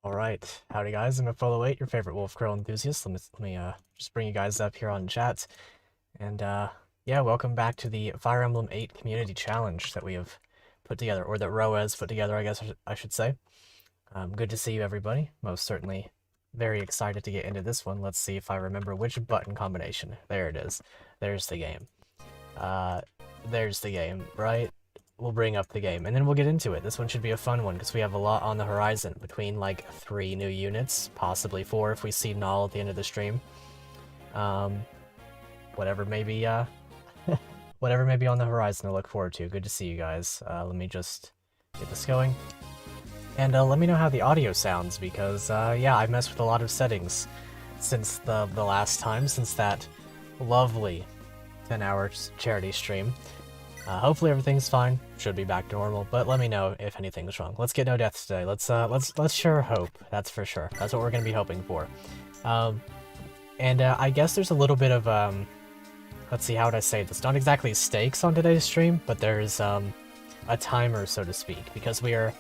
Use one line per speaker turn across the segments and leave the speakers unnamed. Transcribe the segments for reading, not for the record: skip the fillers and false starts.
Alright, howdy guys, I'm FE8, your favorite Wolf Girl enthusiast. Let me just bring you guys up here on chat. And yeah, welcome back to the Fire Emblem 8 Community Challenge that we have put together, or that Ro has put together, I guess I should say. Good to see you everybody, most certainly very excited to get into this one. Let's see if I remember which button combination. There it is. There's the game. Uh, there's the game, right? We'll bring up the game, and then we'll get into it. This one should be a fun one, because we have a lot on the horizon, between, like, 3 new units, possibly 4 if we see Null at the end of the stream. Whatever may be, whatever may be on the horizon to look forward to. Good to see you guys. Let me just get this going. And let me know how the audio sounds, because, yeah, I've messed with a lot of settings since the last time, since that lovely 10-hour charity stream. Hopefully everything's fine. Should be back to normal, but let me know if anything's wrong. Let's get no deaths today. Let's share hope. That's for sure. That's what we're gonna be hoping for. I guess there's a little bit of let's see, how would I say this? Not exactly stakes on today's stream, but there's a timer, so to speak, because we are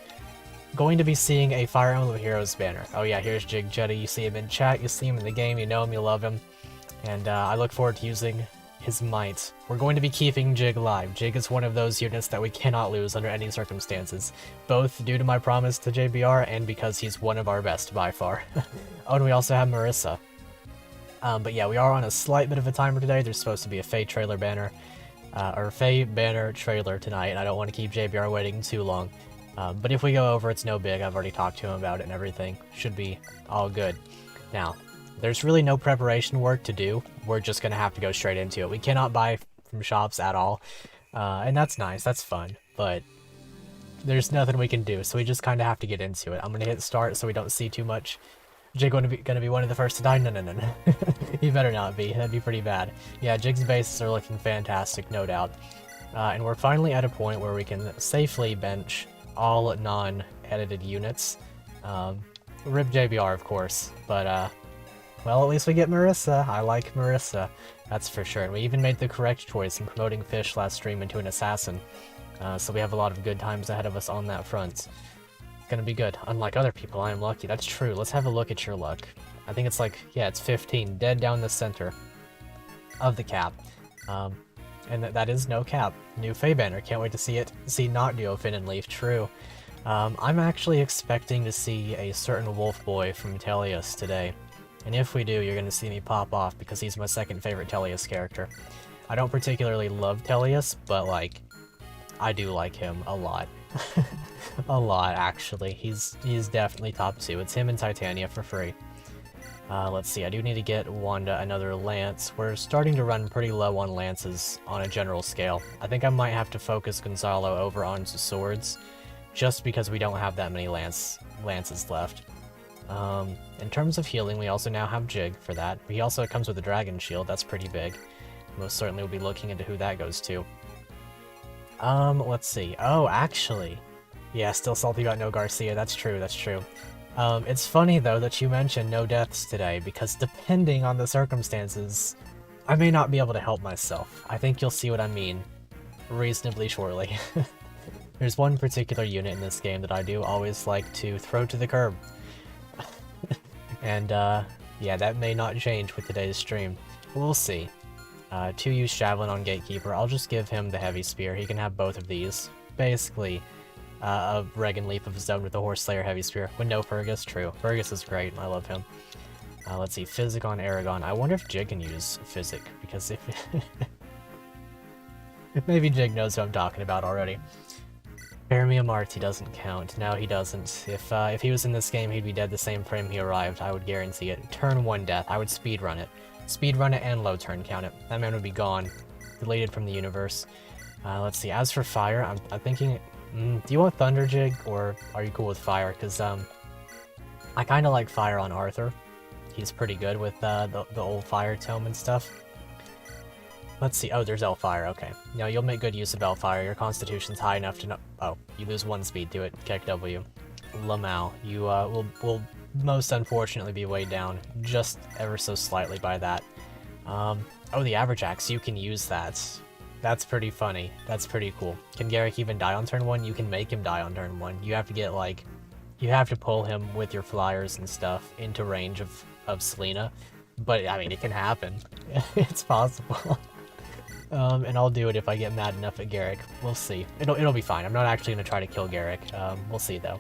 going to be seeing a Fire Emblem Heroes banner. Oh yeah, here's Jig Jetty. You see him in chat. You see him in the game. You know him. You love him, and I look forward to using his might. We're going to be keeping Jig alive. Jig is one of those units that we cannot lose under any circumstances, both due to my promise to JBR and because he's one of our best by far. Oh, and we also have Marissa. But yeah, we are on a slight bit of a timer today. There's supposed to be a FE trailer banner, or FE banner trailer tonight, and I don't want to keep JBR waiting too long. But if we go over, it's no big. I've already talked to him about it and everything. Should be all good. Now, there's really no preparation work to do. We're just going to have to go straight into it. We cannot buy from shops at all. And that's nice. That's fun. But there's nothing we can do. So we just kind of have to get into it. I'm going to hit start so we don't see too much. Jig going to be one of the first to die? No. He better not be. That'd be pretty bad. Yeah, Jig's bases are looking fantastic, no doubt. And we're finally at a point where we can safely bench all non-edited units. Rip JBR, of course. But, well, at least we get Marissa. I like Marissa, that's for sure. And we even made the correct choice in promoting Fish last stream into an assassin. So we have a lot of good times ahead of us on that front. Gonna be good. Unlike other people, I am lucky. That's true. Let's have a look at your luck. I think it's like, yeah, it's 15. Dead down the center of the cap. And that is no cap. New FE banner. Can't wait to see it. See not Duo Fin and Leaf. True. I'm actually expecting to see a certain Wolf Boy from Tellius today. And if we do, you're going to see me pop off because he's my second favorite Tellius character. I don't particularly love Tellius, but, like, I do like him a lot. A lot, actually. He's definitely top 2. It's him and Titania for free. Let's see, I do need to get Wanda another lance. We're starting to run pretty low on lances on a general scale. I think I might have to focus Gonzalo over onto swords, just because we don't have that many lances left. In terms of healing, we also now have Jig for that. He also comes with a dragon shield, that's pretty big. Most certainly we'll be looking into who that goes to. Let's see. Oh, actually. Yeah, still salty about no Garcia, that's true, that's true. It's funny, though, that you mentioned no deaths today, because depending on the circumstances, I may not be able to help myself. I think you'll see what I mean reasonably shortly. There's one particular unit in this game that I do always like to throw to the curb. And, yeah, that may not change with today's stream. We'll see. 2-use Javelin on Gatekeeper. I'll just give him the Heavy Spear. He can have both of these. Basically, a Regan Leap of his own with a Horse Slayer Heavy Spear. With no Fergus, true. Fergus is great. I love him. Let's see. Physic on Aragon. I wonder if Jig can use Physic, because if... Maybe Jig knows what I'm talking about already. Faramia Marti doesn't count. No, he doesn't. If he was in this game, he'd be dead the same frame he arrived. I would guarantee it. Turn 1 death. I would speedrun it. Speedrun it and low turn count it. That man would be gone. Deleted from the universe. Let's see. As for fire, I'm thinking... do you want Thunder Jig, or are you cool with fire? Because, I kind of like fire on Arthur. He's pretty good with, the old fire tome and stuff. Let's see. Oh, there's Elfire. Okay. No, you'll make good use of Elfire. Your constitution's high enough to know... Oh, you lose 1 speed. Do it. Kick W. Lamau. You, will most unfortunately be weighed down just ever so slightly by that. Oh, the Average Axe. You can use that. That's pretty funny. That's pretty cool. Can Garrick even die on turn 1? You can make him die on turn 1. You have to get, like, you have to pull him with your flyers and stuff into range of Selena. But, I mean, it can happen. It's possible. And I'll do it if I get mad enough at Garrick. We'll see. It'll be fine. I'm not actually going to try to kill Garrick. We'll see, though.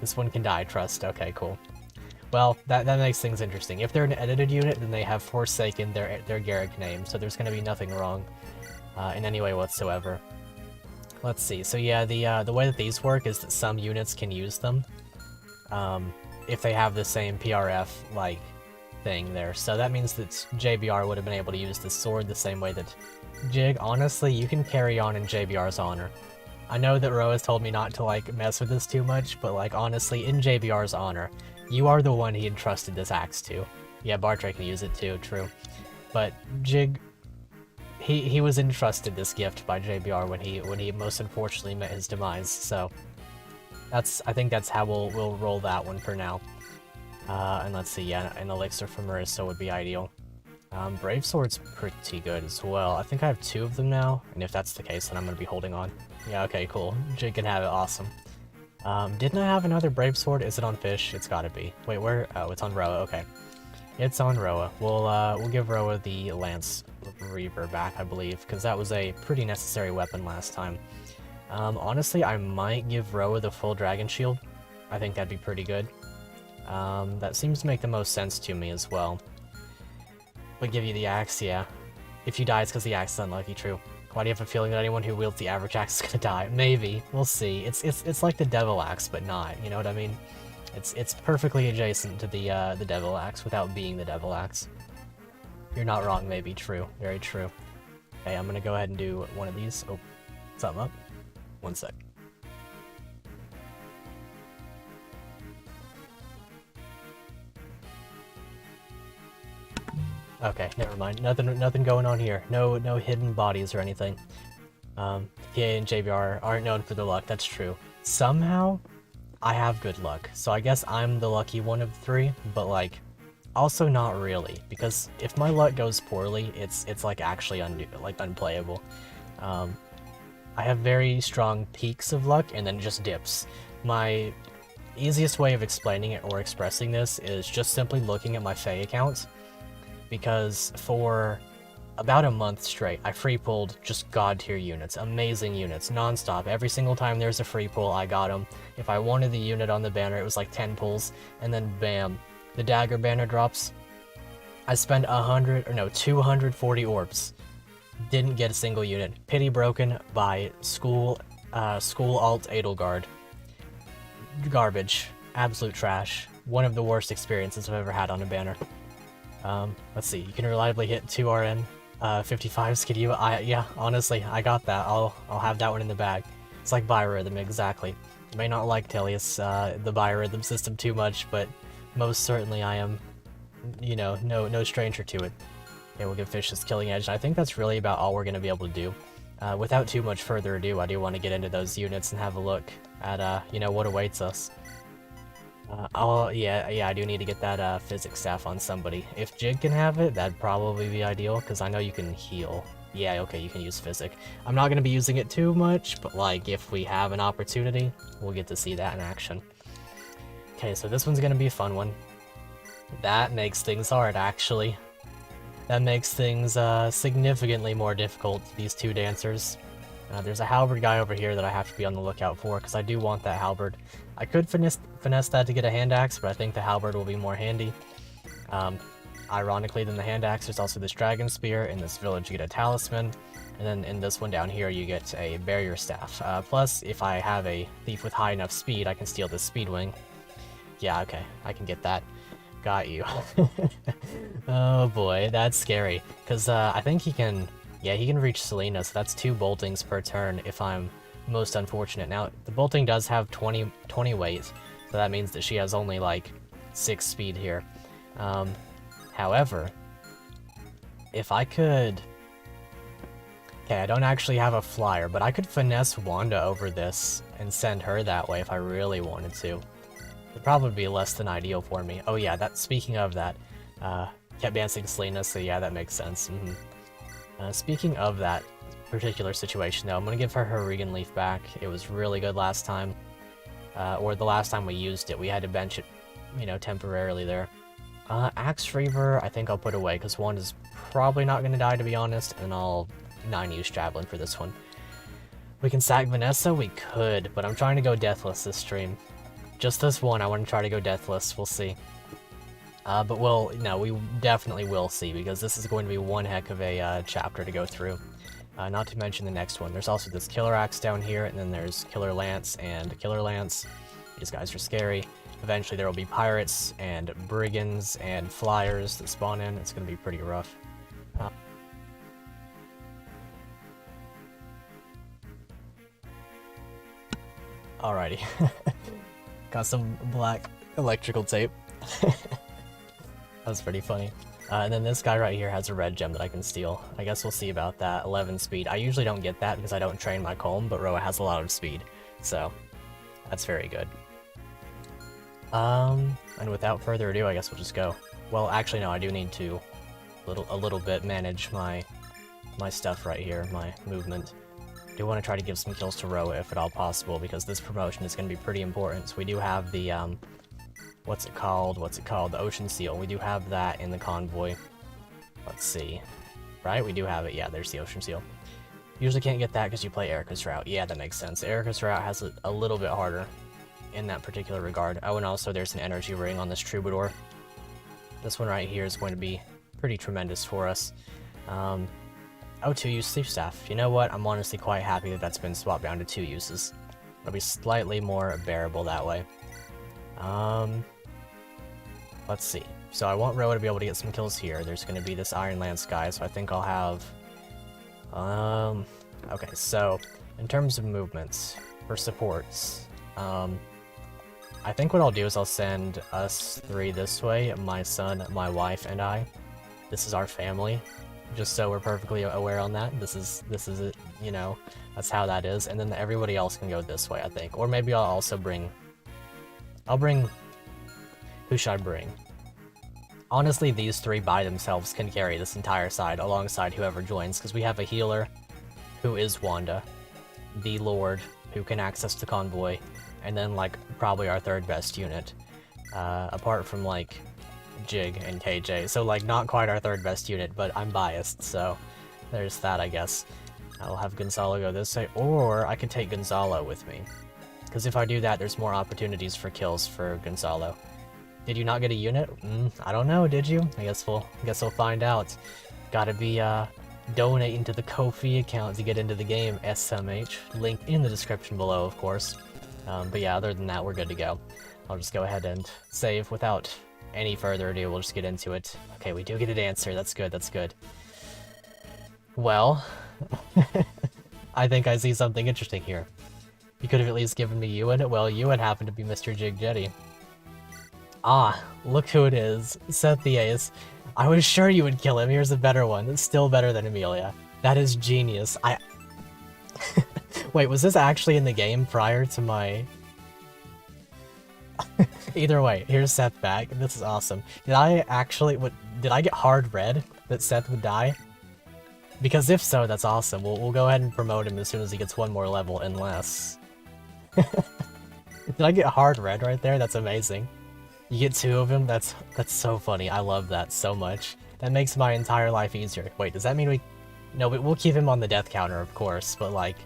This one can die, trust. Okay, cool. Well, that makes things interesting. If they're an edited unit, then they have forsaken their Garrick name, so there's going to be nothing wrong in any way whatsoever. Let's see. So yeah, the way that these work is that some units can use them if they have the same PRF like thing there. So that means that JBR would have been able to use the sword the same way that Jig. Honestly, you can carry on in JBR's honor. I know that Ro has told me not to like mess with this too much, but like honestly, in JBR's honor, you are the one he entrusted this axe to. Yeah, Bartre can use it too, true. But Jig, he was entrusted this gift by JBR when he most unfortunately met his demise. So I think that's how we'll roll that one for now. And let's see, yeah, an elixir from Marissa would be ideal. Brave Sword's pretty good as well. I think I have 2 of them now, and if that's the case, then I'm gonna be holding on. Yeah, okay, cool. Jig can have it, awesome. Didn't I have another Brave Sword? Is it on Fish? It's gotta be. Wait, where? Oh, it's on Roa, okay. It's on Roa. We'll give Roa the Lance Reaver back, I believe, because that was a pretty necessary weapon last time. Honestly, I might give Roa the full Dragon Shield. I think that'd be pretty good. That seems to make the most sense to me as well. But give you the axe, yeah. If you die, it's because the axe is unlucky, true. Why do you have a feeling that anyone who wields the average axe is gonna die? Maybe. We'll see. It's like the devil axe, but not, you know what I mean? It's perfectly adjacent to the devil axe without being the devil axe. You're not wrong, maybe. True. Very true. Okay, I'm gonna go ahead and do one of these. Oh, something up. One sec. Okay, never mind. Nothing going on here. No hidden bodies or anything. PA and JBR aren't known for their luck. That's true. Somehow, I have good luck, so I guess I'm the lucky one of 3. But like, also not really, because if my luck goes poorly, it's like actually unplayable. I have very strong peaks of luck, and then it just dips. My easiest way of explaining it or expressing this is just simply looking at my FE8 accounts. Because for about a month straight, I free pulled just god tier units, amazing units, non-stop. Every single time there's a free pull, I got them. If I wanted the unit on the banner, it was like 10 pulls, and then bam, the dagger banner drops. I spent 240 orbs. Didn't get a single unit. Pity broken by school alt Edelgard. Garbage. Absolute trash. One of the worst experiences I've ever had on a banner. Let's see, you can reliably hit 2 RN 55s. Could you? Yeah, honestly, I got that. I'll have that one in the bag. It's like biorhythm, exactly. You may not like Telius, the biorhythm system too much, but most certainly I am, you know, no stranger to it. Okay, we'll give Fish his killing edge. I think that's really about all we're gonna be able to do. Without too much further ado, I do want to get into those units and have a look at, you know, what awaits us. Yeah, I do need to get that physics staff on somebody. If Jig can have it, that'd probably be ideal, because I know you can heal. Yeah, okay, you can use physic. I'm not going to be using it too much, but like, if we have an opportunity, we'll get to see that in action. Okay, so this one's going to be a fun one. That makes things hard, actually. That makes things significantly more difficult, these 2 dancers. There's a halberd guy over here that I have to be on the lookout for, because I do want that halberd. I could finesse that to get a hand axe, but I think the halberd will be more handy. Ironically, than the hand axe, there's also this dragon spear. In this village, you get a talisman, and then in this one down here, you get a barrier staff. Plus, if I have a thief with high enough speed, I can steal this speed wing. Yeah, okay, I can get that. Got you. Oh boy, that's scary, because I think he can... Yeah, he can reach Selena, so that's 2 boltings per turn if I'm most unfortunate. Now, the bolting does have 20 weight, so that means that she has only, like, 6 speed here. However, if I could... Okay, I don't actually have a flyer, but I could finesse Wanda over this and send her that way if I really wanted to. It'd probably be less than ideal for me. Oh yeah, speaking of that, kept dancing Selena, so yeah, that makes sense. Speaking of that particular situation, though, I'm going to give her Regan Leaf back. It was really good last time. or the last time we used it, we had to bench it, you know, temporarily there. Axe Reaver, I think I'll put away, because one is probably not going to die, to be honest, and I'll 9-use Javelin for this one. We can sack Vanessa? We could, but I'm trying to go Deathless this stream. Just this one, I want to try to go Deathless, we'll see. But we definitely will see, because this is going to be one heck of a chapter to go through. Not to mention the next one. There's also this Killer Axe down here, and then there's Killer Lance and Killer Lance. These guys are scary. Eventually there will be pirates and brigands and flyers that spawn in. It's going to be pretty rough. Alrighty. Got some black electrical tape. That's pretty funny. And then this guy right here has a red gem that I can steal. I guess we'll see about that. 11 speed. I usually don't get that because I don't train my Colm, but Roa has a lot of speed. So, that's very good. And without further ado, I guess we'll just go. Well, actually no, I do need to a little bit manage my stuff right here, my movement. I do want to try to give some kills to Roa if at all possible, because this promotion is going to be pretty important. So we do have the, what's it called? The Ocean Seal. We do have that in the convoy. Let's see. Right? We do have it. Yeah, there's the Ocean Seal. Usually can't get that because you play Erica's route. Yeah, that makes sense. Erica's route has it a little bit harder in that particular regard. Oh, and also there's an energy ring on this Troubadour. This one right here is going to be pretty tremendous for us. Oh, 2-use Sleep Staff. You know what? I'm honestly quite happy that that's been swapped down to 2 uses. It'll be slightly more bearable that way. Let's see. So I want Roa to be able to get some kills here. There's going to be this Iron Lance guy, so I think I'll have... Okay, so in terms of movements, for supports, I think what I'll do is I'll send us 3 this way, my son, my wife, and I. This is our family, just so we're perfectly aware on that. This is it, you know, that's how that is. And then everybody else can go this way, I think. Or maybe I'll also bring... Who should I bring? Honestly, these 3 by themselves can carry this entire side alongside whoever joins, because we have a healer, who is Wanda, the Lord, who can access the convoy, and then, like, probably our 3rd best unit, apart from, like, Jig and KJ. So, like, not quite our 3rd best unit, but I'm biased, so there's that, I guess. I'll have Gonzalo go this way, or I could take Gonzalo with me. Because if I do that, there's more opportunities for kills for Gonzalo. Did you not get a unit? I don't know, did you? I guess we'll find out. Gotta be, donating to the Ko-fi account to get into the game, SMH. Link in the description below, of course. But yeah, other than that, we're good to go. I'll just go ahead and save without any further ado. We'll just get into it. Okay, we do get an answer. That's good, that's good. Well, I think I see something interesting here. You could have at least given me Ewan. Well, Ewan happened to be Mr. Jig Jetty. Ah, look who it is. Seth the Ace. I was sure you would kill him. Here's a better one. It's still better than Amelia. That is genius. Wait, was this actually in the game prior to my... Either way, here's Seth back. This is awesome. Did I actually... Did I get hard read that Seth would die? Because if so, that's awesome. We'll go ahead and promote him as soon as he gets 1 more level, unless... Did I get hard read right there? That's amazing. You get 2 of him? That's so funny. I love that so much. That makes my entire life easier. Wait, does that mean we... No, but we'll keep him on the death counter, of course, but like...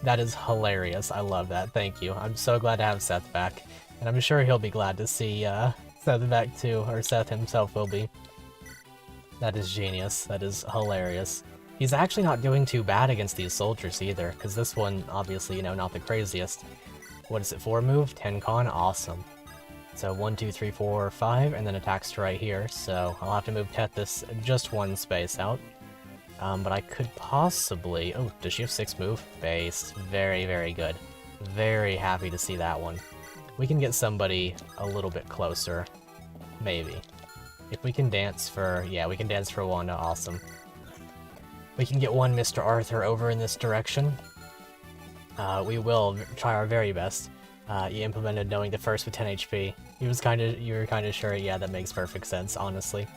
That is hilarious. I love that. Thank you. I'm so glad to have Seth back. And I'm sure he'll be glad to see Seth back too, or Seth himself will be. That is genius. That is hilarious. He's actually not doing too bad against these soldiers either, because this one, obviously, you know, not the craziest. What is it, 4 move? 10 con? Awesome. So 1, 2, 3, 4, 5, and then attacks to right here, so I'll have to move Tethys just 1 space out. But I could possibly... Oh, does she have 6 move? Base. Very, very good. Very happy to see that one. We can get somebody a little bit closer. Maybe. If we can dance for... Yeah, we can dance for Wanda. Awesome. We can get one Mr. Arthur over in this direction. We will try our very best. You implemented knowing the first with 10 HP. You were kinda sure. Yeah, that makes perfect sense, honestly.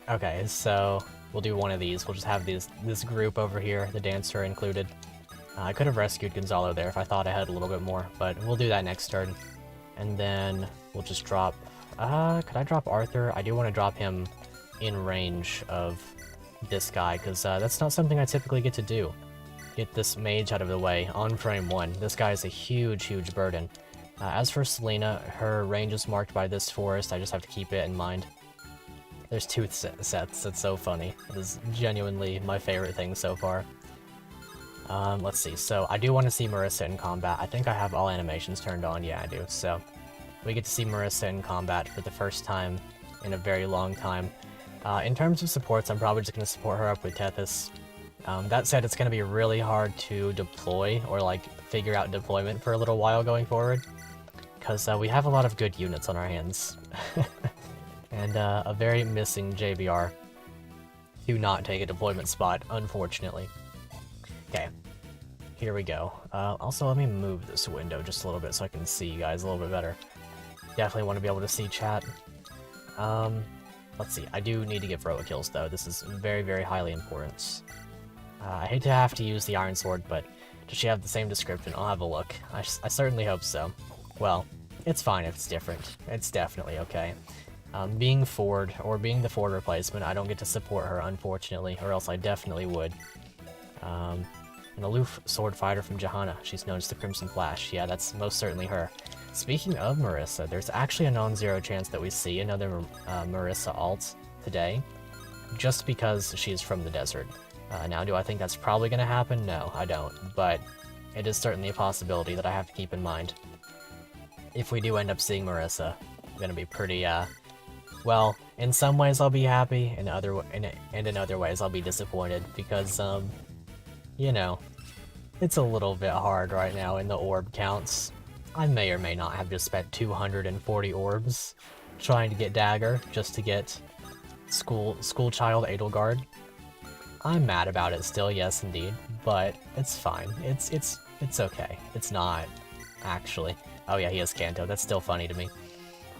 Okay, so... We'll do one of these. We'll just have this group over here, the dancer included. I could have rescued Gonzalo there if I thought I had a little bit more, but we'll do that next turn. And then we'll just drop... could I drop Arthur? I do want to drop him in range of this guy, because that's not something I typically get to do. Get this mage out of the way on frame 1. This guy is a huge, huge burden. As for Selena, her range is marked by this forest. I just have to keep it in mind. There's tooth sets. It's so funny. It is genuinely my favorite thing so far. Let's see. So I do want to see Marissa in combat. I think I have all animations turned on. Yeah, I do. So we get to see Marissa in combat for the first time in a very long time. In terms of supports, I'm probably just going to support her up with Tethys. That said, it's going to be really hard to deploy or like figure out deployment for a little while going forward, because we have a lot of good units on our hands. And a very missing JBR to not take a deployment spot, unfortunately. Okay, here we go. Also, let me move this window just a little bit so I can see you guys a little bit better. Definitely want to be able to see chat. Let's see, I do need to get Roa kills though. This is very, very highly important. I hate to have to use the Iron Sword, but does she have the same description? I'll have a look. I certainly hope so. Well, it's fine if it's different. It's definitely okay. Being Ford, or being the Ford replacement, I don't get to support her, unfortunately, or else I definitely would. An aloof sword fighter from Johanna. She's known as the Crimson Flash. Yeah, that's most certainly her. Speaking of Marissa, there's actually a non-zero chance that we see another Marissa alt today, just because she's from the desert. Now, do I think that's probably going to happen? No, I don't, but it is certainly a possibility that I have to keep in mind. If we do end up seeing Marissa, I'm going to be pretty, well, in some ways I'll be happy, and in other ways I'll be disappointed, because, you know, it's a little bit hard right now in the orb counts. I may or may not have just spent 240 orbs trying to get Dagger, just to get School Child Edelgard. I'm mad about it still, yes indeed, but it's fine. It's okay. It's not, actually. Oh yeah, he has Kanto. That's still funny to me.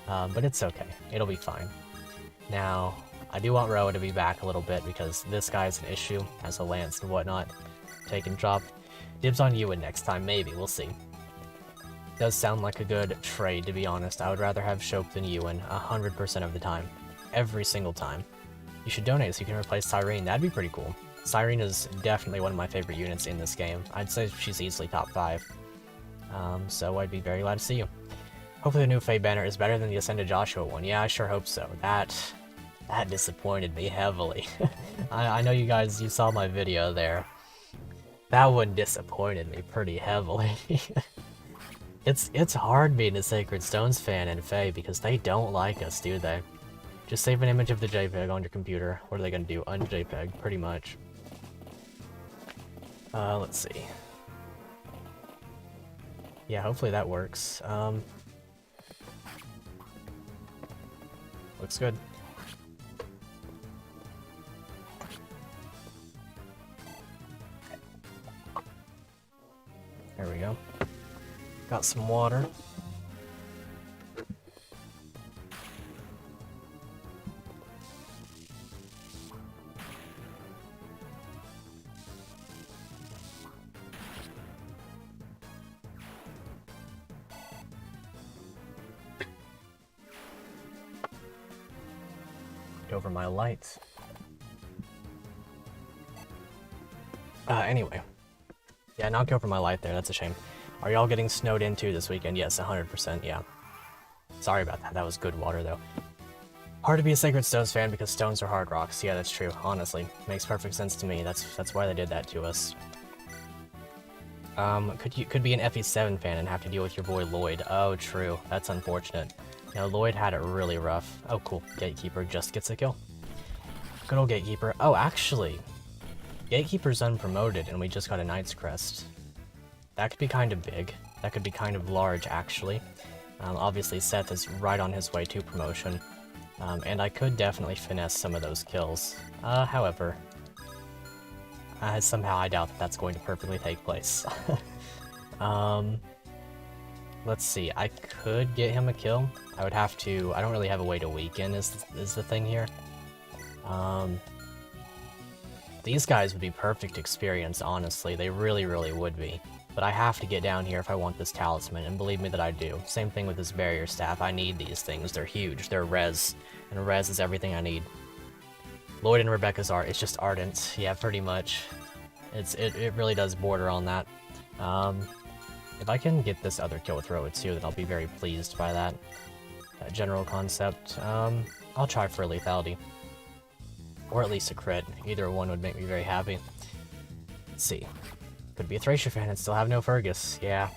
But it's okay. It'll be fine. Now, I do want Roa to be back a little bit because this guy's an issue, as a lance and whatnot. Take and drop. Dibs on Ewan next time, maybe. We'll see. Does sound like a good trade, to be honest. I would rather have Shope than Ewan 100% of the time. Every single time. You should donate so you can replace Cyrene. That'd be pretty cool. Cyrene is definitely one of my favorite units in this game. I'd say she's easily top 5. So I'd be very glad to see you. Hopefully the new Fae banner is better than the Ascended Joshua one. Yeah, I sure hope so. That disappointed me heavily. I know you guys, you saw my video there. That one disappointed me pretty heavily. It's hard being a Sacred Stones fan in Fae because they don't like us, do they? Just save an image of the JPEG on your computer. What are they gonna do? Un-JPEG, pretty much. Let's see. Yeah, hopefully that works. Looks good. There we go. Got some water. Over my lights. Anyway. Yeah, knocked over my light there, that's a shame. Are y'all getting snowed into this weekend? Yes, 100%, yeah. Sorry about that, that was good water though. Hard to be a Sacred Stones fan because stones are hard rocks. Yeah, that's true, honestly. Makes perfect sense to me, that's why they did that to us. Could be an FE7 fan and have to deal with your boy Lloyd. Oh, true, that's unfortunate. Now, Lloyd had it really rough. Oh, cool. Gatekeeper just gets a kill. Good old Gatekeeper. Oh, actually, Gatekeeper's unpromoted, and we just got a Knight's Crest. That could be kind of big. That could be kind of large, actually. Obviously, Seth is right on his way to promotion, and I could definitely finesse some of those kills. However, somehow I doubt that that's going to perfectly take place. Let's see, I could get him a kill. I would have to, I don't really have a way to weaken is the thing here. These guys would be perfect experience, honestly. They really, really would be. But I have to get down here if I want this talisman, and believe me that I do. Same thing with this barrier staff. I need these things. They're huge. They're res. And res is everything I need. Lloyd and Rebecca's art. It's just ardent. Yeah, pretty much. It really does border on that. If I can get this other kill with Roa too, then I'll be very pleased by that. That general concept. I'll try for a lethality. Or at least a crit. Either one would make me very happy. Let's see. Could be a Thracia fan and still have no Fergus. Yeah.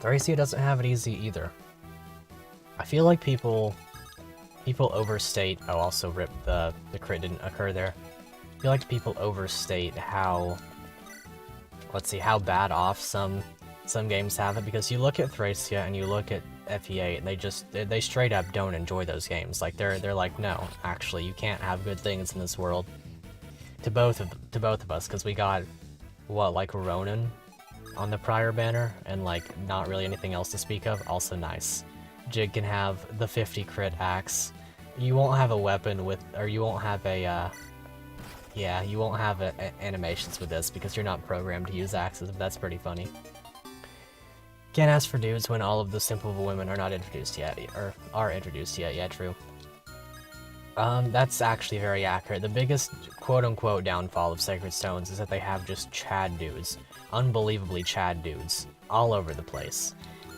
Thracia doesn't have it easy either. I feel like people overstate... Oh, also rip, the crit didn't occur there. I feel like people overstate how... Let's see, how bad off some games have it, because you look at Thracia and you look at FE8 and they straight up don't enjoy those games. Like they're like, no, actually you can't have good things in this world. To both of us, because we got what, like Ronan on the prior banner and like not really anything else to speak of. Also nice. Jig can have the 50 crit axe. You won't have a weapon with, or you won't have a yeah, you won't have animations with this because you're not programmed to use axes. That's pretty funny. Can't ask for dudes when all of the simple women are not introduced yet, or are introduced yet. Yeah, true. That's actually very accurate. The biggest quote-unquote downfall of Sacred Stones is that they have just Chad dudes. Unbelievably Chad dudes. All over the place.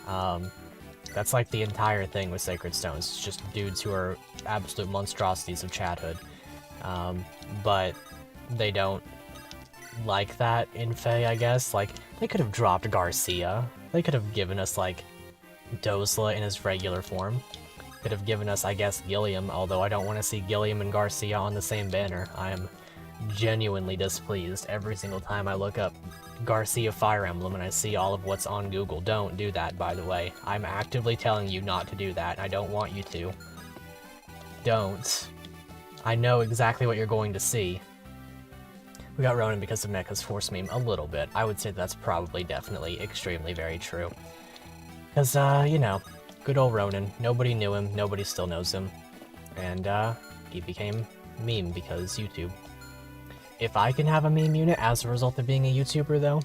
That's like the entire thing with Sacred Stones. It's just dudes who are absolute monstrosities of Chadhood. But they don't like that in Fae, I guess. Like, they could have dropped Garcia. They could have given us, like, Dozla in his regular form. Could have given us, I guess, Gilliam, although I don't want to see Gilliam and Garcia on the same banner. I am genuinely displeased every single time I look up Garcia Fire Emblem and I see all of what's on Google. Don't do that, by the way. I'm actively telling you not to do that, and I don't want you to. Don't. I know exactly what you're going to see. We got Ronan because of Mecha's Force meme a little bit. I would say that's probably, definitely, extremely very true. Because, you know, good old Ronan. Nobody knew him, nobody still knows him. And, he became meme because YouTube. If I can have a meme unit as a result of being a YouTuber, though,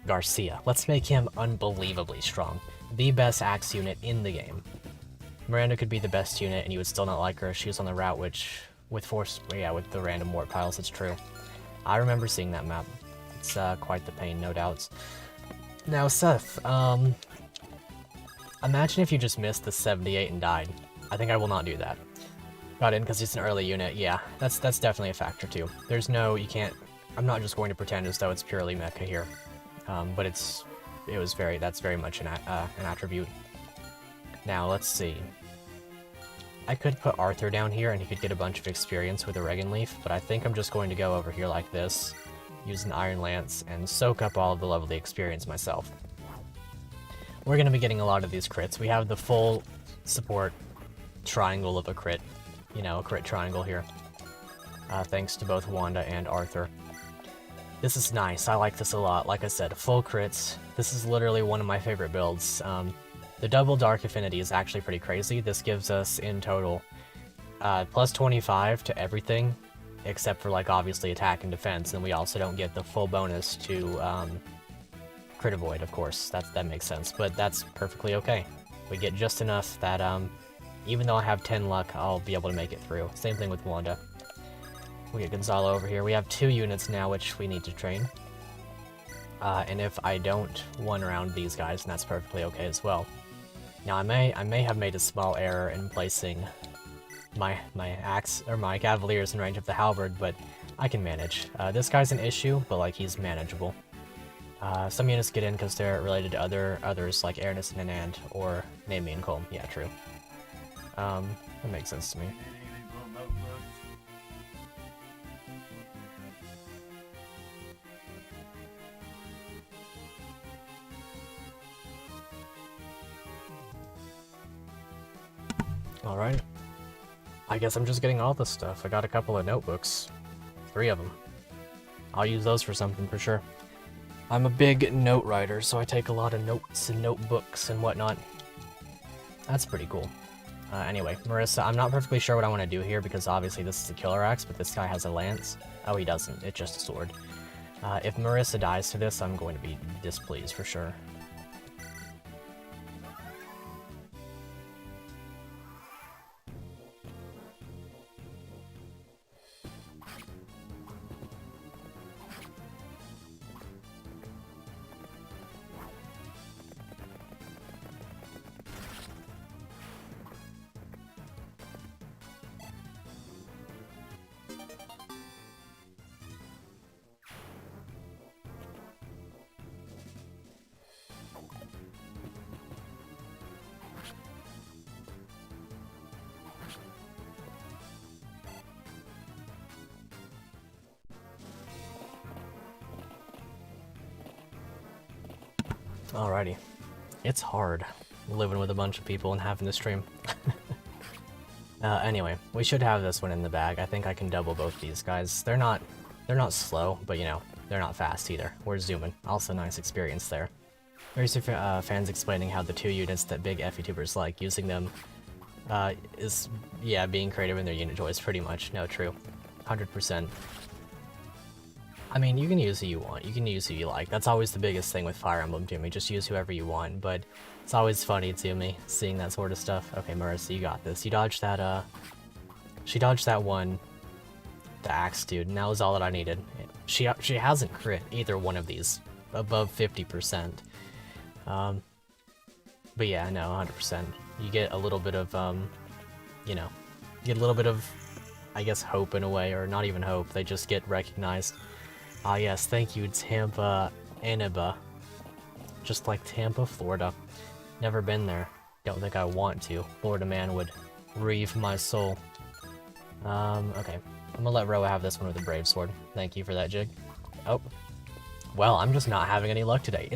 Garcia. Let's make him unbelievably strong. The best axe unit in the game. Miranda could be the best unit, and you would still not like her if she was on the route, which, with Force, yeah, with the random Wart Piles, it's true. I remember seeing that map. It's, quite the pain, no doubts. Now, Seth, imagine if you just missed the 78 and died. I think I will not do that. Got in because it's an early unit, yeah, that's definitely a factor too. There's no, you can't, I'm not just going to pretend as though it's purely mecha here. But that's very much an attribute. Now, let's see. I could put Arthur down here and he could get a bunch of experience with a Regan Leaf, but I think I'm just going to go over here like this, use an Iron Lance, and soak up all of the lovely experience myself. We're going to be getting a lot of these crits. We have the full support triangle of a crit. You know, a crit triangle here. Thanks to both Wanda and Arthur. This is nice. I like this a lot. Like I said, full crits. This is literally one of my favorite builds. The double Dark Affinity is actually pretty crazy. This gives us, in total, plus 25 to everything, except for, like, obviously attack and defense, and we also don't get the full bonus to crit avoid, of course. That makes sense, but that's perfectly okay. We get just enough that, even though I have 10 luck, I'll be able to make it through. Same thing with Wanda. We get Gonzalo over here. We have 2 units now, which we need to train. And if I don't one-round these guys, then that's perfectly okay as well. Now, I may have made a small error in placing my axe, or my Cavaliers in range of the Halberd, but I can manage. This guy's an issue, but, like, he's manageable. Some units get in because they're related to others, like Ernest and Anand, or Naomi and Colm. Yeah, true. That makes sense to me. Alright. I guess I'm just getting all this stuff. I got a couple of notebooks. 3 of them. I'll use those for something for sure. I'm a big note writer, so I take a lot of notes and notebooks and whatnot. That's pretty cool. Anyway, Marissa, I'm not perfectly sure what I want to do here because obviously this is a killer axe, but this guy has a lance. Oh, he doesn't. It's just a sword. If Marissa dies to this, I'm going to be displeased for sure. Alrighty. It's hard living with a bunch of people and having to stream. Anyway, we should have this one in the bag. I think I can double both these guys. They're not slow, but you know, they're not fast either. We're zooming. Also nice experience there. There's fans explaining how the 2 units that big FE tubers like, using them is, yeah, being creative in their unit choice, pretty much. No, true. 100%. I mean, you can use who you want. You can use who you like. That's always the biggest thing with Fire Emblem to me. Just use whoever you want, but it's always funny to me, seeing that sort of stuff. Okay, Marissa, you got this. You dodged that, she dodged that one, the axe dude, and that was all that I needed. She hasn't crit either one of these above 50%. But yeah, no, 100%. You get a little bit of, you know, you get a little bit of, I guess, hope in a way, or not even hope. They just get recognized. Ah yes, thank you, Tampa, Annaba. Just like Tampa, Florida. Never been there. Don't think I want to. Florida man would reave my soul. Okay. I'm gonna let Roa have this one with the Brave Sword. Thank you for that, Jig. Oh. Well, I'm just not having any luck today.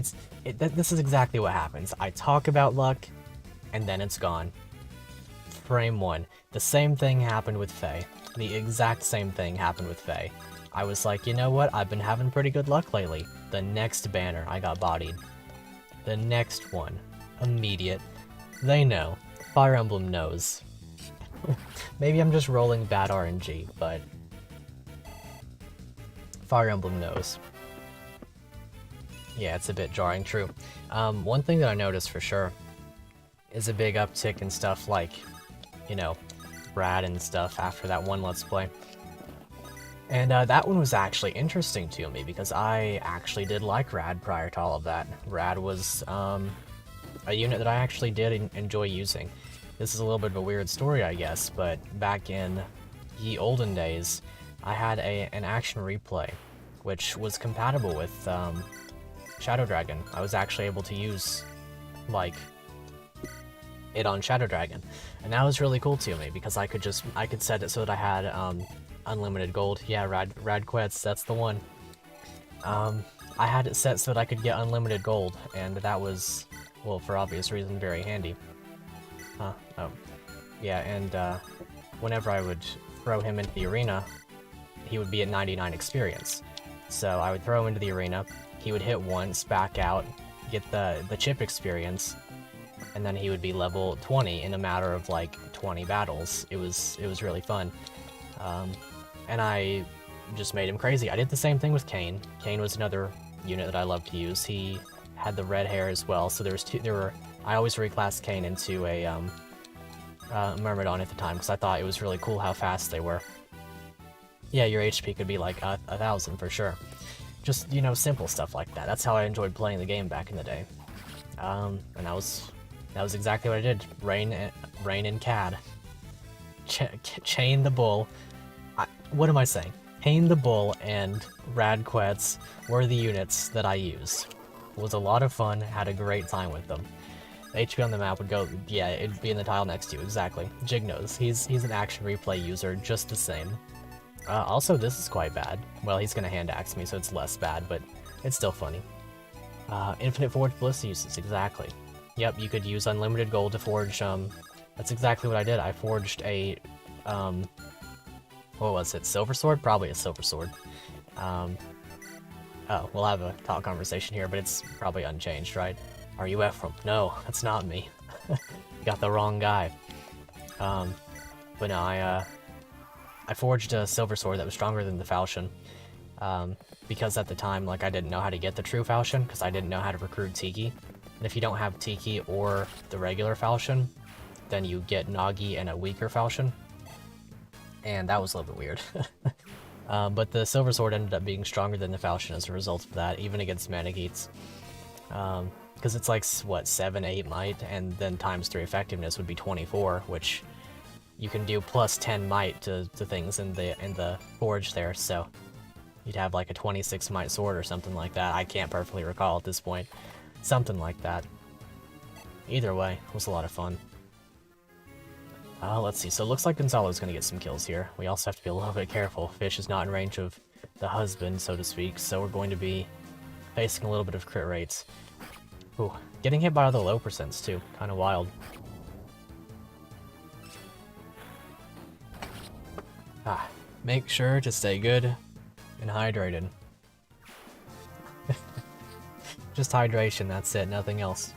This is exactly what happens. I talk about luck, and then it's gone. Frame 1. The same thing happened with Faye. The exact same thing happened with Faye. I was like, you know what? I've been having pretty good luck lately. The next banner, I got bodied. The next one. Immediate. They know. Fire Emblem knows. Maybe I'm just rolling bad RNG, but Fire Emblem knows. Yeah, it's a bit jarring, true. One thing that I noticed for sure is a big uptick in stuff like, you know, Brad and stuff after that one Let's Play. And that one was actually interesting to me because I actually did like Rad prior to all of that. Rad was a unit that I actually did enjoy using. This is a little bit of a weird story, I guess, but back in the olden days, I had an action replay, which was compatible with Shadow Dragon. I was actually able to use, like, it on Shadow Dragon, and that was really cool to me because I could set it so that I had unlimited gold. Yeah, Radquets, that's the one. I had it set so that I could get unlimited gold, and that was, well, for obvious reason, very handy. Huh, oh. Yeah, and whenever I would throw him into the arena, he would be at 99 experience. So I would throw him into the arena, he would hit once, back out, get the chip experience, and then he would be level 20 in a matter of like 20 battles. It was really fun. And I just made him crazy. I did the same thing with Kane. Kane was another unit that I loved to use. He had the red hair as well, so I always reclassed Kane into a Myrmidon at the time because I thought it was really cool how fast they were. Yeah, your HP could be like 1,000 for sure. Just, you know, simple stuff like that. That's how I enjoyed playing the game back in the day. And that was exactly what I did. Rain and Cad. Chain the Bull. What am I saying? Kane the Bull and Radquets were the units that I used. It was a lot of fun, had a great time with them. The HP on the map would go, yeah, it'd be in the tile next to you, exactly. Jig knows. He's an action replay user, just the same. Also, this is quite bad. Well, he's gonna hand axe me, so it's less bad, but it's still funny. Infinite Forge Bliss uses, exactly. Yep, you could use unlimited gold to forge, that's exactly what I did. I forged a, what was it, Silver Sword? Probably a Silver Sword. Oh, we'll have a talk conversation here, but it's probably unchanged, right? Are you Ephraim? No, that's not me. You got the wrong guy. But no, I forged a silver sword that was stronger than the falchion. Because at the time, like, I didn't know how to get the true falchion, because I didn't know how to recruit Tiki. And if you don't have Tiki or the regular falchion, then you get Nagi and a weaker falchion. And that was a little bit weird. But the silver sword ended up being stronger than the falchion as a result of that, even against Manigeets. Because it's like, what, 7, 8 might, and then times 3 effectiveness would be 24, which you can do plus 10 might to things in the forge there, so you'd have like a 26 might sword or something like that. I can't perfectly recall at this point. Something like that. Either way, it was a lot of fun. Let's see, so it looks like Gonzalo's gonna get some kills here. We also have to be a little bit careful. Fish is not in range of the husband, so to speak, so we're going to be facing a little bit of crit rates. Ooh, getting hit by all the low percents too, kinda wild. Make sure to stay good and hydrated. Just hydration, that's it, nothing else.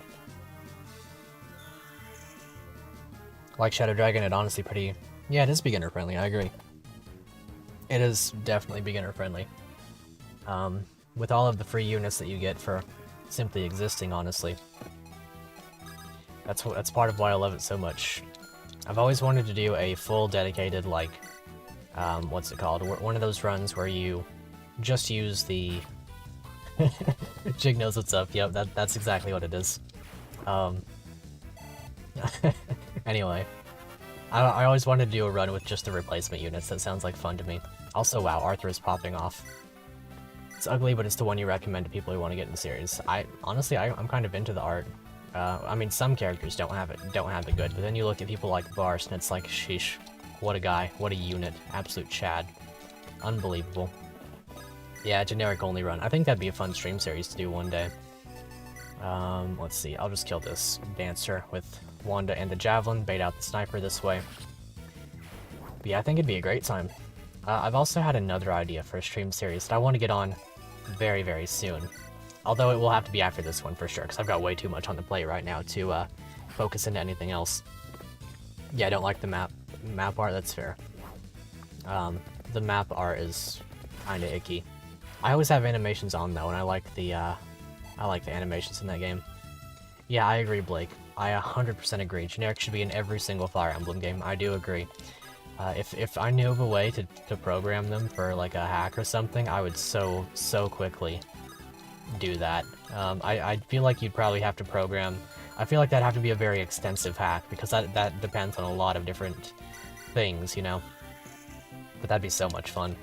Like Shadow Dragon, it honestly pretty... Yeah, it is beginner friendly, I agree. It is definitely beginner friendly. With all of the free units that you get for simply existing, honestly. That's part of why I love it so much. I've always wanted to do a full dedicated, like, what's it called? One of those runs where you just use the... Jig knows what's up, yep, that's exactly what it is. Anyway, I always wanted to do a run with just the replacement units. That sounds like fun to me. Also, wow, Arthur is popping off. It's ugly, but it's the one you recommend to people who want to get in the series. Honestly, I'm kind of into the art. I mean, some characters don't have it good, but then you look at people like Bars, and it's like, sheesh, what a guy, what a unit, absolute Chad, unbelievable. Yeah, generic only run. I think that'd be a fun stream series to do one day. Let's see, I'll just kill this Dancer with Wanda and the Javelin, bait out the Sniper this way. But yeah, I think it'd be a great time. I've also had another idea for a stream series that I want to get on very, very soon. Although it will have to be after this one for sure, because I've got way too much on the plate right now to focus into anything else. Yeah, I don't like the map art, that's fair. The map art is kinda icky. I always have animations on though, and I like the animations in that game. Yeah, I agree, Blake. I 100% agree. Generic should be in every single Fire Emblem game. I do agree. If I knew of a way to program them for like a hack or something, I would so quickly do that. I feel like you'd probably have to program... I feel like that'd have to be a very extensive hack, because that depends on a lot of different things, you know? But that'd be so much fun.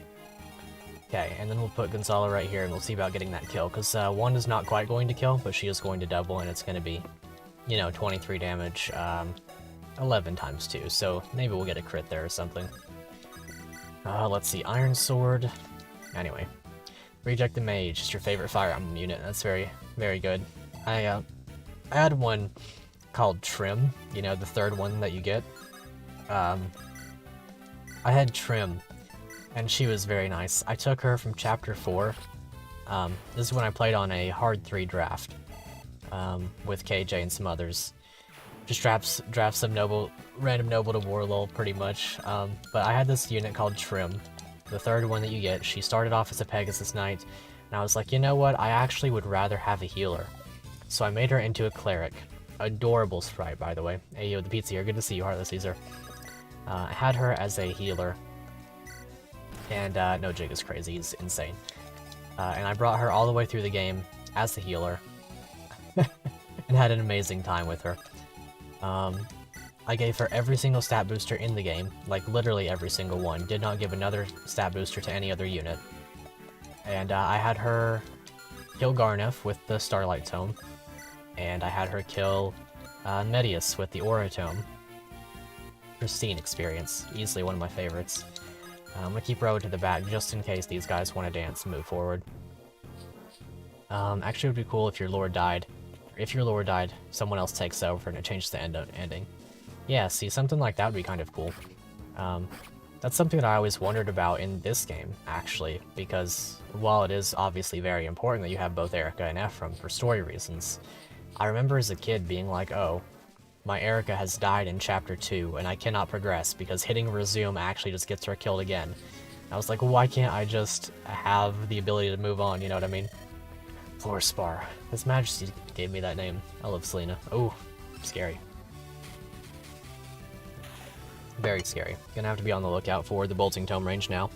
Okay, and then we'll put Gonzalo right here, and we'll see about getting that kill, because one is not quite going to kill, but she is going to double, and it's going to be, you know, 23 damage, 11 times 2, so maybe we'll get a crit there or something. Let's see, Iron Sword. Anyway, Reject the Mage is your favorite Fire Emblem unit. That's very, very good. I had one called Trim, you know, the third one that you get. I had Trim, and she was very nice. I took her from Chapter 4. This is when I played on a Hard 3 draft with KJ and some others. Just draft some random noble to Warlol, pretty much. But I had this unit called Trim, the third one that you get. She started off as a Pegasus Knight, and I was like, you know what? I actually would rather have a healer. So I made her into a Cleric. Adorable sprite, by the way. Hey, yo, the pizza here. Good to see you, Heartless Caesar. I had her as a healer. And, no, Jig is crazy. He's insane. And I brought her all the way through the game as the healer. And had an amazing time with her. I gave her every single stat booster in the game. Like, literally every single one. Did not give another stat booster to any other unit. And, I had her kill Garneth with the Starlight Tome. And I had her kill Medius with the Aura Tome. Pristine experience. Easily one of my favorites. I'm gonna keep Road to the back just in case these guys want to dance and move forward. Actually, it would be cool if your Lord died. If your Lord died, someone else takes over and it changes the ending. Yeah, see, something like that would be kind of cool. That's something that I always wondered about in this game, actually, because while it is obviously very important that you have both Erica and Ephraim for story reasons, I remember as a kid being like, oh, my Erica has died in Chapter 2, and I cannot progress because hitting resume actually just gets her killed again. I was like, why can't I just have the ability to move on, you know what I mean? Floorspar. His Majesty gave me that name. I love Selena. Oh, scary. Very scary. Gonna have to be on the lookout for the Bolting Tome range now.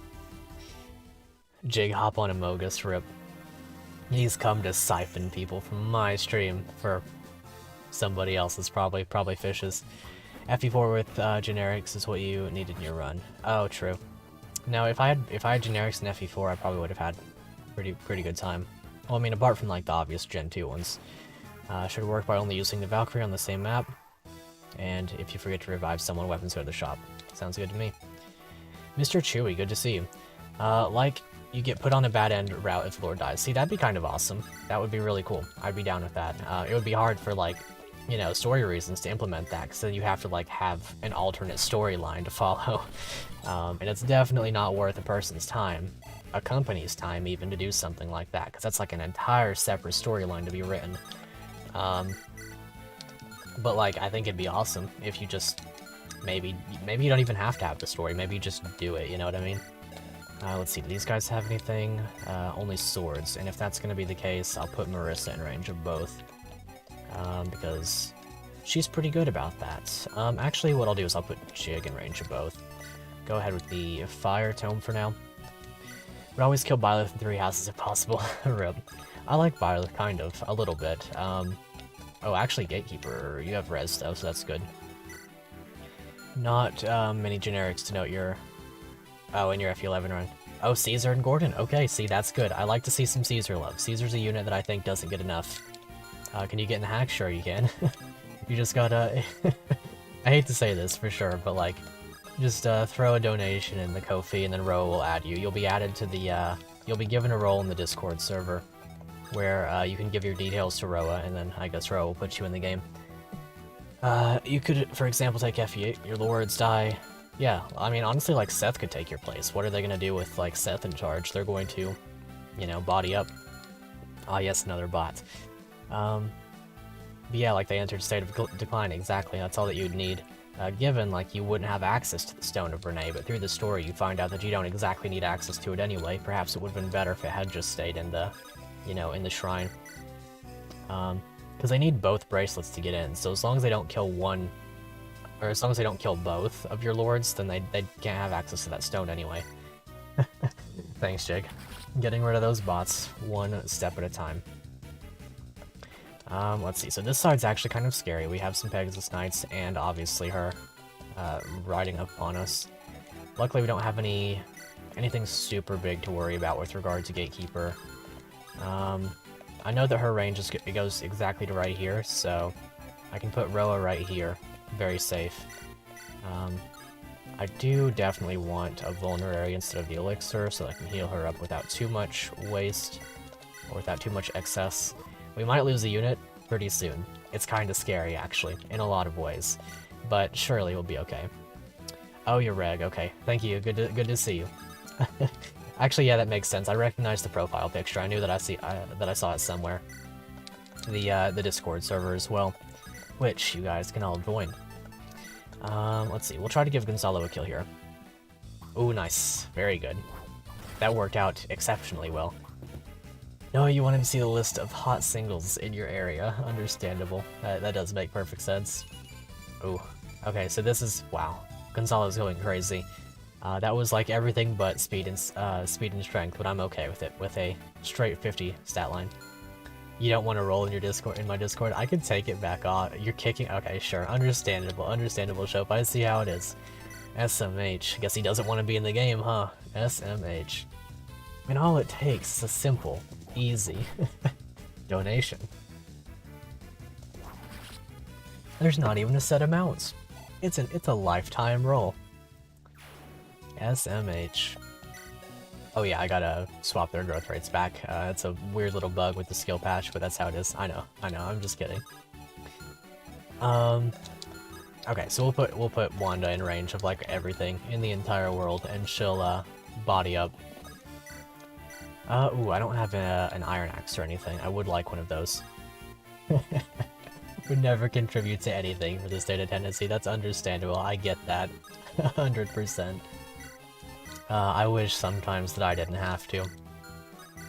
Jig hop on Amogus, rip. He's come to siphon people from my stream for somebody else's, probably fishes. FE4 with generics is what you needed in your run. Oh, true. Now, if I had generics in FE4, I probably would have had pretty good time. Well, I mean, apart from like the obvious Gen 2 ones. Should work by only using the Valkyrie on the same map. And if you forget to revive someone, weapons go to the shop. Sounds good to me. Mr. Chewy, good to see you. Like, you get put on a bad end route if Lord dies. See, that'd be kind of awesome. That would be really cool. I'd be down with that. It would be hard for, like, you know, story reasons to implement that, because then you have to, like, have an alternate storyline to follow. And it's definitely not worth a person's time, a company's time even, to do something like that, because that's, like, an entire separate storyline to be written. But, like, I think it'd be awesome if you just, maybe you don't even have to have the story, maybe you just do it, you know what I mean? Let's see, do these guys have anything? Only swords, and if that's gonna be the case, I'll put Marissa in range of both. Because she's pretty good about that. Actually, what I'll do is I'll put Jig in range of both. Go ahead with the Fire Tome for now. Would always kill Byleth in 3 houses if possible. Rip. I like Byleth, kind of, a little bit. Oh, actually, Gatekeeper, you have res though, so that's good. Not many generics to note your... Oh, in your FE11 run. Oh, Caesar and Gordon. Okay, see, that's good. I like to see some Caesar love. Caesar's a unit that I think doesn't get enough. Can you get in the hack? Sure you can. You just gotta... I hate to say this for sure, but like, just throw a donation in the Ko-fi and then Roa will add you. You'll be added to the, you'll be given a role in the Discord server where you can give your details to Roa, and then I guess Roa will put you in the game. You could, for example, take FE8, your lords die. Yeah, I mean, honestly, like, Seth could take your place. What are they gonna do with, like, Seth in charge? They're going to, you know, body up. Ah, yes, another bot. But yeah, like, they entered state of decline, exactly, that's all that you'd need. Given, like, you wouldn't have access to the Stone of Renee, but through the story you find out that you don't exactly need access to it anyway. Perhaps it would've been better if it had just stayed in the, you know, in the shrine. Because they need both bracelets to get in, so as long as they don't kill one, or as long as they don't kill both of your lords, then they can't have access to that stone anyway. Thanks, Jig. Getting rid of those bots one step at a time. Let's see, so this side's actually kind of scary. We have some Pegasus Knights, and obviously her riding up on us. Luckily we don't have anything super big to worry about with regard to Gatekeeper. I know that her range it goes exactly to right here, so I can put Roa right here. Very safe. I do definitely want a Vulnerary instead of the Elixir, so I can heal her up without too much waste, or without too much excess. We might lose a unit pretty soon. It's kind of scary, actually, in a lot of ways. But surely we'll be okay. Oh, you're Reg, okay. Thank you, good to see you. Actually, yeah, that makes sense. I recognize the profile picture. I knew that I saw it somewhere. The Discord server as well, which you guys can all join. Let's see. We'll try to give Gonzalo a kill here. Ooh, nice. Very good. That worked out exceptionally well. No, you wanted to see the list of hot singles in your area. Understandable. That does make perfect sense. Ooh. Okay, so this is... Wow. Gonzalo's going crazy. That was like everything but speed and strength, but I'm okay with it, with a straight 50 stat line. You don't want to roll in your Discord, in my Discord? I can take it back off. You're kicking? Okay, sure. Understandable, Shope. I see how it is. SMH. Guess he doesn't want to be in the game, huh? SMH. I mean, all it takes is a simple, easy donation. There's not even a set amount. It's a lifetime roll. SMH. Oh yeah, I gotta swap their growth rates back. It's a weird little bug with the skill patch, but that's how it is. I know, I'm just kidding. Okay, so we'll put Wanda in range of like everything in the entire world, and she'll body up. Ooh, I don't have an Iron Axe or anything. I would like one of those. would never contribute to anything for this data tendency. That's understandable. I get that. 100%. I wish sometimes that I didn't have to.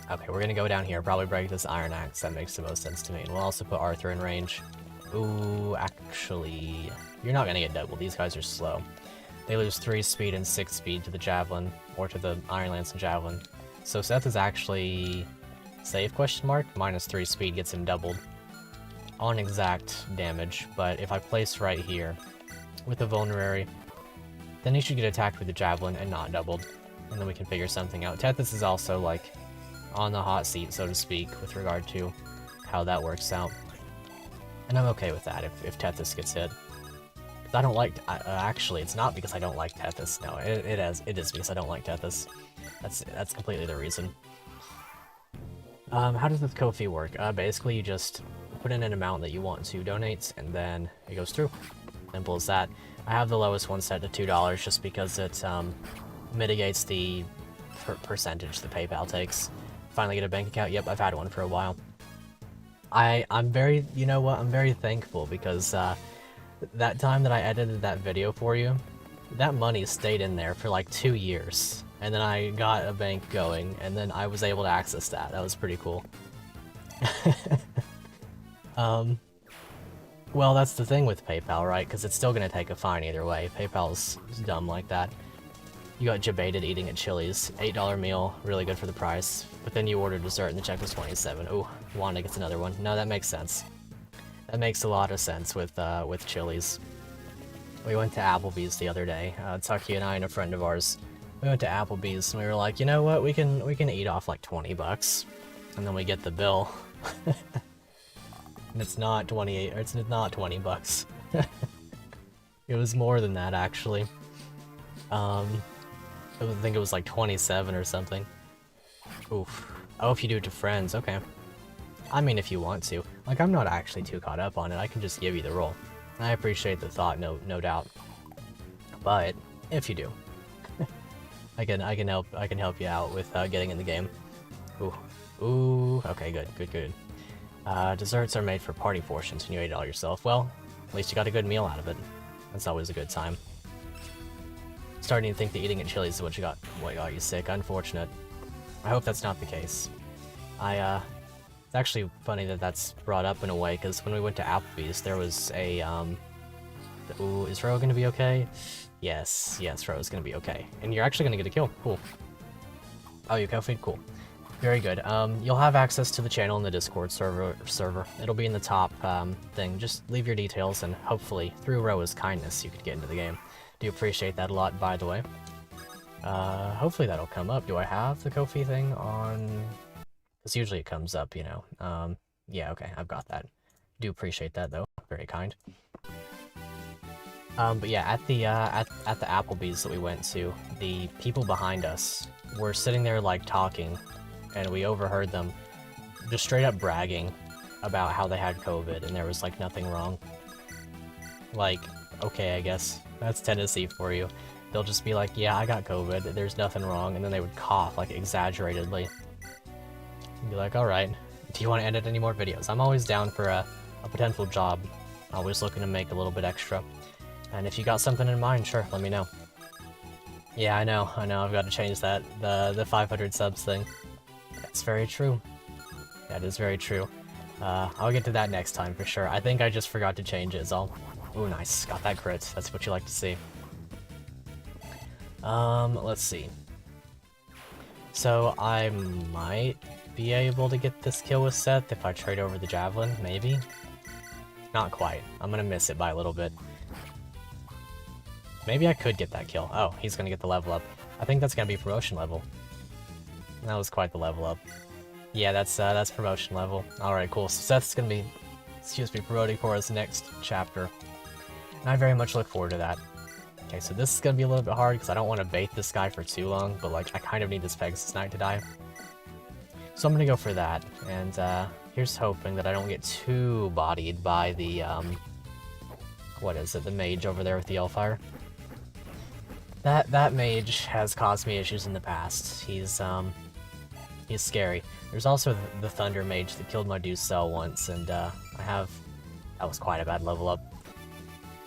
Okay, we're gonna go down here, probably break this iron axe. That makes the most sense to me. And we'll also put Arthur in range. Ooh, actually... You're not gonna get double. These guys are slow. They lose 3 speed and 6 speed to the javelin, or to the iron lance and javelin. So Seth is actually... safe, question mark? -3 speed gets him doubled on exact damage, but if I place right here with the vulnerary, then he should get attacked with the javelin and not doubled, and then we can figure something out. Tethys is also, like, on the hot seat, so to speak, with regard to how that works out. And I'm okay with that if Tethys gets hit. I don't like... actually, it's not because I don't like Tethys. No, it is because I don't like Tethys. That's completely the reason. How does this Ko-fi work? Basically, you just put in an amount that you want to donate, and then it goes through. Simple as that. I have the lowest one set to $2 just because it mitigates the percentage the PayPal takes. Finally get a bank account. Yep, I've had one for a while. I'm very, you know what, I'm very thankful because that time that I edited that video for you, that money stayed in there for like 2 years. And then I got a bank going, and then I was able to access that. That was pretty cool. Well, that's the thing with PayPal, right? Because it's still going to take a fine either way. PayPal's dumb like that. You got jebaited eating at Chili's. $8 meal, really good for the price. But then you ordered dessert and the check was $27. Ooh, Wanda gets another one. No, that makes sense. That makes a lot of sense with Chili's. We went to Applebee's the other day. Tucky and I and a friend of ours. We went to Applebee's and we were like, you know what? We can eat off like 20 bucks. And then we get the bill. And it's not 28, or it's not 20 bucks. It was more than that, actually. I think it was like 27 or something. Oof. Oh, if you do it to friends, okay. I mean, if you want to. Like, I'm not actually too caught up on it. I can just give you the roll. I appreciate the thought, no doubt. But if you do, I can help you out with getting in the game. Ooh. Okay, good. Desserts are made for party portions when you ate it all yourself. Well, at least you got a good meal out of it. That's always a good time. Starting to think that eating at Chili's is what got you sick. Unfortunate. I hope that's not the case. It's actually funny that that's brought up in a way, because when we went to Applebee's, there was a, ooh, is Ro gonna be okay? Yes, Ro's gonna be okay. And you're actually gonna get a kill. Cool. Oh, you Ko-fi'd? Cool. Very good. You'll have access to the channel in the Discord server. It'll be in the top thing. Just leave your details, and hopefully, through Roa's kindness, you could get into the game. Do appreciate that a lot, by the way. Hopefully that'll come up. Do I have the Ko-fi thing on? Because usually it comes up, you know. Yeah, okay, I've got that. Do appreciate that, though. Very kind. But yeah, at the Applebee's that we went to, the people behind us were sitting there, like, talking, and we overheard them just straight up bragging about how they had COVID, and there was, like, nothing wrong. Like, okay, I guess. That's Tennessee for you. They'll just be like, yeah, I got COVID, there's nothing wrong, and then they would cough, like, exaggeratedly. And be like, alright, do you want to edit any more videos? I'm always down for a potential job. Always looking to make a little bit extra. And if you got something in mind, sure, let me know. Yeah, I know, I've got to change that, the 500 subs thing. That's very true. That is very true. I'll get to that next time for sure. I think I just forgot to change it, is all. Ooh, nice. Got that crit. That's what you like to see. Let's see. So, I might be able to get this kill with Seth if I trade over the Javelin, maybe? Not quite. I'm gonna miss it by a little bit. Maybe I could get that kill. Oh, he's gonna get the level up. I think that's gonna be promotion level. That was quite the level up. Yeah, that's promotion level. Alright, cool. So Seth's gonna be, promoting for his next chapter. And I very much look forward to that. Okay, so this is gonna be a little bit hard because I don't want to bait this guy for too long, but like I kind of need this Pegasus Knight to die. So I'm gonna go for that, and here's hoping that I don't get too bodied by the what is it, the mage over there with the Hellfire. That mage has caused me issues in the past. He's scary. There's also the Thunder Mage that killed my Deuce Cell once, and I have That was quite a bad level up.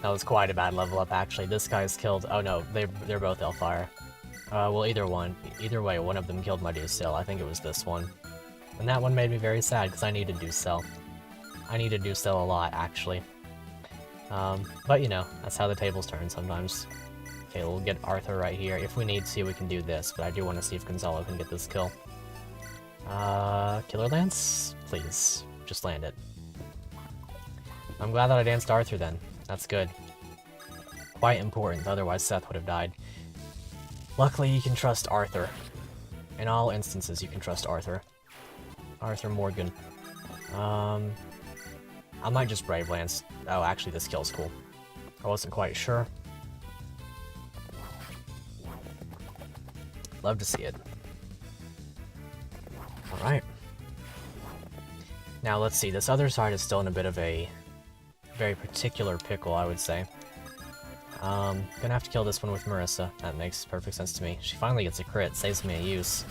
That was quite a bad level up, actually. This guy's killed... Oh no, they're both Hellfire. Well, either way, one of them killed my Ducel. I think it was this one. And that one made me very sad, because I needed Ducel. I needed Ducel a lot, actually. But you know, that's how the tables turn sometimes. Okay, we'll get Arthur right here. If we need to, we can do this, but I do want to see if Gonzalo can get this kill. Killer Lance? Please, just land it. I'm glad that I danced Arthur then. That's good. Quite important, otherwise Seth would have died. Luckily, you can trust Arthur. In all instances, you can trust Arthur. Arthur Morgan. I might just Brave Lance. Oh, actually, this kill's cool. I wasn't quite sure. Love to see it. Alright. Now, let's see. This other side is still in a bit of a very particular pickle, I would say. Gonna have to kill this one with Marissa. That makes perfect sense to me. She finally gets a crit, saves me a use.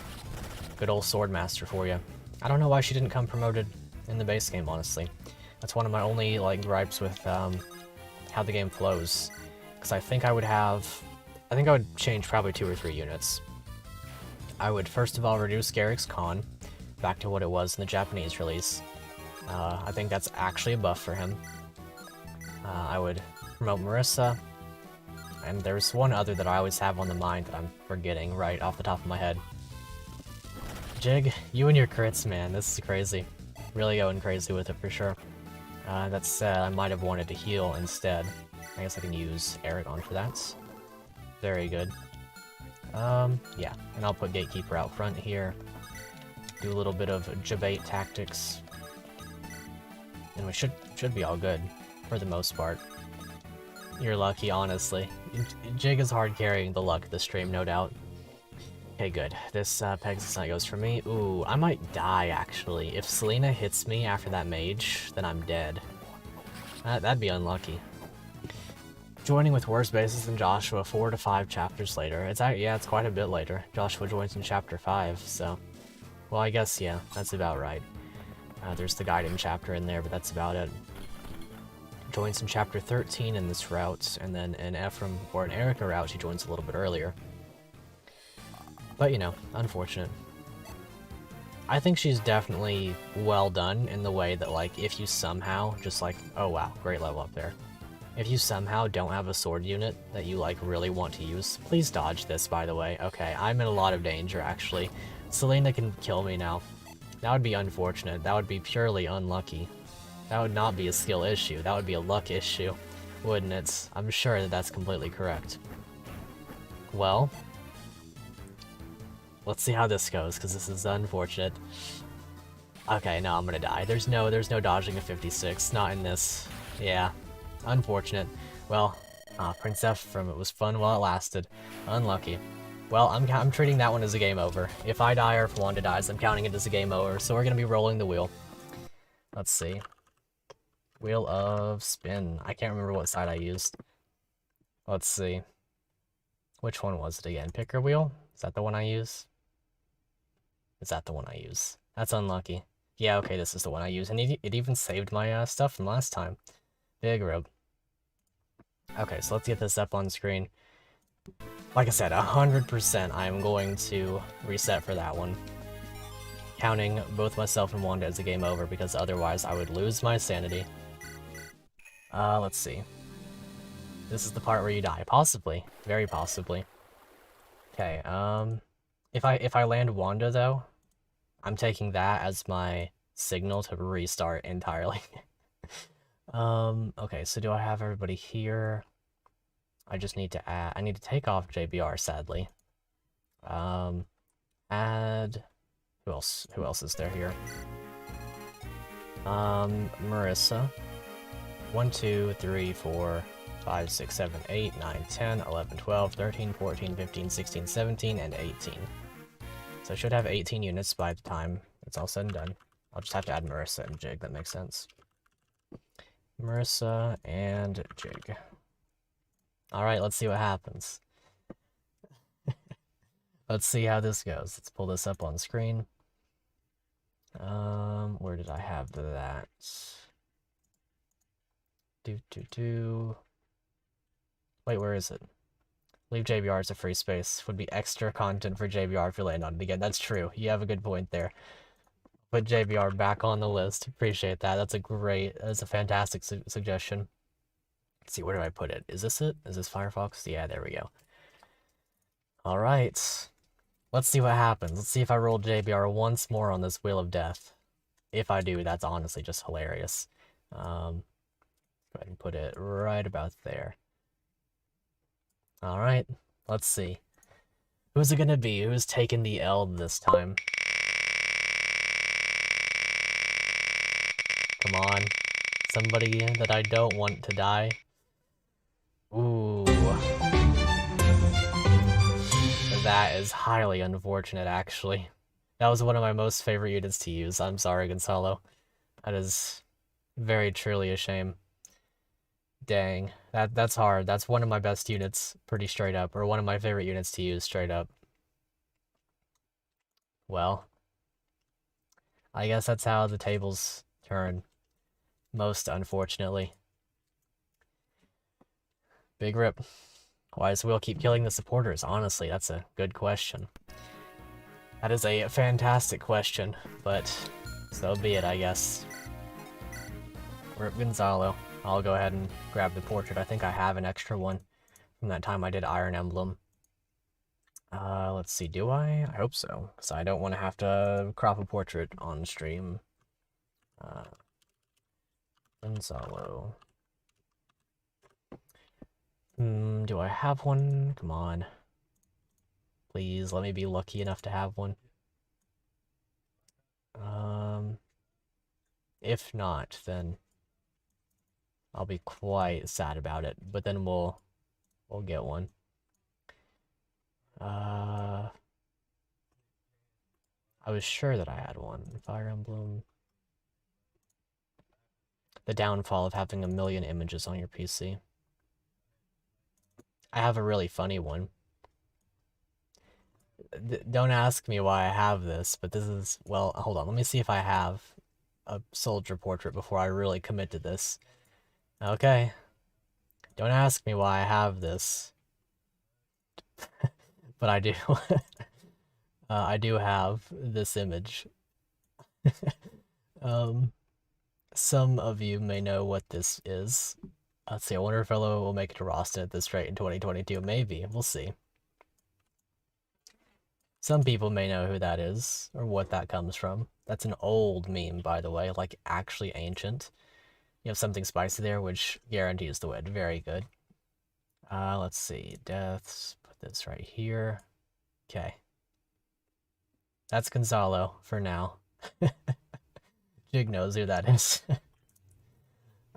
Good old Swordmaster for you. I don't know why she didn't come promoted in the base game, honestly. That's one of my only, like, gripes with, how the game flows. Because I think I would change probably 2 or 3 units. I would, first of all, reduce Garrick's Con back to what it was in the Japanese release. I think that's actually a buff for him. I would promote Marissa, and there's one other that I always have on the mind that I'm forgetting right off the top of my head. Jig, you and your crits, man, this is crazy. Really going crazy with it for sure. That said, I might have wanted to heal instead. I guess I can use Aragon for that. Very good. Yeah, and I'll put Gatekeeper out front here. Do a little bit of Jabate tactics. And we should be all good, for the most part. You're lucky, honestly. Jig is hard carrying the luck of the stream, no doubt. Okay, good. This Pegasus Knight goes for me. Ooh, I might die, actually. If Selena hits me after that mage, then I'm dead. That'd be unlucky. Joining with worse bases than Joshua 4 to 5 chapters later. It's quite a bit later. Joshua joins in chapter 5, so... Well, I guess, yeah, that's about right. There's the Gaiden chapter in there, but that's about it. Joins in chapter 13 in this route, and then an Ephraim or an Erica route, she joins a little bit earlier. But, you know, unfortunate. I think she's definitely well done in the way that, like, if you somehow just like, oh wow, great level up there. If you somehow don't have a sword unit that you, like, really want to use, please dodge this, by the way. Okay, I'm in a lot of danger, actually. Selena can kill me now. That would be unfortunate. That would be purely unlucky. That would not be a skill issue. That would be a luck issue, wouldn't it? I'm sure that that's completely correct. Well, let's see how this goes, because this is unfortunate. Okay, no, I'm gonna die. There's no dodging a 56. Not in this. Yeah, unfortunate. Well, Prince Ephraim, it was fun while it lasted. Unlucky. Well, I'm treating that one as a game over. If I die or if Wanda dies, I'm counting it as a game over, so we're gonna be rolling the wheel. Let's see. Wheel of Spin. I can't remember what side I used. Let's see. Which one was it again? Picker wheel? Is that the one I use? Is that the one I use? That's unlucky. Yeah, okay, this is the one I use. And it even saved my stuff from last time. Big robe. Okay, so let's get this up on screen. Like I said, 100% I am going to reset for that one. Counting both myself and Wanda as a game over, because otherwise I would lose my sanity. Let's see. This is the part where you die. Possibly. Very possibly. Okay, if I land Wanda, though, I'm taking that as my signal to restart entirely. Okay, so do I have everybody here? I just need to add... I need to take off JBR, sadly. Add... Who else is there here? Marissa. 1, 2, 3, 4, 5, 6, 7, 8, 9, 10, 11, 12, 13, 14, 15, 16, 17, and 18. So I should have 18 units by the time it's all said and done. I'll just have to add Marissa and Jig, that makes sense. Marissa and Jig. Alright, let's see what happens. Let's see how this goes. Let's pull this up on screen. Where did I have that? Wait, where is it? Leave JBR as a free space. Would be extra content for JBR if you land on it again. That's true. You have a good point there. Put JBR back on the list. Appreciate that. That's a fantastic suggestion. Let's see, where do I put it? Is this it? Is this Firefox? Yeah, there we go. Alright. Let's see what happens. Let's see if I roll JBR once more on this Wheel of Death. If I do, that's honestly just hilarious. Go ahead and put it right about there. Alright, let's see. Who's it gonna be? Who's taking the L this time? Come on. Somebody that I don't want to die. Ooh. That is highly unfortunate, actually. That was one of my most favorite units to use. I'm sorry, Gonzalo. That is very truly a shame. Dang. That's hard. That's one of my best units, pretty straight up. Or one of my favorite units to use, straight up. Well. I guess that's how the tables turn. Most unfortunately. Big rip. Why does Will keep killing the supporters? Honestly, that's a good question. That is a fantastic question, but so be it, I guess. Rip Gonzalo. I'll go ahead and grab the portrait. I think I have an extra one from that time I did Iron Emblem. Let's see, do I? I hope so, because I don't want to have to crop a portrait on stream. Gonzalo. Do I have one? Come on. Please, let me be lucky enough to have one. If not, then I'll be quite sad about it, but then we'll get one. I was sure that I had one. Fire Emblem. The downfall of having a million images on your PC. I have a really funny one. Don't ask me why I have this, but this is, well, hold on. Let me see if I have a soldier portrait before I really commit to this. Okay. Don't ask me why I have this. But I do. I do have this image. Some of you may know what this is. Let's see, I wonder if fellow will make it to Roston at this rate in 2022. Maybe. We'll see. Some people may know who that is, or what that comes from. That's an old meme, by the way, like actually ancient. You have something spicy there, which guarantees the win. Very good. Let's see. Deaths. Put this right here. Okay. That's Gonzalo for now. Jig knows who that is.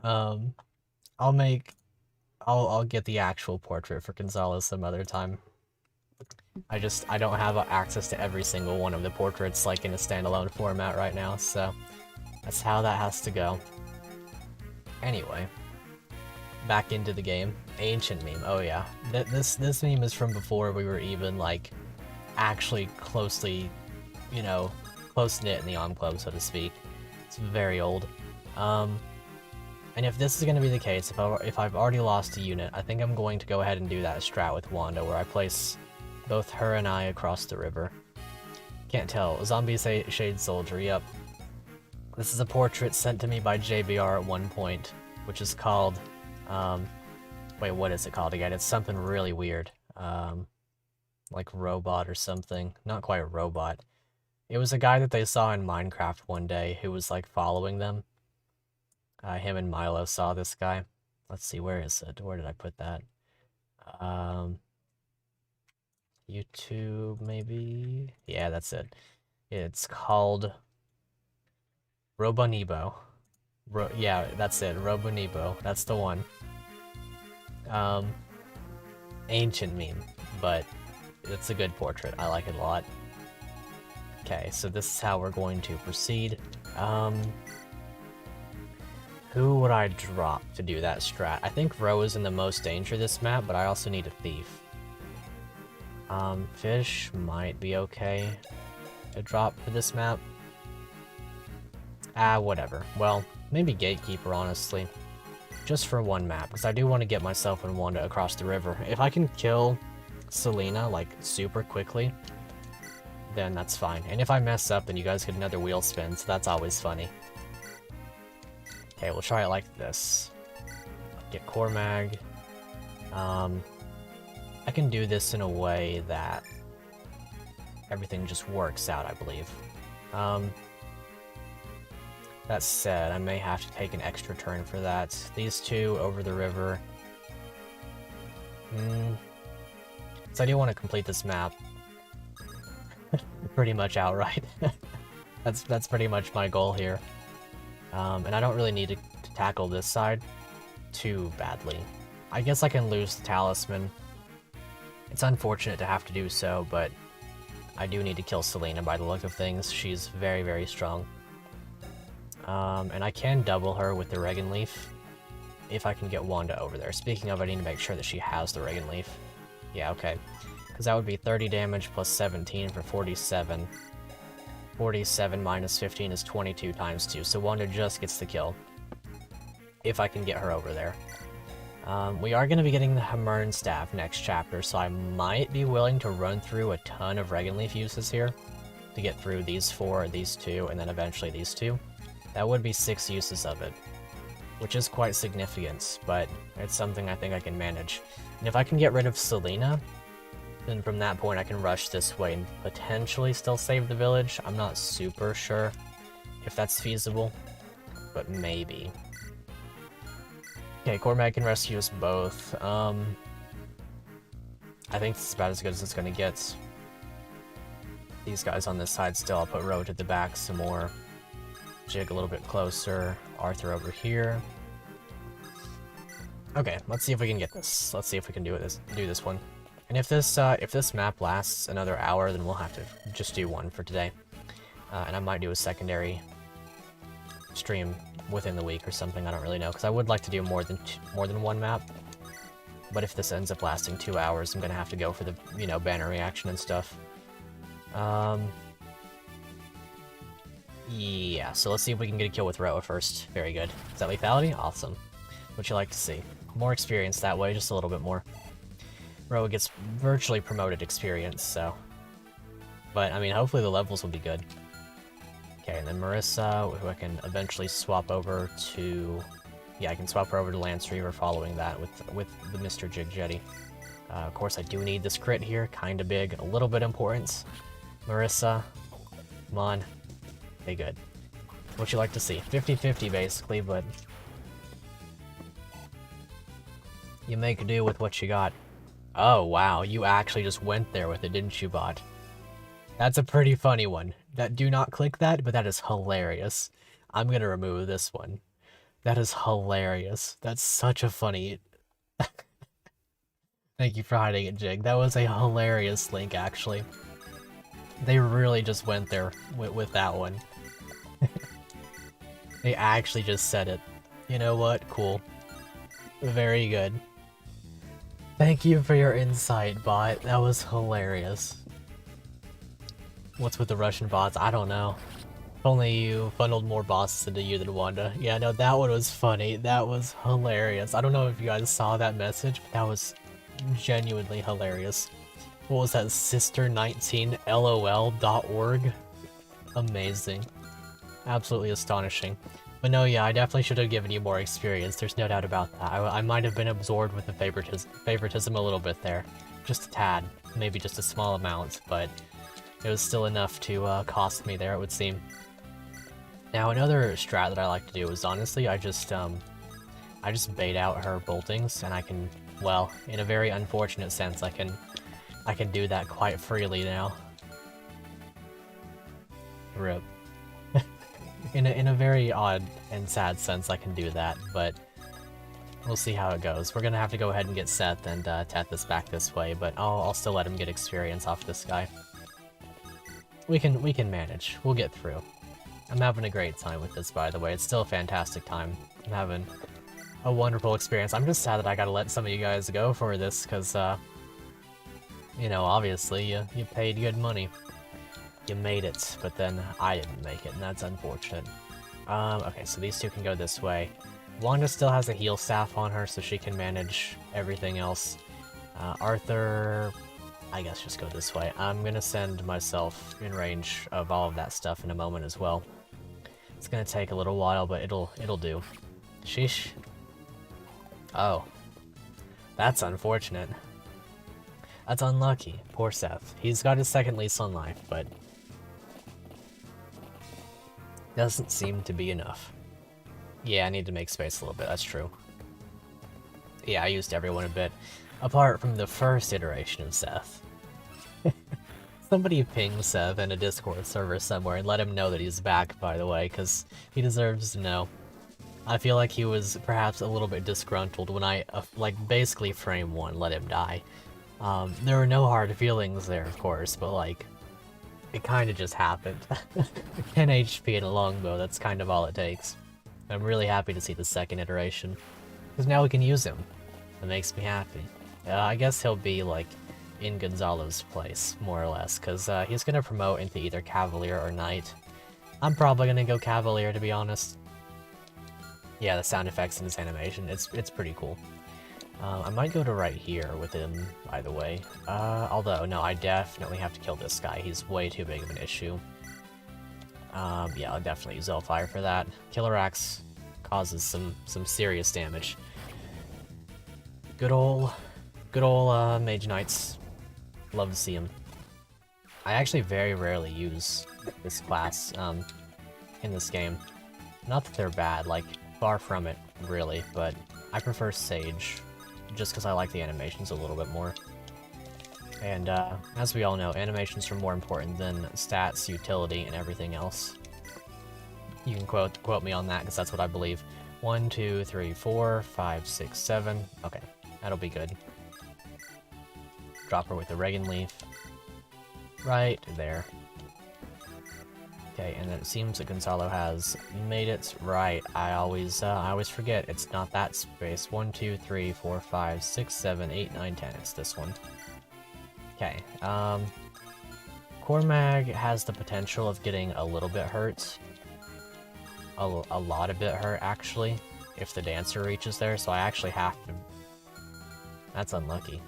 I'll get the actual portrait for Gonzalo some other time. I don't have access to every single one of the portraits like in a standalone format right now, so that's how that has to go. Anyway, back into the game. Ancient meme. Oh yeah, this meme is from before we were even like actually closely, you know, close knit in the Om Club, so to speak. It's very old. And if this is going to be the case, if I've already lost a unit, I think I'm going to go ahead and do that strat with Wanda, where I place both her and I across the river. Can't tell. Zombie Shade Soldier, yep. This is a portrait sent to me by JBR at one point, which is called, wait, what is it called again? It's something really weird. Like Robot or something. Not quite a robot. It was a guy that they saw in Minecraft one day who was like following them. Him and Milo saw this guy. Let's see, where is it? Where did I put that? YouTube, maybe? Yeah, that's it. It's called Robonibo. Yeah, that's it. Robonibo. That's the one. Ancient meme, but it's a good portrait. I like it a lot. Okay, so this is how we're going to proceed. Who would I drop to do that strat? I think Ro is in the most danger this map, but I also need a thief. Fish might be okay to drop for this map. Whatever. Well, maybe Gatekeeper, honestly. just for one map, because I do want to get myself and Wanda across the river. If I can kill Selena, like, super quickly, then that's fine. And if I mess up, then you guys get another wheel spin, so that's always funny. Okay, we'll try it like this. Get core mag. I can do this in a way that everything just works out, I believe. That said, I may have to take an extra turn for that. These two over the river. So I do want to complete this map pretty much outright. That's pretty much my goal here. And I don't really need to tackle this side too badly. I guess I can lose the talisman. It's unfortunate to have to do so, but I do need to kill Selena by the look of things. She's very, very strong. And I can double her with the Regan Leaf if I can get Wanda over there. Speaking of, I need to make sure that she has the Regan Leaf. Yeah, okay. Because that would be 30 damage plus 17 for 47. 47 minus 15 is 22 times 2, so Wanda just gets the kill. If I can get her over there. We are going to be getting the Hamern Staff next chapter, so I might be willing to run through a ton of Regan Leaf uses here to get through these 4, these 2, and then eventually these 2. That would be 6 uses of it, which is quite significant, but it's something I think I can manage. And if I can get rid of Selena, then from that point I can rush this way and potentially still save the village. I'm not super sure if that's feasible, but maybe. Okay, Cormac can rescue us both. I think this is about as good as it's gonna get. These guys on this side still. I'll put Road at the back some more. Jig a little bit closer. Arthur over here. Okay, let's see if we can get this. Let's see if we can do this one. And if this map lasts another hour, then we'll have to just do one for today. And I might do a secondary stream within the week or something. I don't really know, because I would like to do more than one map. But if this ends up lasting 2 hours, I'm gonna have to go for the banner reaction and stuff. Yeah. So let's see if we can get a kill with Roa first. Very good. Is that lethality? Awesome. What you like to see? More experience that way, just a little bit more. Roa gets virtually promoted experience, so. But I mean, hopefully the levels will be good. Okay, and then Marissa, who I can eventually swap over to... Yeah, I can swap her over to Lance Reaver following that with the Mr. Jig Jetty. Of course, I do need this crit here, kinda big, a little bit important. Marissa, come on. Okay, good. What you like to see? 50-50 basically, but... You make do with what you got. Oh, wow, you actually just went there with it, didn't you, bot? That's a pretty funny one. Do not click that, but that is hilarious. I'm gonna remove this one. That is hilarious. That's such a funny... Thank you for hiding it, Jig. That was a hilarious link, actually. They really just went there with that one. They actually just said it. You know what? Cool. Very good. Thank you for your insight, bot. That was hilarious. What's with the Russian bots? I don't know. If only you funneled more bosses into you than Wanda. Yeah, no, that one was funny. That was hilarious. I don't know if you guys saw that message, but that was genuinely hilarious. What was that? Sister19lol.org? Amazing. Absolutely astonishing. But no, yeah, I definitely should have given you more experience. There's no doubt about that. I might have been absorbed with the favoritism a little bit there. Just a tad. Maybe just a small amount, but it was still enough to cost me there, it would seem. Now, another strat that I like to do is, honestly, I just bait out her boltings, and I can, well, in a very unfortunate sense, I can do that quite freely now. RIP. in a very odd and sad sense, I can do that, but we'll see how it goes. We're gonna have to go ahead and get Seth and tat this back this way, but I'll still let him get experience off this guy. We can manage. We'll get through. I'm having a great time with this, by the way. It's still a fantastic time. I'm having a wonderful experience. I'm just sad that I gotta let some of you guys go for this, because, you know, obviously, you paid good money. You made it, but then I didn't make it, and that's unfortunate. Okay, so these two can go this way. Wanda still has a heal staff on her, so she can manage everything else. Arthur, I guess just go this way. I'm gonna send myself in range of all of that stuff in a moment as well. It's gonna take a little while, but it'll do. Sheesh. Oh. That's unfortunate. That's unlucky. Poor Seth. He's got his second lease on life, but doesn't seem to be enough. Yeah, I need to make space a little bit, that's true. Yeah, I used everyone a bit. Apart from the first iteration of Seth. Somebody ping Seth in a Discord server somewhere and let him know that he's back, by the way, because he deserves to know. I feel like he was perhaps a little bit disgruntled when I, like, basically frame 1, let him die. There were no hard feelings there, of course, but, like, it kind of just happened. 10 HP and a longbow, that's kind of all it takes. I'm really happy to see the second iteration, because now we can use him. It makes me happy. I guess he'll be, like, in Gonzalo's place, more or less, because he's going to promote into either Cavalier or Knight. I'm probably going to go Cavalier, to be honest. Yeah, the sound effects in this animation, it's pretty cool. I might go to right here with him, by the way. Although, no, I definitely have to kill this guy. He's way too big of an issue. Yeah, I'll definitely use Hellfire for that. Killer Axe causes some serious damage. Good ol' Mage Knights. Love to see him. I actually very rarely use this class in this game. Not that they're bad, like, far from it, really, but I prefer Sage, just because I like the animations a little bit more. And as we all know, animations are more important than stats, utility, and everything else. You can quote me on that, because that's what I believe. 1, 2, 3, 4, 5, 6, 7. Okay, that'll be good. Drop her with the Regan Leaf. Right there. Okay, and then it seems that Gonzalo has made it right. I always forget. It's not that space. 1, 2, 3, 4, 5, 6, 7, 8, 9, 10. It's this one. Okay, Cormag has the potential of getting a little bit hurt. A lot of bit hurt, actually, if the Dancer reaches there, so I actually have to... That's unlucky.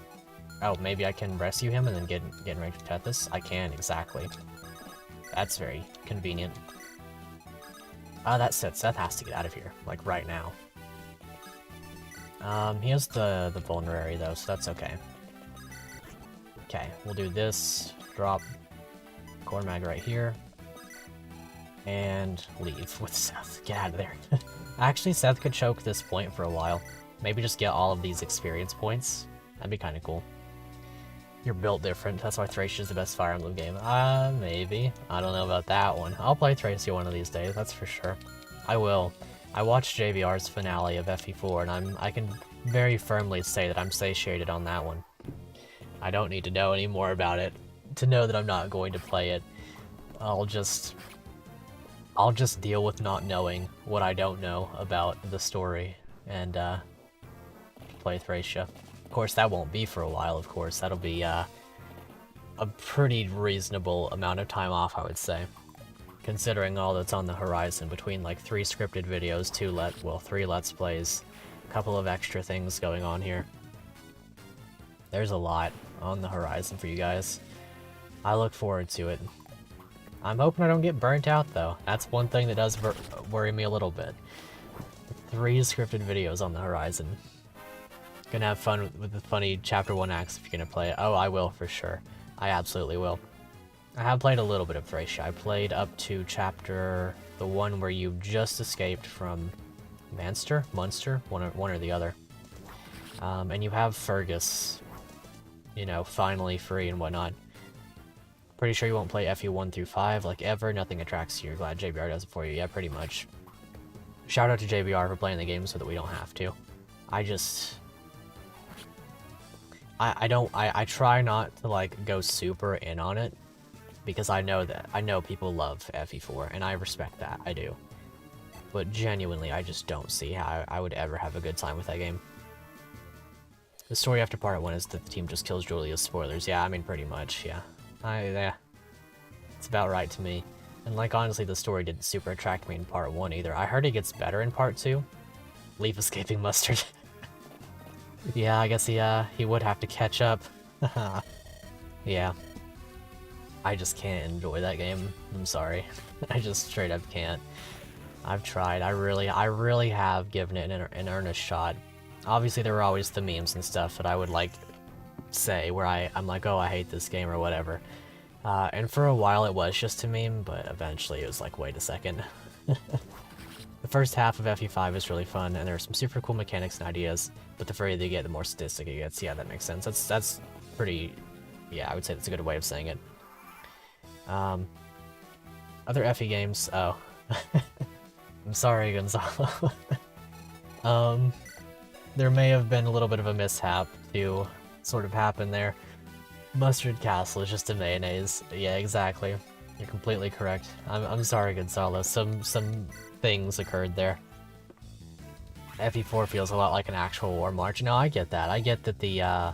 Oh, maybe I can rescue him and then get in range of Tethys? I can, exactly. That's very convenient. That's it. Seth has to get out of here, like, right now. He has the Vulnerary, though, so that's okay. Okay, we'll do this. Drop Cormag right here. And leave with Seth. Get out of there. Actually, Seth could choke this point for a while. Maybe just get all of these experience points. That'd be kind of cool. You're built different. That's why Thracia's the best Fire Emblem game. Maybe. I don't know about that one. I'll play Thracia one of these days, that's for sure. I will. I watched JVR's finale of FE4, and I can very firmly say that I'm satiated on that one. I don't need to know any more about it to know that I'm not going to play it. I'll just deal with not knowing what I don't know about the story and play Thracia. Of course, that won't be for a while, of course. That'll be a pretty reasonable amount of time off, I would say. Considering all that's on the horizon between, like, 3 scripted videos, 3 Let's Plays, a couple of extra things going on here. There's a lot on the horizon for you guys. I look forward to it. I'm hoping I don't get burnt out, though. That's one thing that does worry me a little bit. 3 scripted videos on the horizon. Gonna have fun with the funny Chapter 1 acts if you're gonna play it. Oh, I will, for sure. I absolutely will. I have played a little bit of Thracia. I played up to the one where you just escaped from Munster, one or the other. And you have Fergus, you know, finally free and whatnot. Pretty sure you won't play FE1 through 5, like, ever. Nothing attracts you. You're glad JBR does it for you. Yeah, pretty much. Shout out to JBR for playing the game so that we don't have to. I try not to, like, go super in on it, because I know people love FE4, and I respect that, I do. But genuinely, I just don't see how I would ever have a good time with that game. The story after part 1 is that the team just kills Julia's. Spoilers. Yeah, I mean, pretty much, yeah. Yeah. It's about right to me. And, like, honestly, the story didn't super attract me in part 1 either. I heard it gets better in part 2, Leaf escaping mustard. Yeah, I guess he would have to catch up. Yeah. I just can't enjoy that game. I'm sorry. I just straight up can't. I've tried. I really have given it an earnest shot. Obviously, there were always the memes and stuff that I would like say where I'm like, oh, I hate this game or whatever. And for a while it was just a meme, but eventually it was like, wait a second. The first half of FE5 is really fun, and there are some super cool mechanics and ideas, but the further you get, the more sadistic it gets. Yeah, that makes sense. That's pretty... yeah, I would say that's a good way of saying it. Other FE games... oh. I'm sorry, Gonzalo. There may have been a little bit of a mishap to sort of happen there. Mustard Castle is just a mayonnaise. Yeah, exactly. You're completely correct. I'm sorry, Gonzalo. Some things occurred there. FE4 feels a lot like an actual war march. No, I get that. I get that the,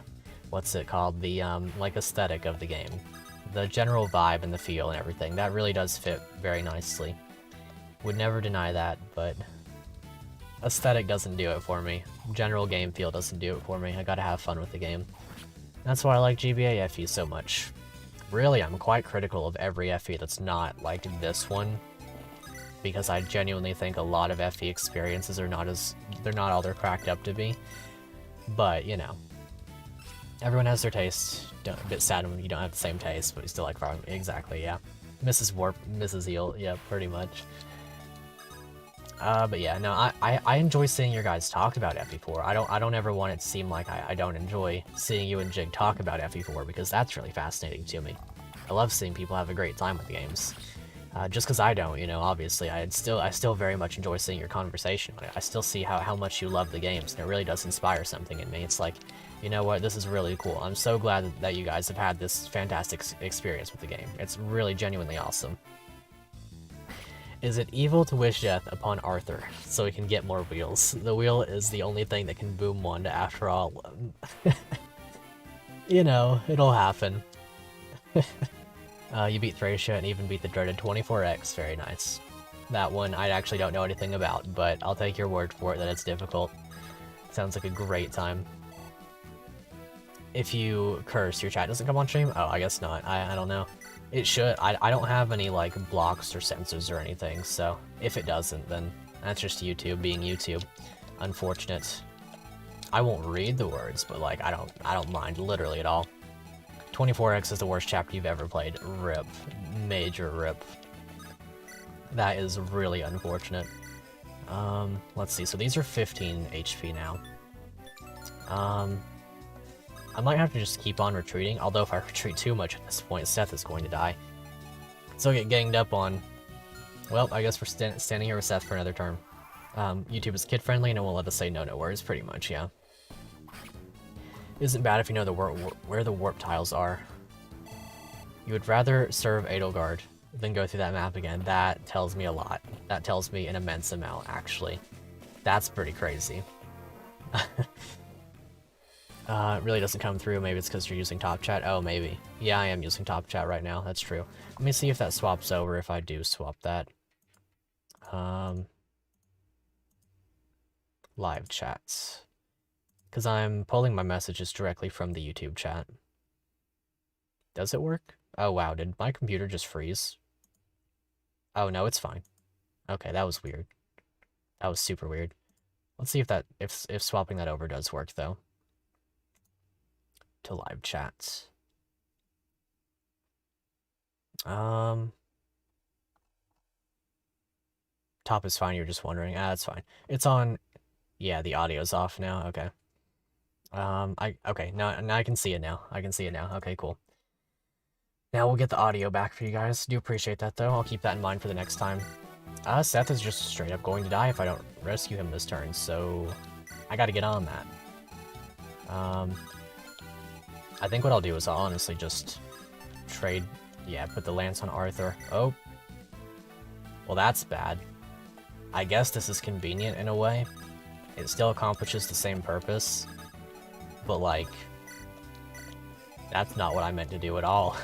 what's it called? The, like, aesthetic of the game. The general vibe and the feel and everything. That really does fit very nicely. Would never deny that, but aesthetic doesn't do it for me. General game feel doesn't do it for me. I gotta have fun with the game. That's why I like GBA FE so much. Really, I'm quite critical of every FE that's not like this one, because I genuinely think a lot of FE experiences are not all they're cracked up to be. But, you know, everyone has their taste. A bit sad when you don't have the same taste, but you still like Farm. Exactly, yeah. Mrs. Warp, Mrs. Eel, yeah, pretty much. But yeah, no, I enjoy seeing your guys talk about FE4. I don't ever want it to seem like I don't enjoy seeing you and Jig talk about FE4, because that's really fascinating to me. I love seeing people have a great time with the games. Just because I don't, you know, obviously, I still very much enjoy seeing your conversation. I still see how much you love the games, and it really does inspire something in me. It's like, you know what, this is really cool. I'm so glad that you guys have had this fantastic experience with the game. It's really genuinely awesome. Is it evil to wish death upon Arthur so he can get more wheels? The wheel is the only thing that can boom one after all. You know, it'll happen. You beat Thracia and even beat the dreaded 24X. Very nice. That one I actually don't know anything about, but I'll take your word for it that it's difficult. Sounds like a great time. If you curse, your chat doesn't come on stream? Oh, I guess not. I don't know. It should. I don't have any, like, blocks or censors or anything, so if it doesn't, then that's just YouTube being YouTube. Unfortunate. I won't read the words, but, like, I don't mind literally at all. 24X is the worst chapter you've ever played. RIP. Major RIP. That is really unfortunate. Let's see. So these are 15 HP now. I might have to just keep on retreating, although if I retreat too much at this point, Seth is going to die. So get ganged up on. Well, I guess we're standing here with Seth for another turn. YouTube is kid-friendly and it won't let us say no words, pretty much, yeah. Isn't bad if you know where the warp tiles are. You would rather serve Edelgard than go through that map again. That tells me a lot. That tells me an immense amount, actually. That's pretty crazy. It really doesn't come through. Maybe it's because you're using Top Chat. Oh, maybe. Yeah, I am using Top Chat right now. That's true. Let me see if that swaps over, if I do swap that. Live chats. Because I'm pulling my messages directly from the YouTube chat. Does it work? Oh, wow. Did my computer just freeze? Oh, no, it's fine. Okay, that was weird. That was super weird. Let's see if swapping that over does work, though. To live chats. Top is fine, you're just wondering. Ah, that's fine. It's on. Yeah, the audio's off now. Okay. Okay, now I can see it now. I can see it now. Okay, cool. Now we'll get the audio back for you guys. Do appreciate that, though. I'll keep that in mind for the next time. Seth is just straight up going to die if I don't rescue him this turn, so I gotta get on that. I think what I'll do is I'll honestly just trade, yeah, put the lance on Arthur. Oh. Well, that's bad. I guess this is convenient in a way. It still accomplishes the same purpose, but, like, that's not what I meant to do at all.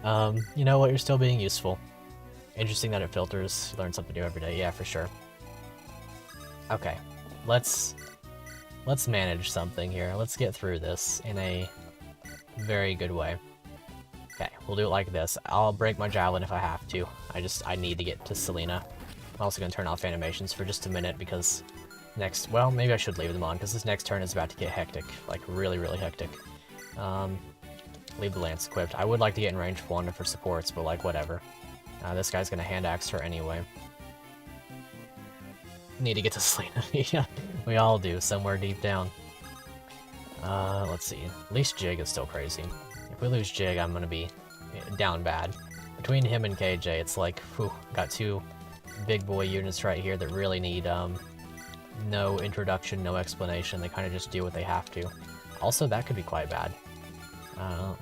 You know what? You're still being useful. Interesting that it filters. You learn something new every day. Yeah, for sure. Okay, let's manage something here. Let's get through this in a very good way. Okay, we'll do it like this. I'll break my javelin if I have to. I need to get to Selena. I'm also gonna turn off animations for just a minute because well, maybe I should leave them on because this next turn is about to get hectic, like really, really hectic. Leave the lance equipped. I would like to get in range of Wanda for supports, but like whatever. This guy's gonna hand axe her anyway. Need to get to Selena. Yeah, we all do, somewhere deep down. Let's see. At least Jig is still crazy. If we lose Jig, I'm gonna be down bad. Between him and KJ, it's like, whew, got two big boy units right here that really need, no introduction, no explanation. They kind of just do what they have to. Also, that could be quite bad.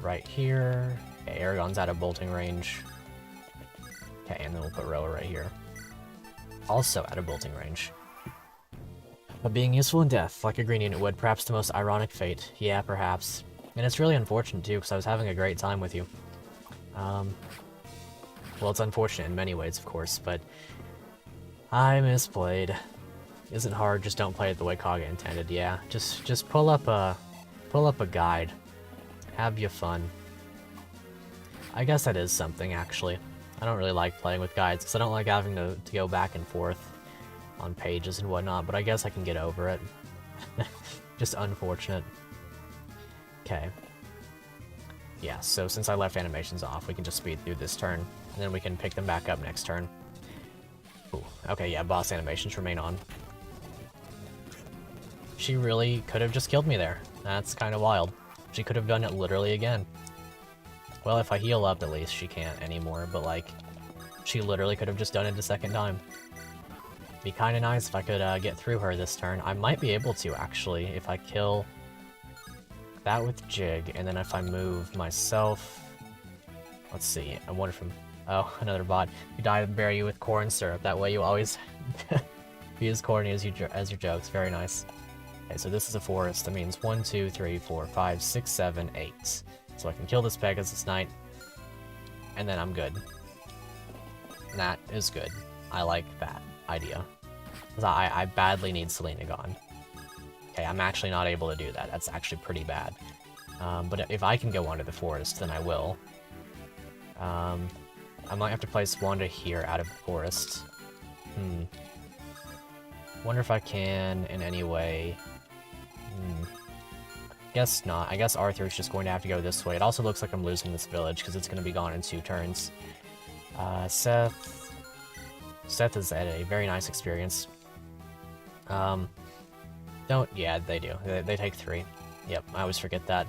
Right here. Okay, Aragon's out of bolting range. Okay, and then we'll put Roa right here. Also out of bolting range. But being useful in death, like a green unit would, perhaps the most ironic fate. Yeah, perhaps. And it's really unfortunate too, because I was having a great time with you. Well, it's unfortunate in many ways, of course, but I misplayed. Isn't hard, just don't play it the way Kaga intended. Yeah, just pull up a guide. Have you fun. I guess that is something, actually. I don't really like playing with guides, because I don't like having to go back and forth on pages and whatnot, but I guess I can get over it. Just unfortunate. Okay. Yeah, so since I left animations off, we can just speed through this turn, and then we can pick them back up next turn. Ooh, okay, yeah, boss animations remain on. She really could have just killed me there. That's kind of wild. She could have done it literally again. Well, if I heal up, at least she can't anymore, but like, she literally could have just done it a second time. Be kind of nice if I could get through her this turn. I might be able to, actually, if I kill that with Jig, and then if I move myself... Let's see, I wonder if I'm... Oh, another bot. You die to bury you with corn syrup. That way you always be as corny as your jokes. Very nice. Okay, so this is a forest. That means 1, 2, 3, 4, 5, 6, 7, 8. So I can kill this Pegasus Knight, and then I'm good. And that is good. I like that idea. Because I badly need Selena gone. Okay, I'm actually not able to do that. That's actually pretty bad. But if I can go onto the forest, then I will. I might have to place Wanda here out of the forest. Wonder if I can in any way. Guess not. I guess Arthur's just going to have to go this way. It also looks like I'm losing this village because it's going to be gone in 2 turns. Seth has had a very nice experience. Yeah, they do. They take 3. Yep, I always forget that.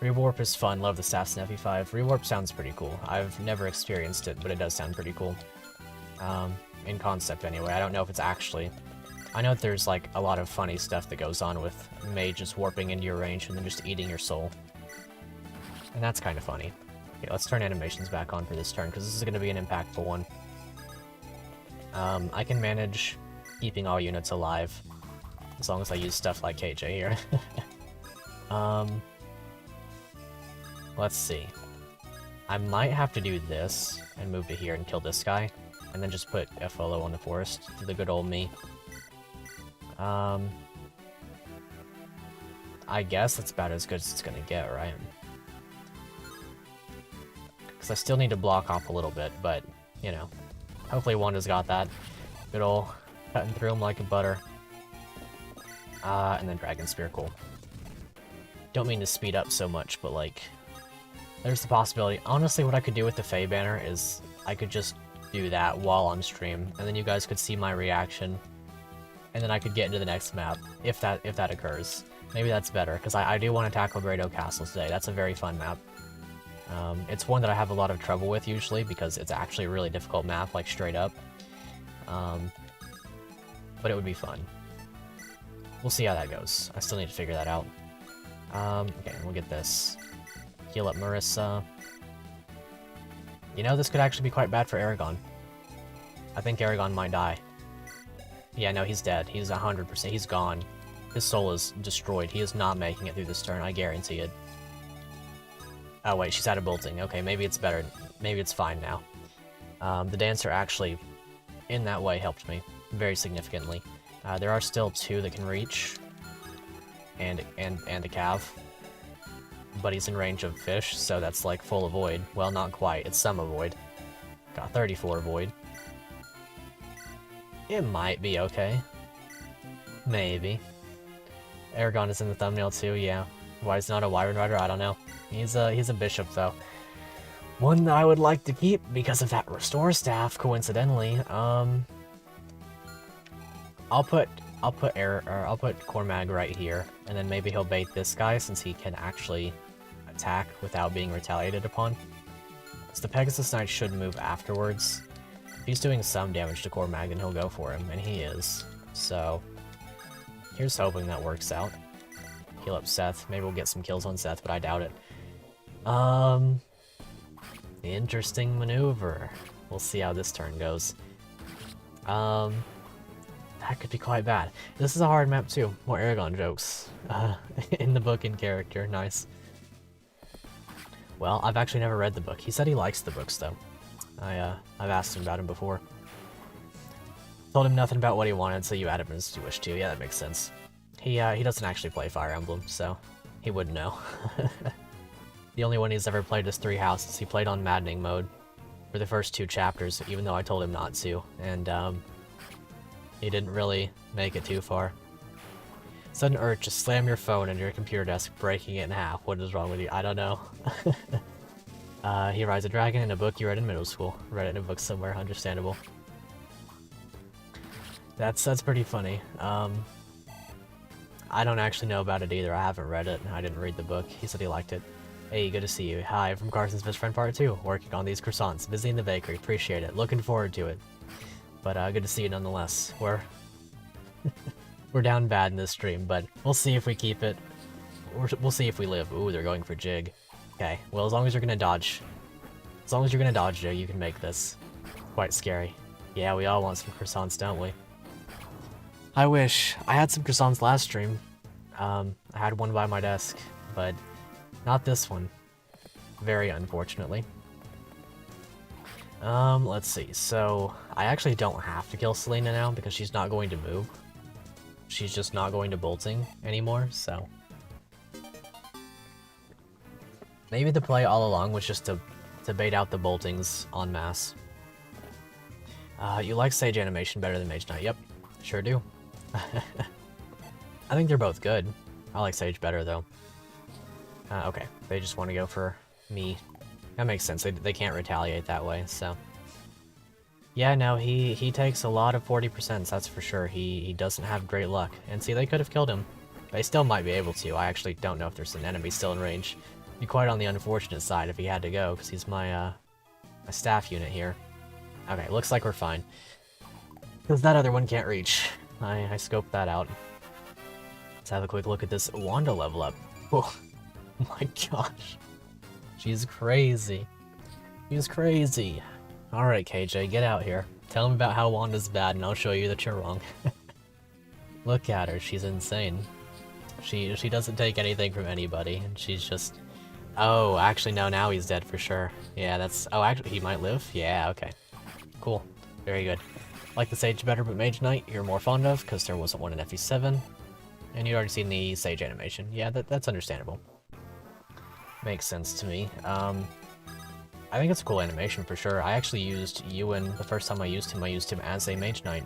Rewarp is fun. Love the stats in FE5. Rewarp sounds pretty cool. I've never experienced it, but it does sound pretty cool. In concept anyway. I don't know if it's actually... I know that there's like a lot of funny stuff that goes on with mages warping into your range and then just eating your soul. And that's kind of funny. Okay, let's turn animations back on for this turn, because this is going to be an impactful one. I can manage keeping all units alive, as long as I use stuff like KJ here. Let's see. I might have to do this, and move to here and kill this guy, and then just put FOLO on the forest, to the good old me. I guess that's about as good as it's gonna get, right? Because I still need to block off a little bit, but, you know. Hopefully Wanda's got that. Good ol' cutting through him like a butter. And then Dragon Spear, cool. Don't mean to speed up so much, but like... There's the possibility. Honestly, what I could do with the Fae banner is I could just do that while on stream, and then you guys could see my reaction. And then I could get into the next map, if that occurs. Maybe that's better, because I do want to tackle Grado Castle today. That's a very fun map. It's one that I have a lot of trouble with, usually, because it's actually a really difficult map, like, straight up. But it would be fun. We'll see how that goes. I still need to figure that out. Okay, we'll get this. Heal up Marissa. You know, this could actually be quite bad for Aragon. I think Aragon might die. Yeah, no, he's dead. He's 100%. He's gone. His soul is destroyed. He is not making it through this turn, I guarantee it. Oh wait, she's out of bolting. Okay, maybe it's better. Maybe it's fine now. The dancer actually, in that way, helped me very significantly. There are still 2 that can reach, and a cav. But he's in range of fish, so that's like full avoid. Well, not quite. It's some avoid. Got 34 avoid. It might be okay. Maybe. Aragon is in the thumbnail too, yeah. Why he's not a Wyvern Rider, I don't know. He's a bishop though. One that I would like to keep because of that restore staff, coincidentally. I'll put Cormag right here, and then maybe he'll bait this guy since he can actually attack without being retaliated upon. So the Pegasus Knight should move afterwards. If he's doing some damage to Cormag, then he'll go for him, and he is. So here's hoping that works out. Heal up Seth. Maybe we'll get some kills on Seth, but I doubt it. Interesting maneuver. We'll see how this turn goes. That could be quite bad. This is a hard map too. More Aragon jokes in the book in character. Nice. Well, I've actually never read the book. He said he likes the books though. I've asked him about him before. Told him nothing about what he wanted, so you added him as you wish to. Yeah, that makes sense. He doesn't actually play Fire Emblem, so he wouldn't know. The only one he's ever played is 3 Houses. He played on Maddening mode for the first 2 chapters, even though I told him not to, and he didn't really make it too far. Sudden urge to slam your phone into your computer desk, breaking it in half. What is wrong with you? I don't know. He rides a dragon in a book you read in middle school. Read it in a book somewhere, understandable. That's pretty funny. I don't actually know about it either. I haven't read it. I didn't read the book. He said he liked it. Hey, good to see you. Hi, from Carson's Best Friend Part 2. Working on these croissants. Busy in the bakery. Appreciate it. Looking forward to it. But good to see you nonetheless. We're down bad in this stream, but we'll see if we keep it. We'll see if we live. Ooh, they're going for Jig. Okay, well, as long as you're gonna dodge. As long as you're gonna dodge, Jig, you can make this. Quite scary. Yeah, we all want some croissants, don't we? I wish. I had some croissants last stream. I had one by my desk, but not this one. Very unfortunately. Let's see. So, I actually don't have to kill Selena now because she's not going to move. She's just not going to bolting anymore, so... Maybe the play all along was just to bait out the boltings en masse. You like Sage animation better than Mage Knight? Yep, sure do. I think they're both good. I like Sage better, though. Okay, they just want to go for me. That makes sense, they can't retaliate that way, so... Yeah, no, he takes a lot of 40%, that's for sure. He doesn't have great luck. And see, they could have killed him. They still might be able to. I actually don't know if there's an enemy still in range. Be quite on the unfortunate side if he had to go, because he's my staff unit here. Okay, looks like we're fine. Because that other one can't reach. I scoped that out. Let's have a quick look at this Wanda level up. Oh my gosh. She's crazy. She's crazy. Alright, KJ, get out here. Tell him about how Wanda's bad and I'll show you that you're wrong. Look at her, she's insane. She doesn't take anything from anybody, and she's just... Oh, actually no, now he's dead for sure. Yeah, that's... Oh, actually, he might live? Yeah, okay. Cool. Very good. Like the Sage better, but Mage Knight you're more fond of, because there wasn't one in FE7. And you'd already seen the Sage animation. Yeah, that's understandable. Makes sense to me. I think it's a cool animation for sure. I actually used Ewan the first time I used him as a Mage Knight.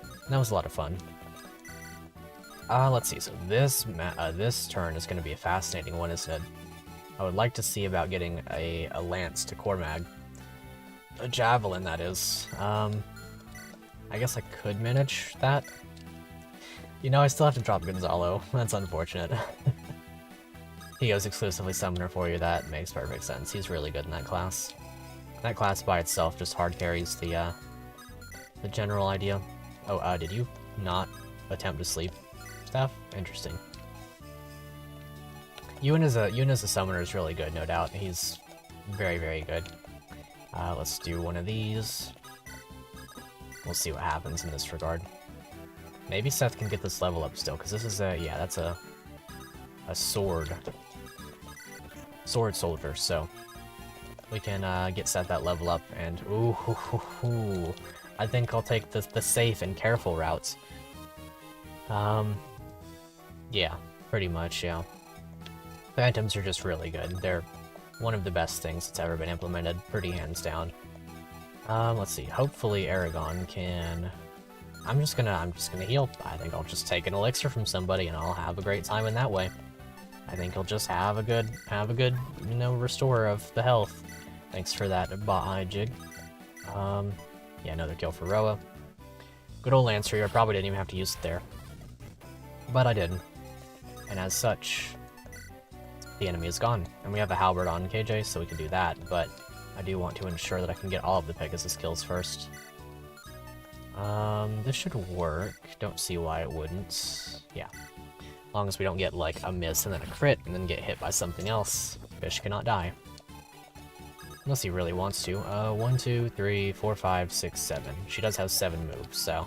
And that was a lot of fun. Let's see, so this turn is going to be a fascinating one, isn't it? I would like to see about getting a lance to Cormag. A javelin, that is. I guess I could manage that. You know, I still have to drop Gonzalo. That's unfortunate. He goes exclusively summoner for you. That makes perfect sense. He's really good in that class. That class by itself just hard carries the general idea. Oh, did you not attempt to sleep? Stuff? Interesting. Ewan as a summoner is really good, no doubt. He's very, very good. Let's do one of these. We'll see what happens in this regard. Maybe Seth can get this level up still, because this is yeah, that's a sword soldier, so we can get Seth that level up, and ooh, I think I'll take the safe and careful routes. Yeah, pretty much, yeah. Phantoms are just really good. They're one of the best things that's ever been implemented, pretty hands down. Let's see, hopefully Aragon can... I'm just gonna heal. I think I'll just take an elixir from somebody and I'll have a great time in that way. I think he'll just have a good, you know, restore of the health. Thanks for that bot eye jig. Yeah, another kill for Roa. Good old Lancer here, I probably didn't even have to use it there. But I did. And as such, the enemy is gone. And we have a halberd on KJ, so we can do that, but I do want to ensure that I can get all of the Pegasus kills first. This should work. Don't see why it wouldn't. Yeah. As long as we don't get, like, a miss and then a crit, and then get hit by something else. Fish cannot die. Unless he really wants to. 1, 2, 3, 4, 5, 6, 7. She does have 7 moves, so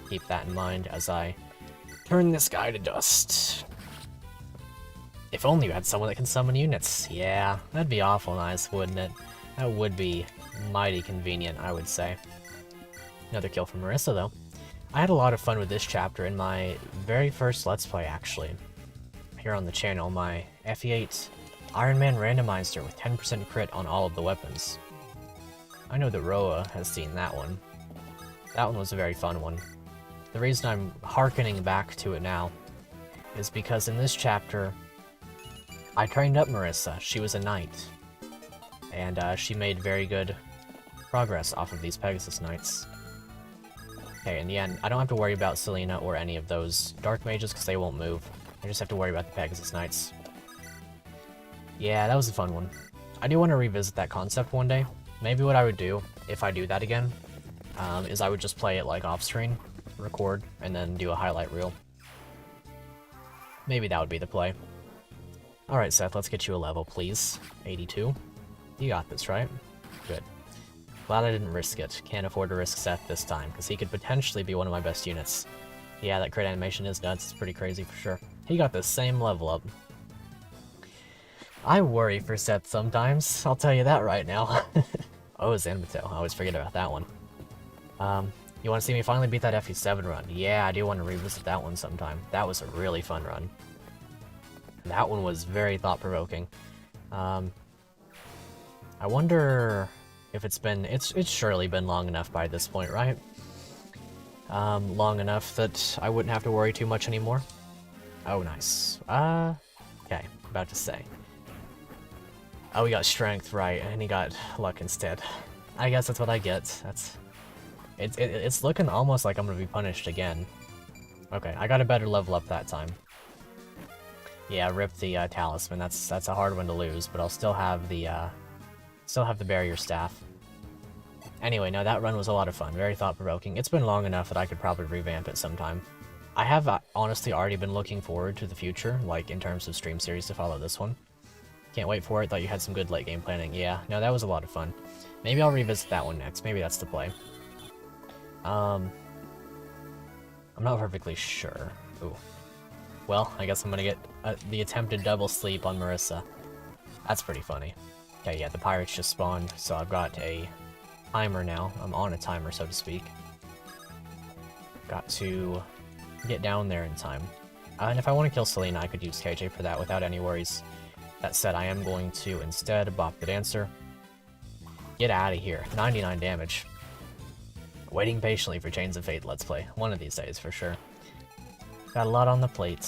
keep that in mind as I turn this guy to dust. If only you had someone that can summon units. Yeah, that'd be awful nice, wouldn't it? That would be mighty convenient, I would say. Another kill from Marissa, though. I had a lot of fun with this chapter in my very first Let's Play, actually. Here on the channel, my FE8 Iron Man randomizer with 10% crit on all of the weapons. I know that Roa has seen that one. That one was a very fun one. The reason I'm hearkening back to it now is because in this chapter, I trained up Marissa. She was a knight. And she made very good progress off of these Pegasus Knights. Okay, in the end, I don't have to worry about Selena or any of those Dark Mages because they won't move. I just have to worry about the Pegasus Knights. Yeah, that was a fun one. I do want to revisit that concept one day. Maybe what I would do, if I do that again, is I would just play it like off-screen, record, and then do a highlight reel. Maybe that would be the play. Alright, Seth, let's get you a level, please. 82. You got this, right? Good. Glad I didn't risk it. Can't afford to risk Seth this time, because he could potentially be one of my best units. Yeah, that crit animation is nuts. It's pretty crazy for sure. He got the same level up. I worry for Seth sometimes, I'll tell you that right now. Oh, Zanbato. I always forget about that one. You want to see me finally beat that FE7 run? Yeah, I do want to revisit that one sometime. That was a really fun run. That one was very thought-provoking. I wonder if it's been... It's surely been long enough by this point, right? Long enough that I wouldn't have to worry too much anymore. Oh, nice. Okay, about to say. Oh, he got strength, right, and he got luck instead. I guess that's what I get. It's looking almost like I'm gonna be punished again. Okay, I got a better level up that time. Yeah, rip the talisman. That's a hard one to lose, but I'll still have the barrier staff. Anyway, no, that run was a lot of fun. Very thought-provoking. It's been long enough that I could probably revamp it sometime. I have honestly already been looking forward to the future, like in terms of stream series to follow this one. Can't wait for it. Thought you had some good late game planning. Yeah, no, that was a lot of fun. Maybe I'll revisit that one next. Maybe that's the play. I'm not perfectly sure. Ooh. Well, I guess I'm gonna get the attempted double sleep on Marissa. That's pretty funny. Okay, yeah, the pirates just spawned, so I've got a timer now. I'm on a timer, so to speak. Got to get down there in time. And if I want to kill Selena, I could use KJ for that without any worries. That said, I am going to instead bop the Dancer. Get out of here. 99 damage. Waiting patiently for Chains of Fate Let's Play. One of these days, for sure. Got a lot on the plate.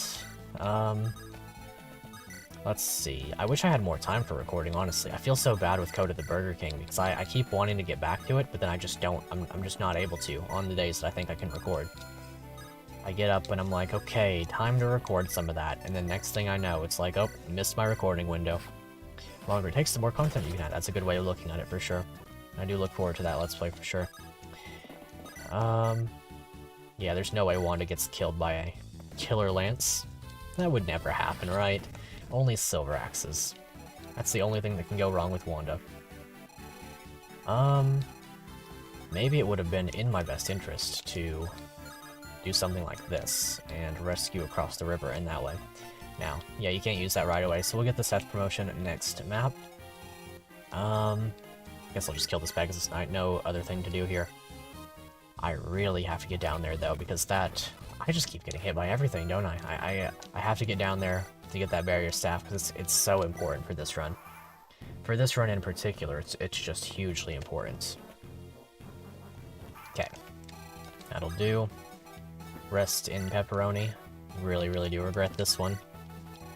Let's see. I wish I had more time for recording, honestly. I feel so bad with Code of the Burger King, because I keep wanting to get back to it, but then I just don't. I'm just not able to on the days that I think I can record. I get up and I'm like, okay, time to record some of that, and then next thing I know, it's like, oh, missed my recording window. The longer it takes, the more content you can add. That's a good way of looking at it, for sure. I do look forward to that Let's Play, for sure. Yeah, there's no way Wanda gets killed by a Killer Lance. That would never happen, right? Only Silver Axes. That's the only thing that can go wrong with Wanda. Maybe it would have been in my best interest to do something like this, and rescue across the river in that way. Now, yeah, you can't use that right away, so we'll get the Seth promotion next map. Guess I'll just kill this Pegasus Knight, no other thing to do here. I really have to get down there, though, because that... I just keep getting hit by everything, don't I? I have to get down there to get that barrier staff, because it's so important for this run. For this run in particular, it's just hugely important. Okay. That'll do. Rest in pepperoni. Really, really do regret this one.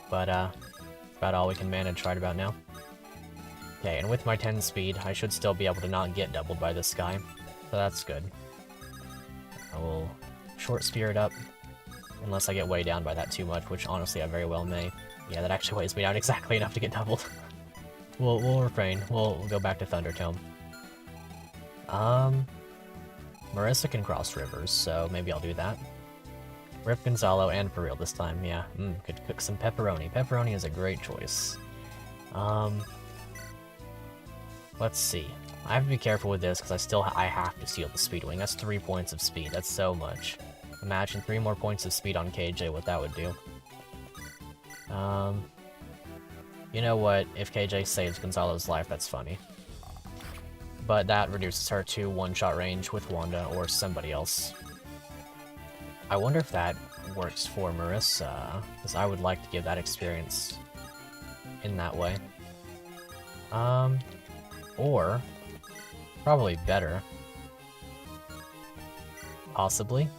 But, about all we can manage right about now. Okay, and with my 10 speed, I should still be able to not get doubled by this guy. So that's good. I will short spear it up. Unless I get weighed down by that too much, which honestly I very well may. Yeah, that actually weighs me down exactly enough to get doubled. We'll refrain. We'll go back to Thunder Tome. Marissa can cross rivers, so maybe I'll do that. Rip Gonzalo, and for real this time, yeah. Could cook some pepperoni. Pepperoni is a great choice. Let's see. I have to be careful with this, because I have to seal the speed wing. That's 3 points of speed. That's so much. Imagine 3 more points of speed on KJ, what that would do. You know what? If KJ saves Gonzalo's life, that's funny. But that reduces her to one-shot range with Wanda or somebody else. I wonder if that works for Marissa, because I would like to give that experience in that way. Or, probably better, possibly,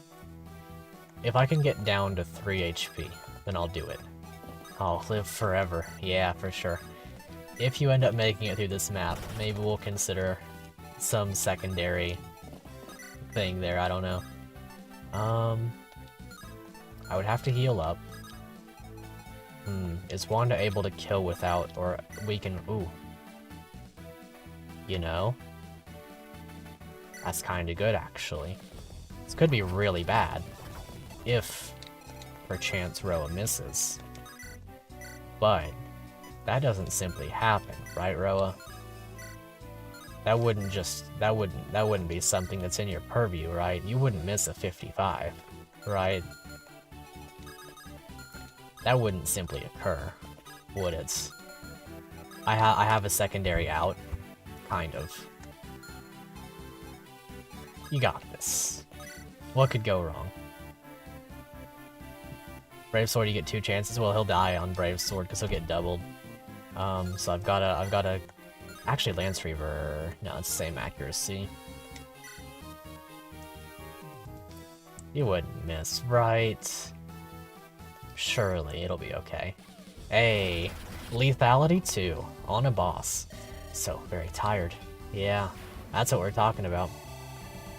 if I can get down to 3 HP, then I'll do it. I'll live forever, yeah, for sure. If you end up making it through this map, maybe we'll consider some secondary thing there, I don't know. I would have to heal up. Is Wanda able to kill without, or weaken? Ooh. You know? That's kinda good, actually. This could be really bad. If, perchance, Roa misses. But, that doesn't simply happen, right, Roa? That wouldn't be something that's in your purview, right? You wouldn't miss a 55, right? That wouldn't simply occur, would it? I have a secondary out, kind of. You got this. What could go wrong? Brave Sword, you get 2 chances. Well, he'll die on Brave Sword because he'll get doubled. So I've gotta. Actually, Lance Reaver. No, it's the same accuracy. You wouldn't miss, right? Surely, it'll be okay. Hey, lethality 2 on a boss. So very tired. Yeah, that's what we're talking about.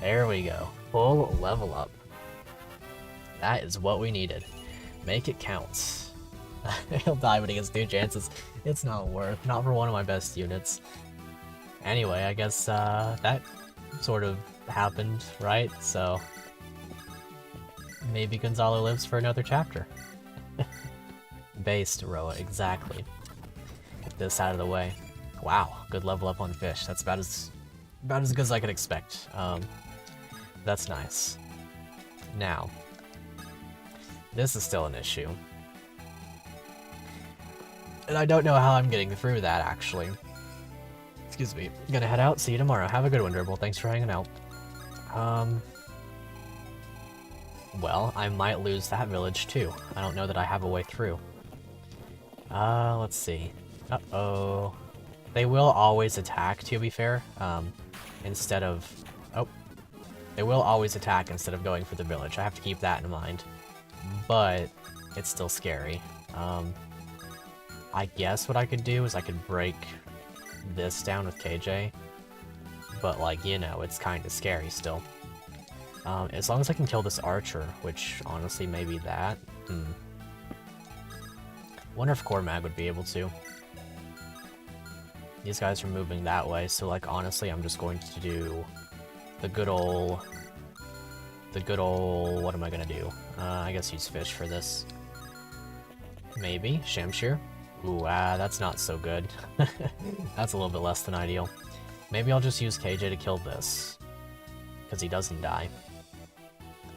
There we go. Full level up. That is what we needed. Make it count. He'll die when he gets 2 chances. It's not worth. Not for one of my best units. Anyway, I guess that sort of happened, right? So maybe Gonzalo lives for another chapter. Based Roa, exactly. Get this out of the way. Wow, good level up on fish. That's about as good as I could expect. That's nice. Now, this is still an issue. And I don't know how I'm getting through that, actually. Excuse me. I'm gonna head out. See you tomorrow. Have a good one, Durable. Thanks for hanging out. Well, I might lose that village, too. I don't know that I have a way through. Let's see. Uh-oh. They will always attack, to be fair. Instead of... Oh. They will always attack instead of going for the village. I have to keep that in mind. But it's still scary. I guess what I could do is I could break this down with KJ. But, like, you know, it's kind of scary still. As long as I can kill this archer, which honestly may be that. Wonder if Core Mag would be able to. These guys are moving that way, so like honestly I'm just going to do the good ol', what am I gonna do? I guess use fish for this. Maybe, Shamshir? Ooh, that's not so good. That's a little bit less than ideal. Maybe I'll just use KJ to kill this. Because he doesn't die.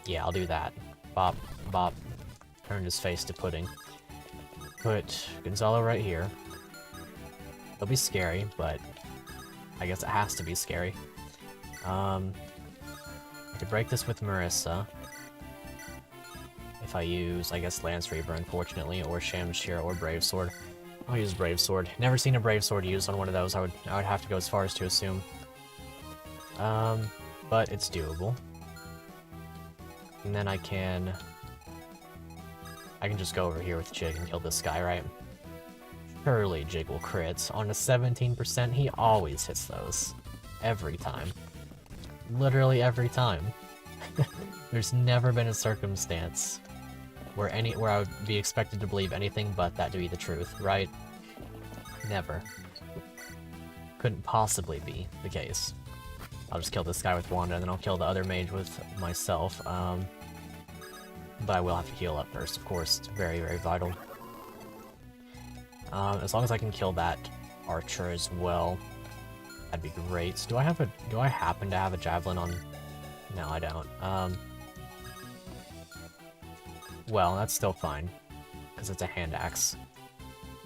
Yeah, I'll do that. Bop, bop. Turned his face to pudding. Put Gonzalo right here. It'll be scary, but I guess it has to be scary. I could break this with Marissa. if I use, I guess, Lance Reaper, unfortunately, or Shamshir, or Brave Sword. I'll use Brave Sword. Never seen a Brave Sword used on one of those, I would have to go as far as to assume. But it's doable. And then I can just go over here with Jig and kill this guy, right? Surely Jig will crit. On a 17%, he always hits those. Every time. Literally every time. There's never been a circumstance where I would be expected to believe anything but that to be the truth, right? Never. Couldn't possibly be the case. I'll just kill this guy with Wanda, and then I'll kill the other mage with myself. But I will have to heal up first, of course. It's very, very vital. As long as I can kill that archer as well, that'd be great. Do I happen to have a javelin on? No, I don't. Well, that's still fine, because it's a hand axe.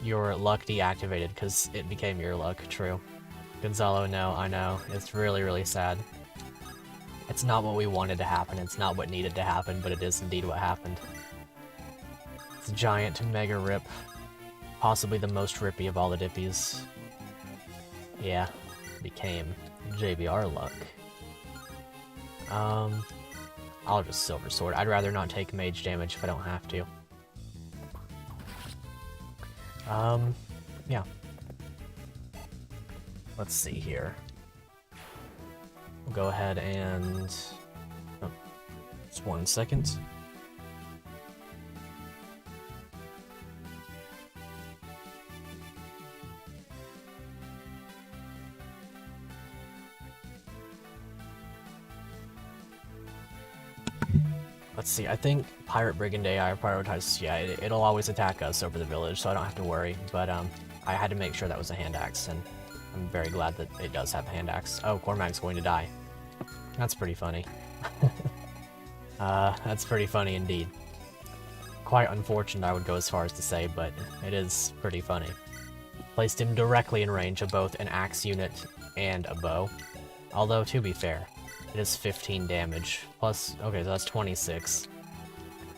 Your luck deactivated because it became your luck. True. Gonzalo, no, I know. It's really, really sad. It's not what we wanted to happen. It's not what needed to happen, but it is indeed what happened. It's a giant mega rip. Possibly the most rippy of all the dippies. Yeah, became JBR luck. I'll just Silver Sword. I'd rather not take mage damage if I don't have to. Yeah. Let's see here. We'll go ahead and... Oh, just 1 second. Let's see, I think Pirate Brigand AI prioritized, yeah, it'll always attack us over the village, so I don't have to worry, but I had to make sure that was a hand axe, and I'm very glad that it does have a hand axe. Oh, Cormac's going to die. That's pretty funny. That's pretty funny indeed. Quite unfortunate, I would go as far as to say, but it is pretty funny. Placed him directly in range of both an axe unit and a bow. Although, to be fair, it is 15 damage. Plus, okay, so that's 26.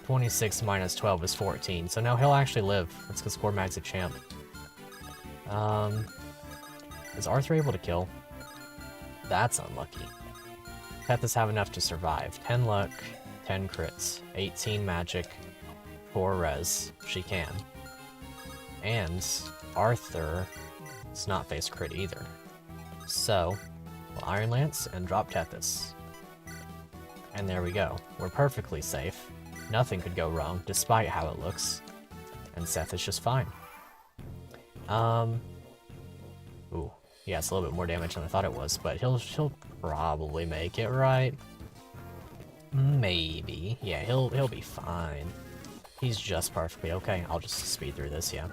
26 minus 12 is 14, so now he'll actually live. That's because Cormac's a champ. Is Arthur able to kill? That's unlucky. Tethys have enough to survive. 10 luck, 10 crits, 18 magic, 4 res. She can. And Arthur does not face crit either. So, we'll Iron Lance and drop Tethys. And there we go. We're perfectly safe. Nothing could go wrong, despite how it looks. And Seth is just fine. Ooh. Yeah, it's a little bit more damage than I thought it was, but he'll probably make it, right? Maybe. Yeah, he'll be fine. He's just perfectly okay. I'll just speed through this, yeah.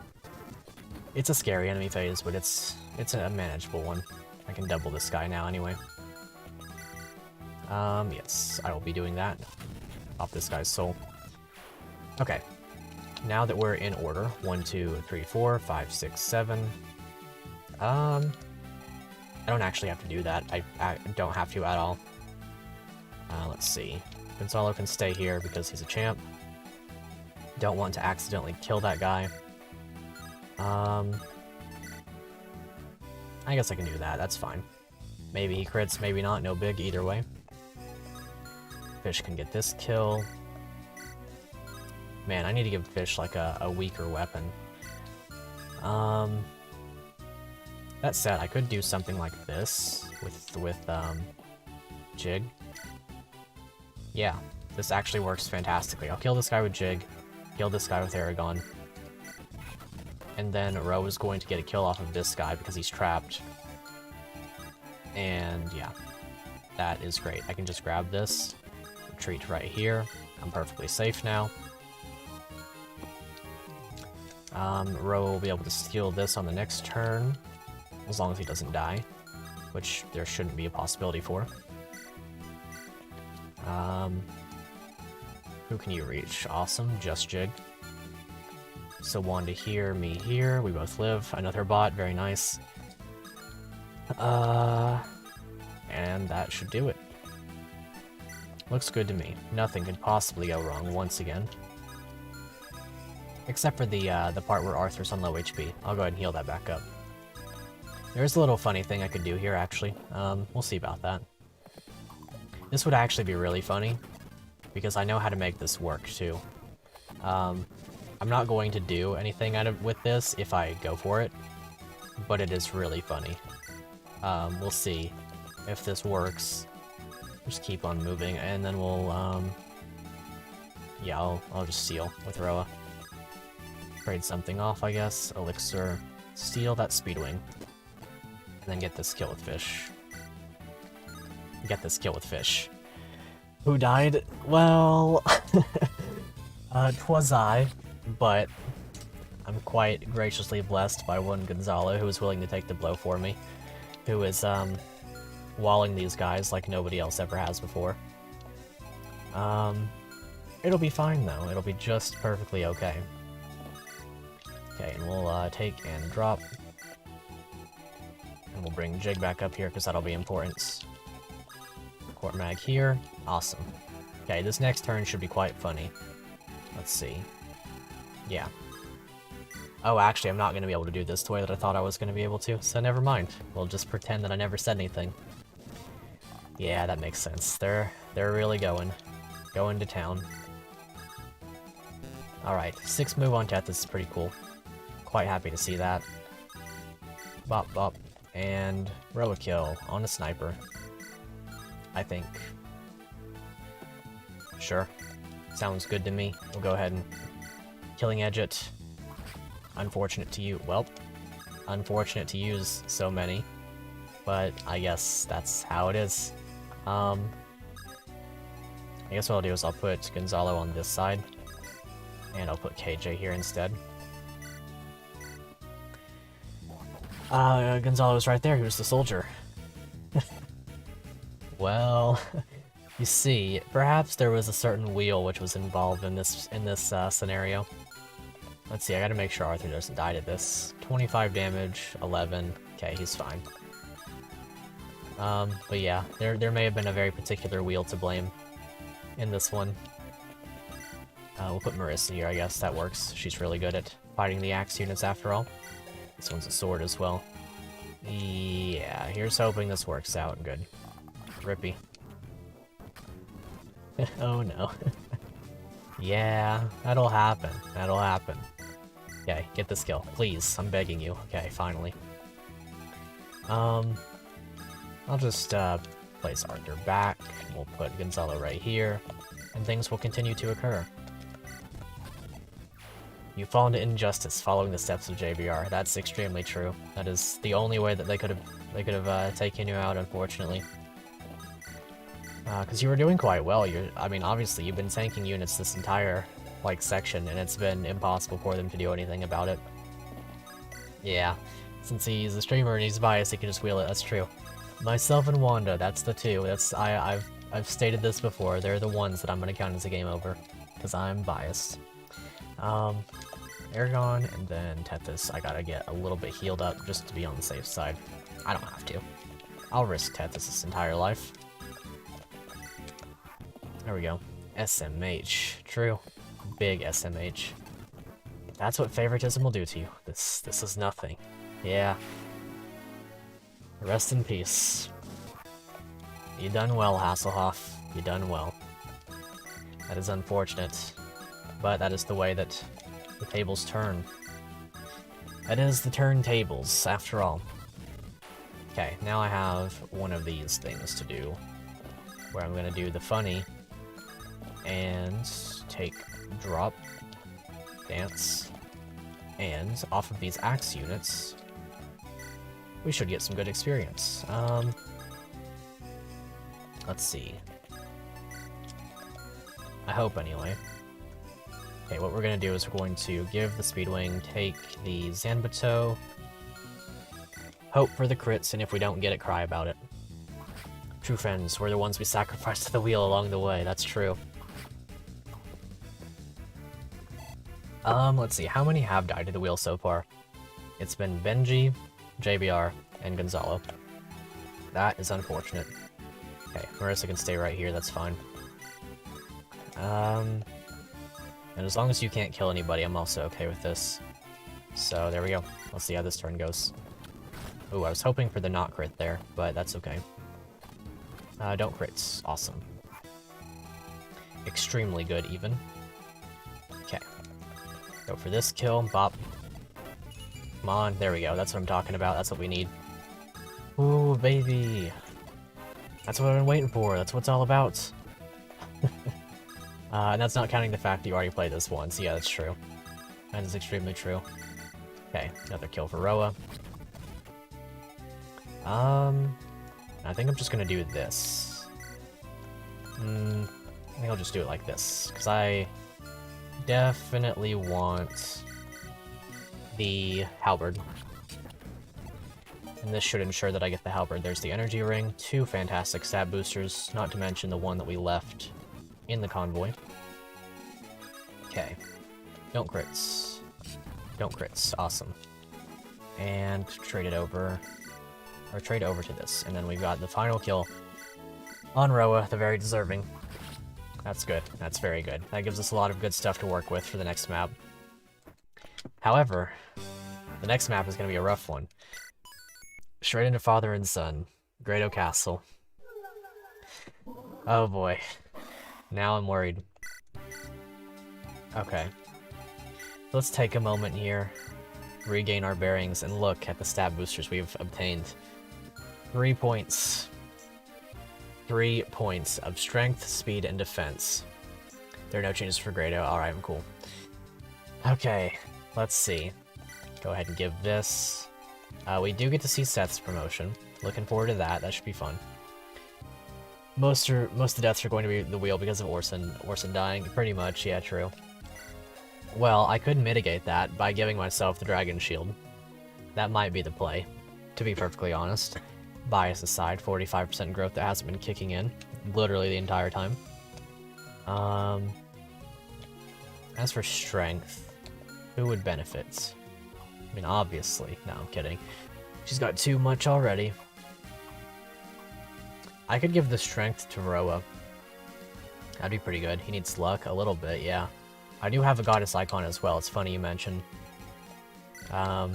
It's a scary enemy phase, but it's a manageable one. I can double this guy now anyway. Yes, I will be doing that. Off this guy's soul. Okay. Now that we're in order, 1, 2, 3, 4, 5, 6, 7. I don't actually have to do that. I don't have to at all. Let's see. Gonzalo can stay here because he's a champ. Don't want to accidentally kill that guy. I guess I can do that. That's fine. Maybe he crits, maybe not. No big either way. Fish can get this kill. Man, I need to give Fish like a weaker weapon. That said, I could do something like this with Jig. Yeah, this actually works fantastically. I'll kill this guy with Jig, kill this guy with Aragon, and then Ro is going to get a kill off of this guy because he's trapped. And yeah, that is great. I can just grab this, retreat right here. I'm perfectly safe now. Ro will be able to steal this on the next turn, as long as he doesn't die, which there shouldn't be a possibility for. Who can you reach? Awesome, just Jig. So Wanda here, me here, we both live. Another bot, very nice. And that should do it. Looks good to me. Nothing could possibly go wrong once again. Except for the part where Arthur's on low HP. I'll go ahead and heal that back up. There's a little funny thing I could do here, actually. We'll see about that. This would actually be really funny, because I know how to make this work, too. I'm not going to do anything with this if I go for it, but it is really funny. We'll see if this works. Just keep on moving, and then we'll, yeah, I'll just seal with Roa. Trade something off, I guess. Elixir. Steal that Speedwing. And then get this kill with Fish. Get this kill with Fish. Who died? Well... 'twas I, but I'm quite graciously blessed by one Gonzalo who was willing to take the blow for me. Who is, walling these guys like nobody else ever has before. It'll be fine, though. It'll be just perfectly okay. Okay, and we'll, take and drop. And we'll bring Jig back up here, because that'll be important. Court Mag here. Awesome. Okay, this next turn should be quite funny. Let's see. Yeah. Oh, actually, I'm not going to be able to do this the way that I thought I was going to be able to, so never mind. We'll just pretend that I never said anything. Yeah, that makes sense. They're really going to town. Alright, 6 move on Tethys is pretty cool. Quite happy to see that. Bop bop. And Roa kill on a sniper. I think. Sure. Sounds good to me. We'll go ahead and Killing Edge it. Unfortunate to you. Well, unfortunate to use so many. But I guess that's how it is. I guess what I'll do is I'll put Gonzalo on this side. And I'll put KJ here instead. Gonzalo's right there. He was the soldier. Well, you see, perhaps there was a certain wheel which was involved in this scenario. Let's see, I gotta make sure Arthur doesn't die to this. 25 damage, 11. Okay, he's fine. But yeah, there may have been a very particular wheel to blame in this one. We'll put Marissa here, I guess that works. She's really good at fighting the axe units after all. This one's a sword as well. Yeah, here's hoping this works out good. Rippy. Oh no. Yeah, that'll happen. That'll happen. Okay, get this kill. Please, I'm begging you. Okay, finally. I'll just place Arthur back. We'll put Gonzalo right here. And things will continue to occur. You fall into injustice following the steps of JBR. That's extremely true. That is the only way that they could have taken you out, unfortunately. Because you were doing quite well. I mean, obviously, you've been tanking units this entire, section, and it's been impossible for them to do anything about it. Yeah, since he's a streamer and he's biased, he can just wheel it. That's true. Myself and Wanda, that's the two. I've stated this before. They're the ones that I'm gonna count as a game over, because I'm biased. Aragon, and then Tethys. I gotta get a little bit healed up just to be on the safe side. I don't have to. I'll risk Tethys this entire life. There we go. SMH. True. Big SMH. That's what favoritism will do to you. This is nothing. Yeah. Rest in peace. You done well, Hasselhoff. You done well. That is unfortunate. But that is the way that the tables turn. That is the turntables, after all. Okay, now I have one of these things to do. Where I'm gonna do the funny. And take drop, dance, and off of these axe units, we should get some good experience. Let's see. I hope, anyway. Okay, what we're gonna do is we're going to give the Speedwing, take the Zanbato, hope for the crits, and if we don't get it, cry about it. True friends, we're the ones we sacrifice to the wheel along the way, that's true. Let's see, how many have died to the wheel so far? It's been Benji, JBR, and Gonzalo. That is unfortunate. Okay, Marissa can stay right here, that's fine. And as long as you can't kill anybody, I'm also okay with this. So there we go. Let's see how this turn goes. Ooh, I was hoping for the not crit there, but that's okay. Don't crits. Awesome. Extremely good, even. Okay. Go for this kill. Bop. Come on. There we go. That's what I'm talking about. That's what we need. Ooh, baby. That's what I've been waiting for. That's what it's all about. And that's not counting the fact that you already played this once. Yeah, that's true. That is extremely true. Okay, another kill for Roa. I think I'm just gonna do this. I think I'll just do it like this, because I definitely want the halberd. And this should ensure that I get the halberd. There's the energy ring, 2 fantastic stat boosters, not to mention the one that we left in the convoy. Okay. Don't crits. Don't crits. Awesome. And trade it over. Or trade over to this. And then we've got the final kill on Roa, the very deserving. That's good. That's very good. That gives us a lot of good stuff to work with for the next map. However, the next map is going to be a rough one. Straight into Father and Son. Grado Castle. Oh boy. Now I'm worried. Okay. Let's take a moment here, regain our bearings, and look at the stat boosters we've obtained. 3 points. 3 points of strength, speed, and defense. There are no changes for Grado. Alright, I'm cool. Okay, let's see. Go ahead and give this. We do get to see Seth's promotion. Looking forward to that. That should be fun. Most of the deaths are going to be the wheel because of Orson dying. Pretty much, yeah, true. Well, I could mitigate that by giving myself the Dragon Shield. That might be the play, to be perfectly honest. Bias aside, 45% growth that hasn't been kicking in, literally the entire time. As for strength, who would benefit? I mean, obviously. No, I'm kidding. She's got too much already. I could give the strength to Roa. That'd be pretty good. He needs luck a little bit, yeah. I do have a goddess icon as well. It's funny you mentioned. I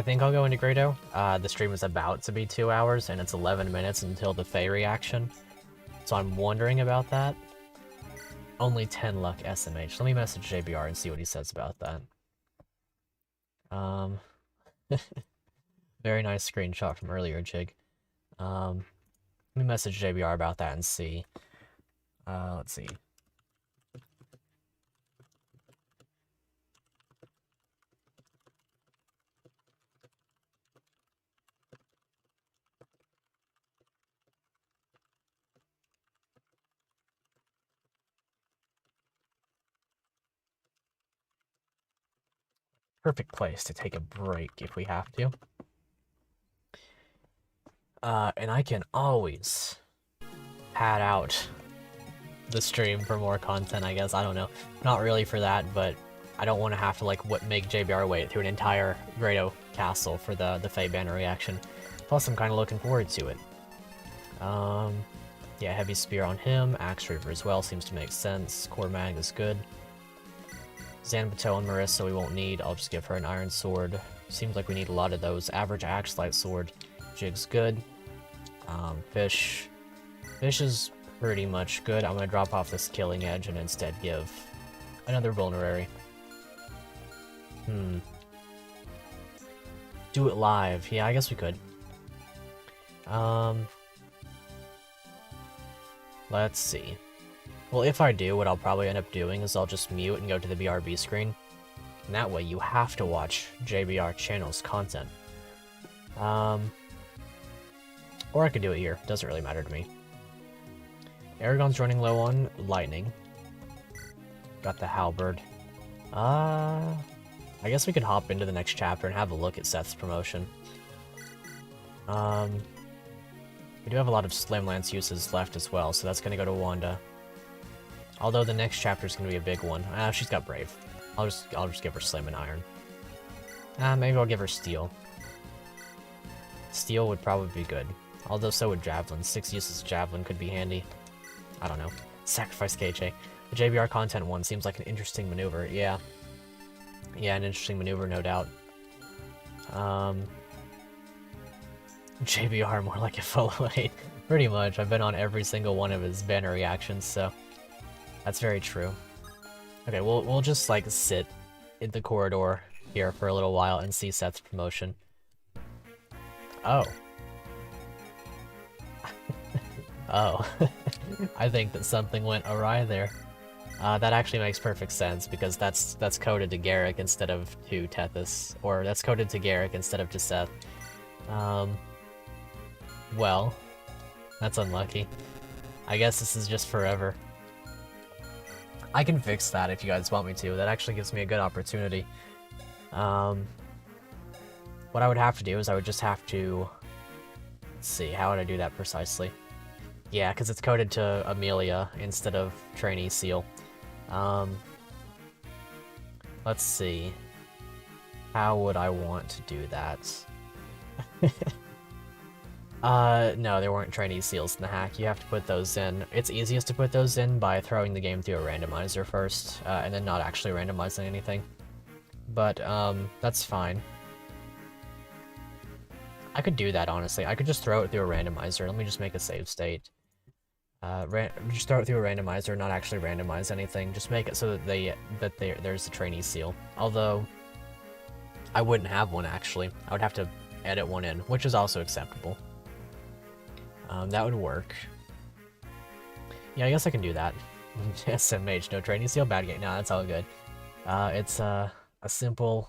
think I'll go into Grado. The stream is about to be 2 hours, and it's 11 minutes until the Fae reaction. So I'm wondering about that. Only 10 luck SMH. Let me message JBR and see what he says about that. Very nice screenshot from earlier, Jig. Let me message JBR about that and see. Let's see. Perfect place to take a break if we have to. And I can always pad out the stream for more content, I guess. I don't know. Not really for that, but I don't want to have to, like, make JBR wait through an entire Grado Castle for the Fae banner reaction. Plus, I'm kind of looking forward to it. Yeah, Heavy Spear on him. Axe Reaver as well seems to make sense. Core Mag is good. Zanbato and Marissa we won't need. I'll just give her an Iron Sword. Seems like we need a lot of those. Average Axe Light Sword. Jig's good. Fish. Fish is pretty much good. I'm gonna drop off this Killing Edge and instead give another Vulnerary. Do it live. Yeah, I guess we could. Let's see. Well, if I do, what I'll probably end up doing is I'll just mute and go to the BRB screen. And that way you have to watch JBR channel's content. Or I could do it here. Doesn't really matter to me. Aragon's running low on lightning. Got the halberd. I guess we could hop into the next chapter and have a look at Seth's promotion. We do have a lot of Slim Lance uses left as well, so that's gonna go to Wanda. Although the next chapter is gonna be a big one. She's got Brave. I'll just give her Slim and Iron. Maybe I'll give her Steel. Steel would probably be good. Although so would Javelin. 6 uses of Javelin could be handy. I don't know. Sacrifice KJ. The JBR content one seems like an interesting maneuver. Yeah. Yeah, an interesting maneuver, no doubt. JBR more like a FE8. Pretty much. I've been on every single one of his banner reactions, so that's very true. Okay, we'll just like sit in the corridor here for a little while and see Seth's promotion. Oh. Oh. I think that something went awry there. That actually makes perfect sense, because that's coded to Garrick instead of to Tethys, or that's coded to Garrick instead of to Seth. Well, that's unlucky. I guess this is just forever. I can fix that if you guys want me to. That actually gives me a good opportunity. What I would have to do is I would just have to... Let's see, how would I do that precisely? Yeah, because it's coded to Amelia instead of Trainee Seal. Let's see. How would I want to do that? No, there weren't trainee seals in the hack. You have to put those in. It's easiest to put those in by throwing the game through a randomizer first, and then not actually randomizing anything. But, that's fine. I could do that, honestly. I could just throw it through a randomizer. Let me just make a save state. Just throw it through a randomizer, not actually randomize anything. Just make it so that there's a trainee seal. Although, I wouldn't have one, actually. I would have to edit one in, which is also acceptable. That would work. Yeah, I guess I can do that. SMH, no trainee seal, bad game. No, that's all good. It's a simple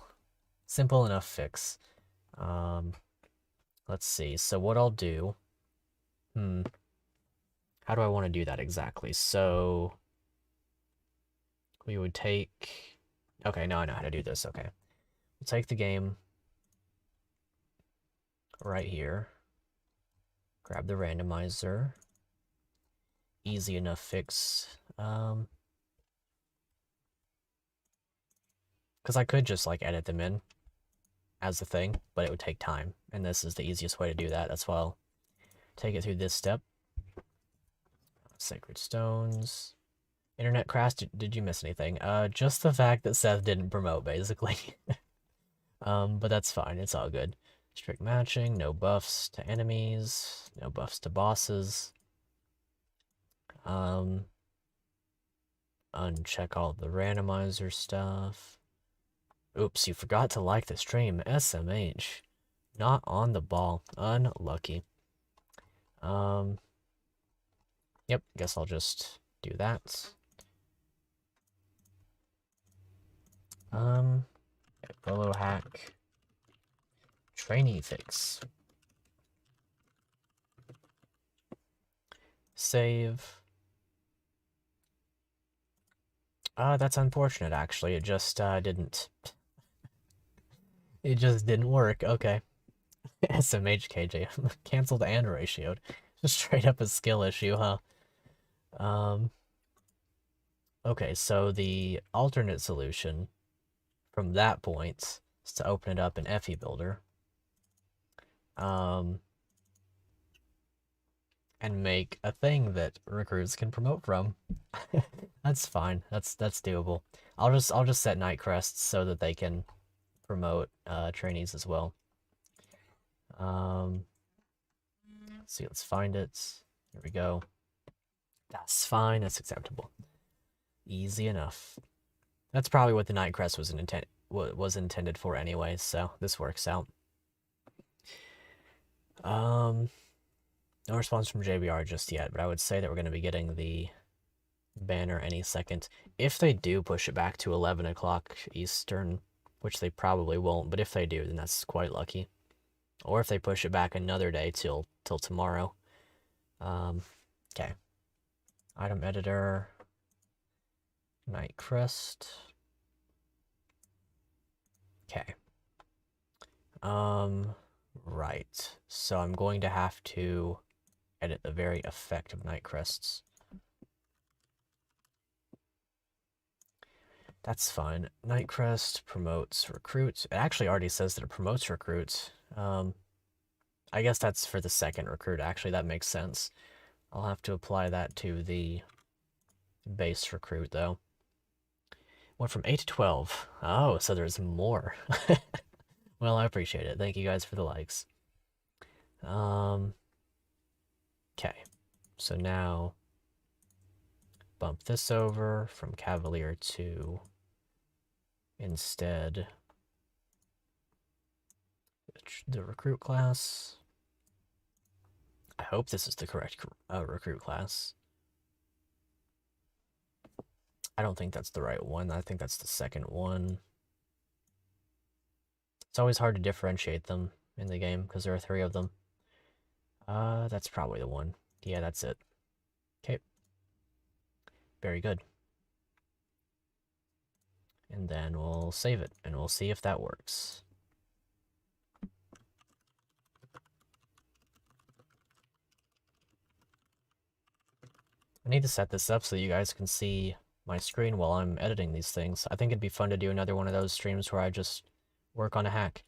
enough fix. Let's see. So what I'll do... How do I want to do that exactly? So... we would take... Okay, now I know how to do this. Okay. We'll take the game right here. Grab the randomizer. Easy enough fix. Because I could just like edit them in as a thing, but it would take time. And this is the easiest way to do that. That's why I'll take it through this step. Sacred Stones. Internet crash, did you miss anything? Just the fact that Seth didn't promote, basically. But that's fine, it's all good. Strict matching, no buffs to enemies, no buffs to bosses. Uncheck all the randomizer stuff. Oops, you forgot to like the stream. SMH. Not on the ball. Unlucky. Yep, guess I'll just do that. Follow hack. Trainee fix. Save. That's unfortunate, actually. It just, didn't... It just didn't work. Okay. SMHKJ. Cancelled and ratioed. Just straight up a skill issue, huh? Okay, so the alternate solution from that point is to open it up in FE Builder. And make a thing that recruits can promote from. That's fine. That's doable. I'll just set night crests so that they can promote trainees as well. Let's see, let's find it. Here we go. That's fine. That's acceptable. Easy enough. That's probably what the night crest was intended for anyway, so this works out. No response from JBR just yet, but I would say that we're going to be getting the banner any second. If they do push it back to 11 o'clock Eastern, which they probably won't, but if they do, then that's quite lucky. Or if they push it back another day till tomorrow. Okay. Item editor. Night crest. Okay. Right. So I'm going to have to edit the very effect of night crests. That's fine. Night crest promotes recruit. It actually already says that it promotes recruit. I guess that's for the second recruit, actually. That makes sense. I'll have to apply that to the base recruit, though. Went from 8 to 12. Oh, so there's more. Well, I appreciate it. Thank you guys for the likes. Okay. So now bump this over from Cavalier to instead the recruit class. I hope this is the correct recruit class. I don't think that's the right one. I think that's the second one. It's always hard to differentiate them in the game because there are 3 of them. That's probably the one. Yeah, that's it. Okay. Very good. And then we'll save it, and we'll see if that works. I need to set this up so you guys can see my screen while I'm editing these things. I think it'd be fun to do another one of those streams where I just work on a hack.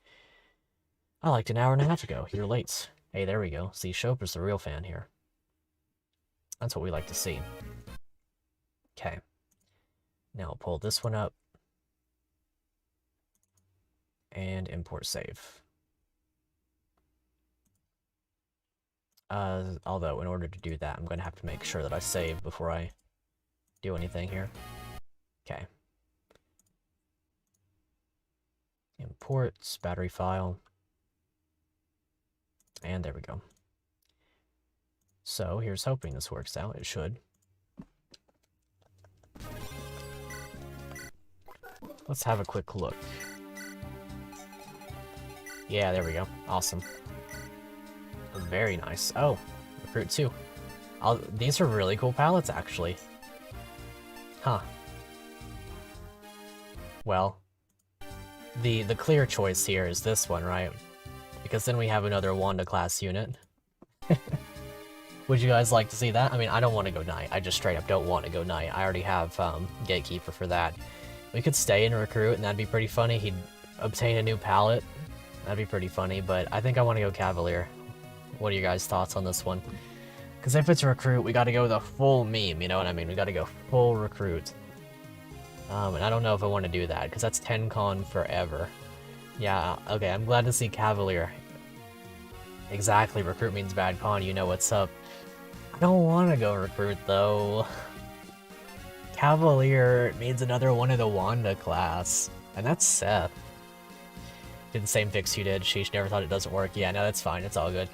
I liked an hour and a half ago. You're late. Hey, there we go. See, Chopper's the real fan here. That's what we like to see. Okay. Now I'll pull this one up. And import save. Although, in order to do that, I'm going to have to make sure that I save before I do anything here. Okay. Imports, battery file. And there we go. So, here's hoping this works out. It should. Let's have a quick look. Yeah, there we go. Awesome. Very nice. Oh, recruit 2. These are really cool palettes, actually. Huh. Well, the clear choice here is this one, right? Because then we have another Wanda class unit. Would you guys like to see that? I mean, I don't want to go Knight. I just straight up don't want to go Knight. I already have Gatekeeper for that. We could stay in Recruit, and that'd be pretty funny. He'd obtain a new palette. That'd be pretty funny, but I think I want to go Cavalier. What are your guys' thoughts on this one? Because if it's Recruit, we gotta go the full meme, you know what I mean? We gotta go full Recruit. And I don't know if I want to do that, because that's 10 con forever. Yeah, okay, I'm glad to see Cavalier. Exactly, Recruit means bad con, you know what's up. I don't want to go Recruit, though. Cavalier means another one of the Wanda class. And that's Seth. Did the same fix you did. Sheesh, never thought it doesn't work. Yeah, no, that's fine. It's all good.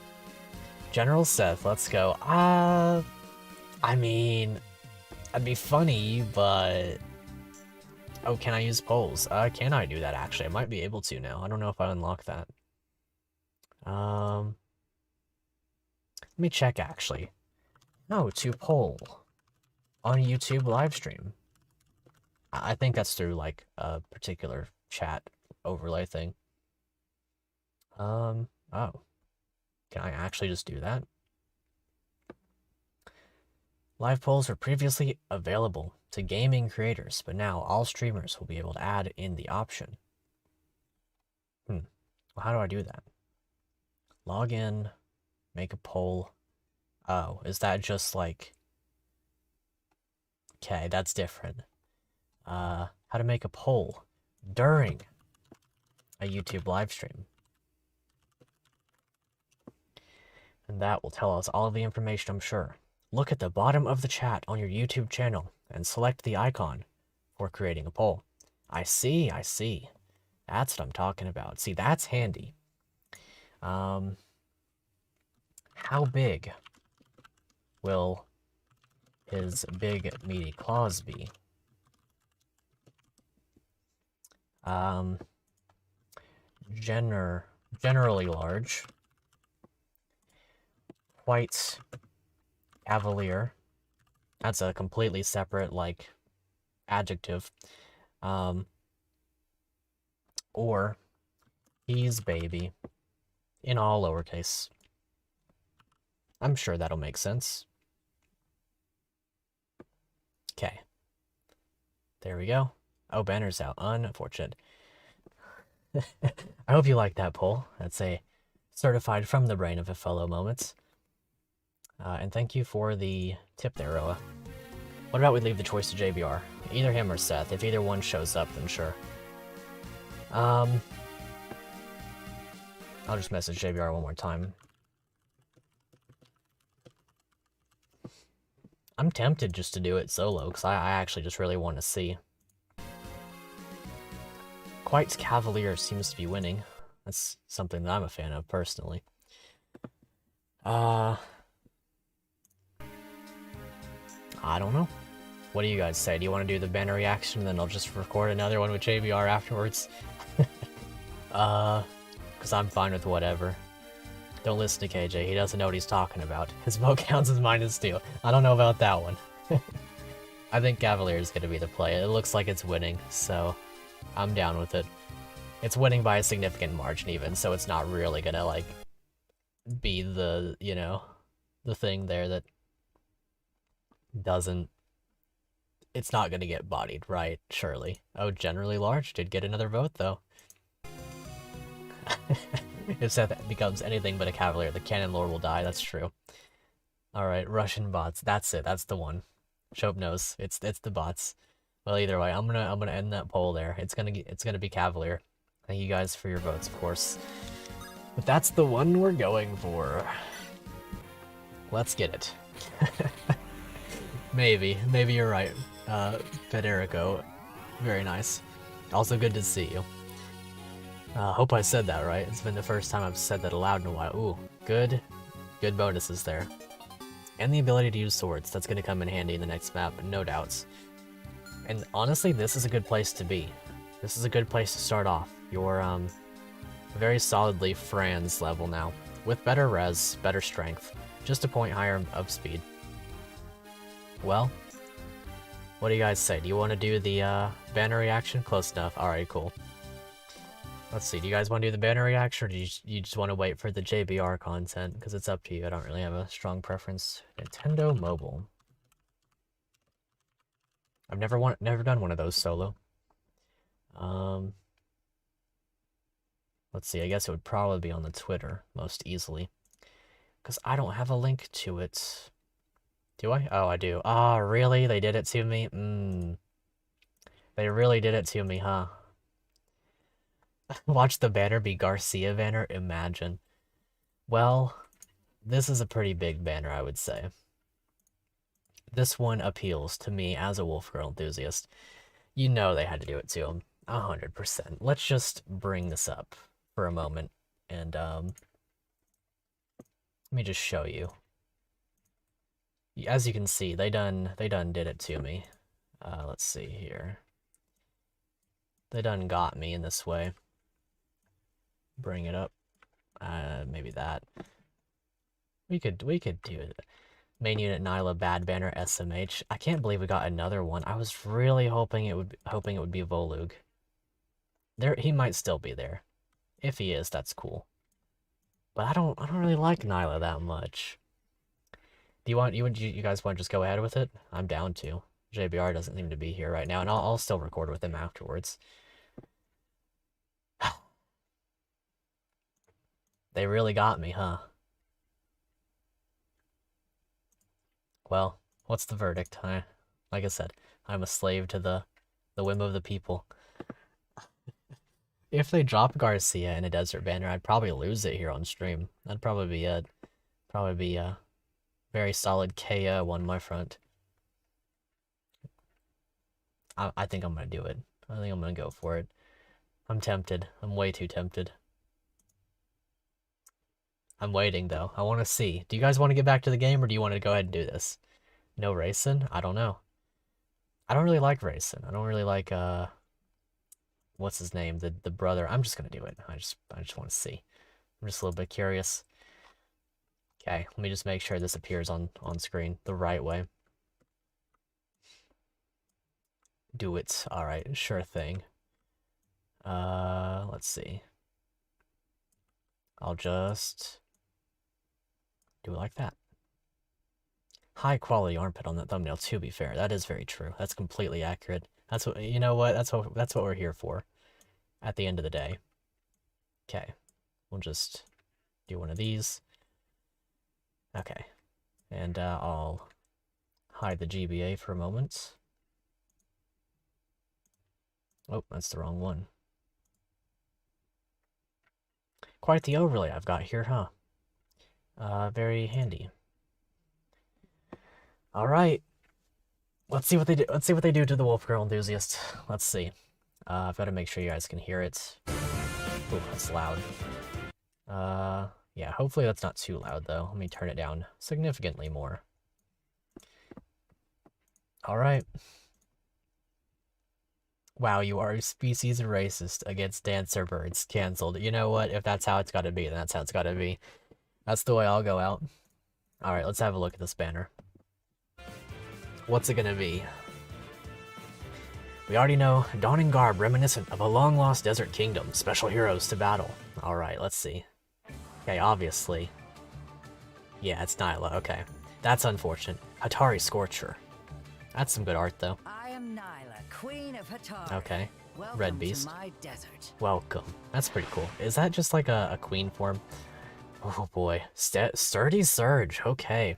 General Seth, let's go. I mean, that'd be funny, but... Oh, can I use polls? Can I do that, actually? I might be able to now. I don't know if I unlock that. Let me check, actually. No, to poll. On YouTube livestream. I think that's through, like, a particular chat overlay thing. Oh. Can I actually just do that? Live polls were previously available to gaming creators, but now all streamers will be able to add in the option. Well, how do I do that? Log in, make a poll. Oh, is that just like... Okay, that's different. How to make a poll during a YouTube live stream. And that will tell us all of the information, I'm sure. Look at the bottom of the chat on your YouTube channel and select the icon for creating a poll. I see, I see. That's what I'm talking about. See, that's handy. How big will his big meaty claws be? Generally large. Quite cavalier. That's a completely separate, like, adjective. Or he's baby. In all lowercase. I'm sure that'll make sense. Okay. There we go. Oh, banner's out. Unfortunate. I hope you like that poll. That's a certified from the brain of a fellow moment. And thank you for the tip there, Roa. What about we leave the choice to JBR? Either him or Seth. If either one shows up, then sure. I'll just message JBR one more time. I'm tempted just to do it solo, because I actually just really want to see. Quite's Cavalier seems to be winning. That's something that I'm a fan of, personally. I don't know. What do you guys say? Do you want to do the banner reaction, and then I'll just record another one with JBR afterwards? Because I'm fine with whatever. Don't listen to KJ, he doesn't know what he's talking about. His vote counts as -2. I don't know about that one. I think Cavalier is going to be the play. It looks like it's winning, so I'm down with it. It's winning by a significant margin even, so it's not really going to, like, be the, you know, the thing there that doesn't... It's not going to get bodied, right? Surely. Oh, generally large did get another vote, though. If Seth becomes anything but a Cavalier, the Canon Lord will die. That's true. Alright, Russian bots. That's it. That's the one. Shope knows. It's the bots. Well, either way, I'm gonna end that poll there. It's gonna be Cavalier. Thank you guys for your votes, of course. But that's the one we're going for. Let's get it. Maybe you're right. Federico. Very nice. Also good to see you. Hope I said that right. It's been the first time I've said that aloud in a while. Ooh, good bonuses there. And the ability to use swords. That's going to come in handy in the next map, no doubts. And honestly, this is a good place to be. This is a good place to start off. You're very solidly Franz level now. With better res, better strength. Just a point higher of speed. Well, what do you guys say? Do you want to do the banner reaction? Close enough. Alright, cool. Let's see, do you guys want to do the banner reaction, or do you just want to wait for the JBR content? Because it's up to you, I don't really have a strong preference. Nintendo Mobile. I've never done one of those solo. Let's see, I guess it would probably be on the Twitter, most easily. Because I don't have a link to it. Do I? Oh, I do. Ah, really? They did it to me? They really did it to me, huh? Watch the banner be Garcia banner? Imagine. Well, this is a pretty big banner, I would say. This one appeals to me as a Wolf Girl enthusiast. You know they had to do it to him. 100%. Let's just bring this up for a moment, and let me just show you. As you can see, they done did it to me. Let's see here. They done got me in this way. Bring it up. Maybe that. We could do it. Main unit Nyla, bad banner, SMH. I can't believe we got another one. I was really hoping it would be Volug. He might still be there. If he is, that's cool. But I don't really like Nyla that much. Do you guys want to just go ahead with it? I'm down to. JBR doesn't seem to be here right now, and I'll still record with him afterwards. They really got me, huh? Well, what's the verdict? Like I said, I'm a slave to the whim of the people. If they drop Garcia in a desert banner, I'd probably lose it here on stream. That'd probably be a very solid KO on my front. I think I'm gonna do it. I think I'm gonna go for it. I'm tempted. I'm way too tempted. I'm waiting, though. I want to see. Do you guys want to get back to the game, or do you want to go ahead and do this? No racing? I don't know. I don't really like racing. I don't really like, what's his name? The brother. I'm just gonna do it. I just want to see. I'm just a little bit curious. Okay, let me just make sure this appears on screen the right way. Do it. Alright, sure thing. Let's see. I'll just do it like that. High quality armpit on that thumbnail, to be fair. That is very true. That's completely accurate. That's what, you know what? That's what we're here for at the end of the day. Okay. We'll just do one of these. Okay. And I'll hide the GBA for a moment. Oh, that's the wrong one. Quite the overlay I've got here, huh? Very handy. All right. Let's see what they do. Let's see what they do to the Wolf Girl enthusiast. Let's see. I've got to make sure you guys can hear it. Ooh, that's loud. Yeah, hopefully that's not too loud, though. Let me turn it down significantly more. All right. Wow, you are a species racist against dancer birds. Cancelled. You know what? If that's how it's got to be, then that's how it's got to be. That's the way I'll go out. All right, let's have a look at this banner. What's it gonna be? We already know, donning garb reminiscent of a long-lost desert kingdom, special heroes to battle. Alright, let's see. Okay, obviously. Yeah, it's Nyla, okay. That's unfortunate. Hatari Scorcher. That's some good art, though.
I am Nyla, Queen of Hatari.
Okay.
Welcome
Red Beast.
To my desert.
Welcome. That's pretty cool. Is that just like a queen form? Oh boy. Sturdy Surge, okay.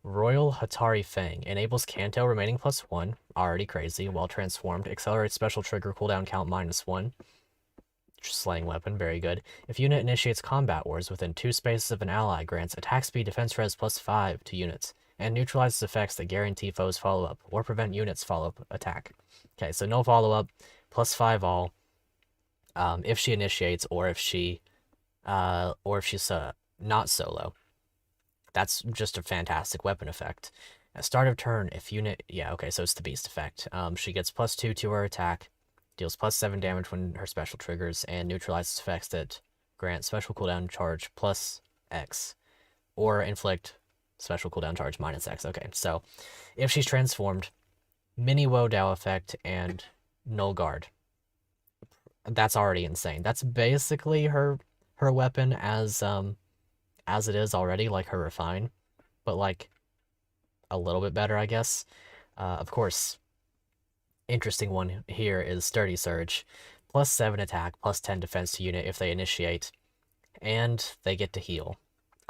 Royal Hatari Fang. Enables Kanto remaining +1. Already crazy. While transformed. Accelerates special trigger cooldown count -1. Slaying weapon. Very good. If unit initiates combat wars within 2 spaces of an ally, grants attack speed defense res +5 to units. And neutralizes effects that guarantee foes follow-up. Or prevent units follow-up attack. Okay, so no follow-up. +5 all. If she initiates or if she's not solo. That's just a fantastic weapon effect. At start of turn, if unit... Yeah, okay, so it's the beast effect. She gets +2 to her attack, deals +7 damage when her special triggers, and neutralizes effects that grant special cooldown charge +X, or inflict special cooldown charge -X. Okay, so if she's transformed, Mini Wodao effect and Null Guard. That's already insane. That's basically her weapon as it is already, like her Refine, but like a little bit better, I guess. Of course, interesting one here is Sturdy Surge. +7 attack, +10 defense to unit if they initiate, and they get to heal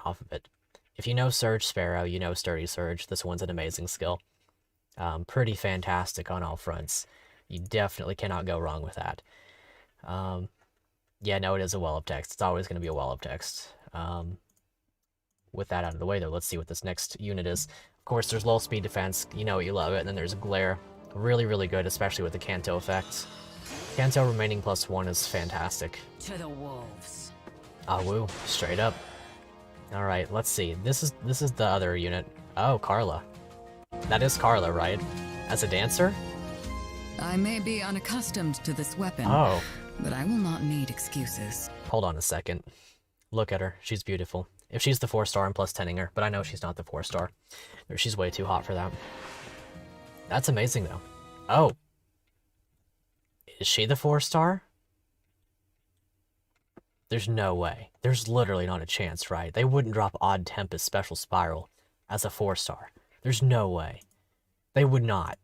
off of it. If you know Surge Sparrow, you know Sturdy Surge. This one's an amazing skill. Pretty fantastic on all fronts. You definitely cannot go wrong with that. Yeah, no, it is a wall of text. It's always going to be a wall of text. With that out of the way, though, let's see what this next unit is. Of course, there's low speed defense. You know you love it. And then there's Glare. Really, really good, especially with the Kanto effect. Kanto remaining +1 is fantastic.
To the wolves.
Ah, woo. Straight up. Alright, let's see. This is the other unit. Oh, Carla. That is Carla, right? As a dancer?
I may be unaccustomed to this weapon,
Oh.
but I will not need excuses.
Hold on a second. Look at her. She's beautiful. If she's the 4-star, I'm +10ing her, but I know she's not the 4-star. She's way too hot for that. That's amazing, though. Oh. Is she the 4-star? There's no way. There's literally not a chance, right? They wouldn't drop Odd Tempest Special Spiral as a 4-star. There's no way. They would not.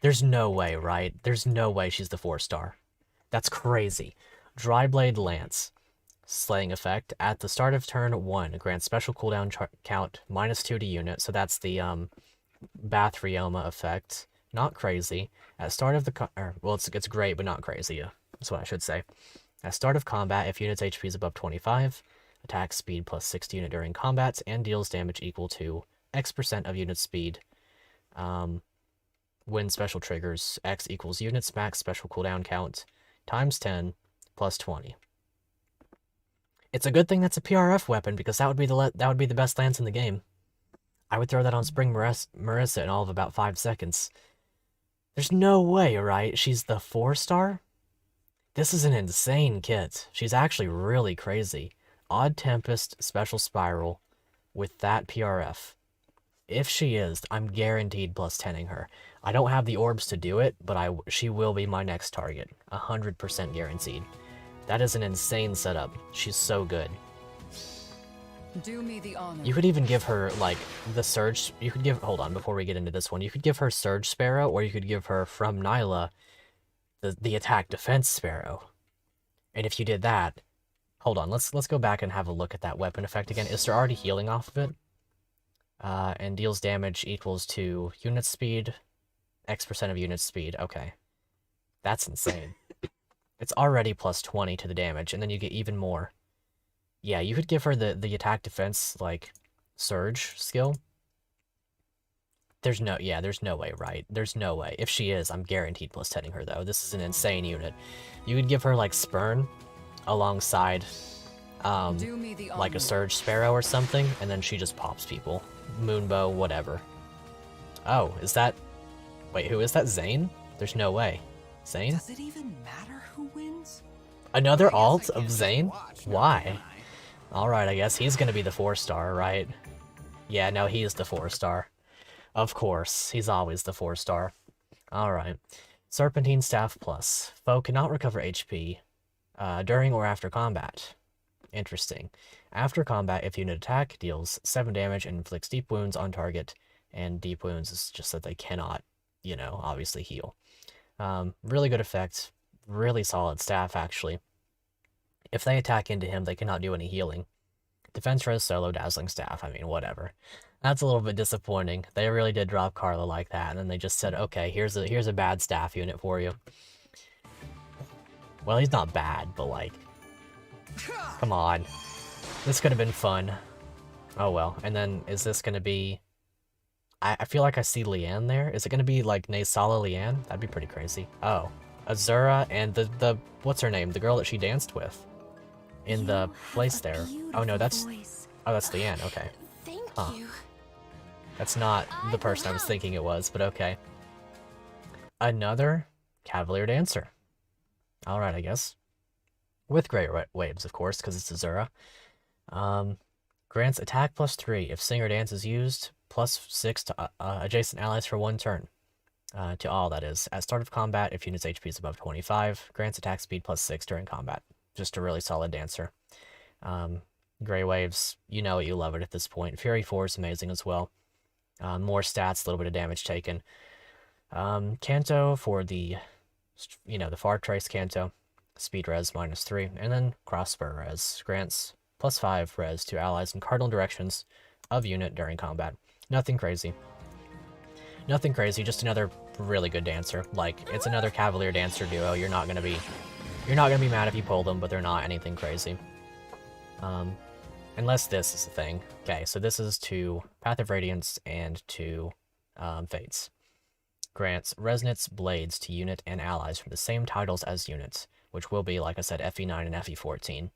There's no way, right? There's no way she's the 4-star. That's crazy. Dryblade Lance. Slaying effect. At the start of turn 1, grants special cooldown count -2 to unit. So that's the Bath Ryoma effect. Not crazy. At start of the... well, it's great, but not crazy. That's what I should say. At start of combat, if unit's HP is above 25, attack speed +6 to unit during combats, and deals damage equal to X% of unit speed. When special triggers, X equals units max special cooldown count times 10 +20. It's a good thing that's a PRF weapon, because that would be the best lance in the game. I would throw that on Spring Marissa in all of about 5 seconds. There's no way, right? She's the 4-star? This is an insane kit. She's actually really crazy. Odd Tempest Special Spiral with that PRF. If she is, I'm guaranteed +10ing her. I don't have the orbs to do it, but she will be my next target. 100% guaranteed. That is an insane setup. She's so good.
Do me the honor.
You could even give her, like, the Surge... You could give... Hold on, before we get into this one. You could give her Surge Sparrow, or you could give her, from Nyla, the Attack Defense Sparrow. And if you did that... Hold on, let's go back and have a look at that weapon effect again. Is there already healing off of it? and deals damage equals to unit speed, X% of unit speed. Okay. That's insane. It's already plus 20 to the damage, and then you get even more. Yeah, you could give her the attack defense, like, surge skill. There's no way, right? There's no way. If she is, I'm guaranteed plus 10ing her, though. This is an insane unit. You could give her, like, Spurn alongside, like a Surge Sparrow or something, and then she just pops people. Moonbow, whatever. Oh, is that... Wait, who is that? Zane? There's no way. Zane?
Does it even matter who wins?
Another alt of Zane? Why? Alright, I guess he's gonna be the 4-star, right? Yeah, no, he is the 4-star. Of course, he's always the 4-star. Alright. Serpentine Staff Plus. Foe cannot recover HP during or after combat. Interesting. After combat, if unit attack, deals 7 damage and inflicts deep wounds on target, and deep wounds is just that they cannot, you know, obviously heal. Really good effect. Really solid staff, actually. If they attack into him, they cannot do any healing. Defense res solo dazzling staff, I mean, whatever. That's a little bit disappointing. They really did drop Carla like that, and then they just said, okay, here's a bad staff unit for you. Well, he's not bad, but like... Come on. This could have been fun. Oh well, and then is this gonna be... I feel like I see Leanne there. Is it gonna be like Naysala Leanne? That'd be pretty crazy. Oh. Azura and the what's her name? The girl that she danced with. In the place there. Oh no, that's... Oh, that's Leanne, okay. Huh. That's not the person I was thinking it was, but okay. Another Cavalier Dancer. Alright, I guess. With Great Waves, of course, because it's Azura. Grants attack plus 3 if Sing or Dance is used, plus 6 to adjacent allies for 1 turn. To all, that is. At start of combat, if unit's HP is above 25, grants attack speed plus 6 during combat. Just a really solid dancer. Grey Waves, you know it, you love it at this point. Fury 4 is amazing as well. More stats, a little bit of damage taken. Canto for the, you know, the Far Trace Canto. Speed res -3. And then Crossbow res. Grants plus 5 res to allies in cardinal directions of unit during combat. Nothing crazy. Nothing crazy, just another really good dancer. Like, it's another Cavalier Dancer duo. You're not gonna be mad if you pull them, but they're not anything crazy. Unless this is the thing. Okay, so this is to Path of Radiance and to Fates. Grants Resonance Blades to unit and allies from the same titles as units, which will be, like I said, FE9 and FE14.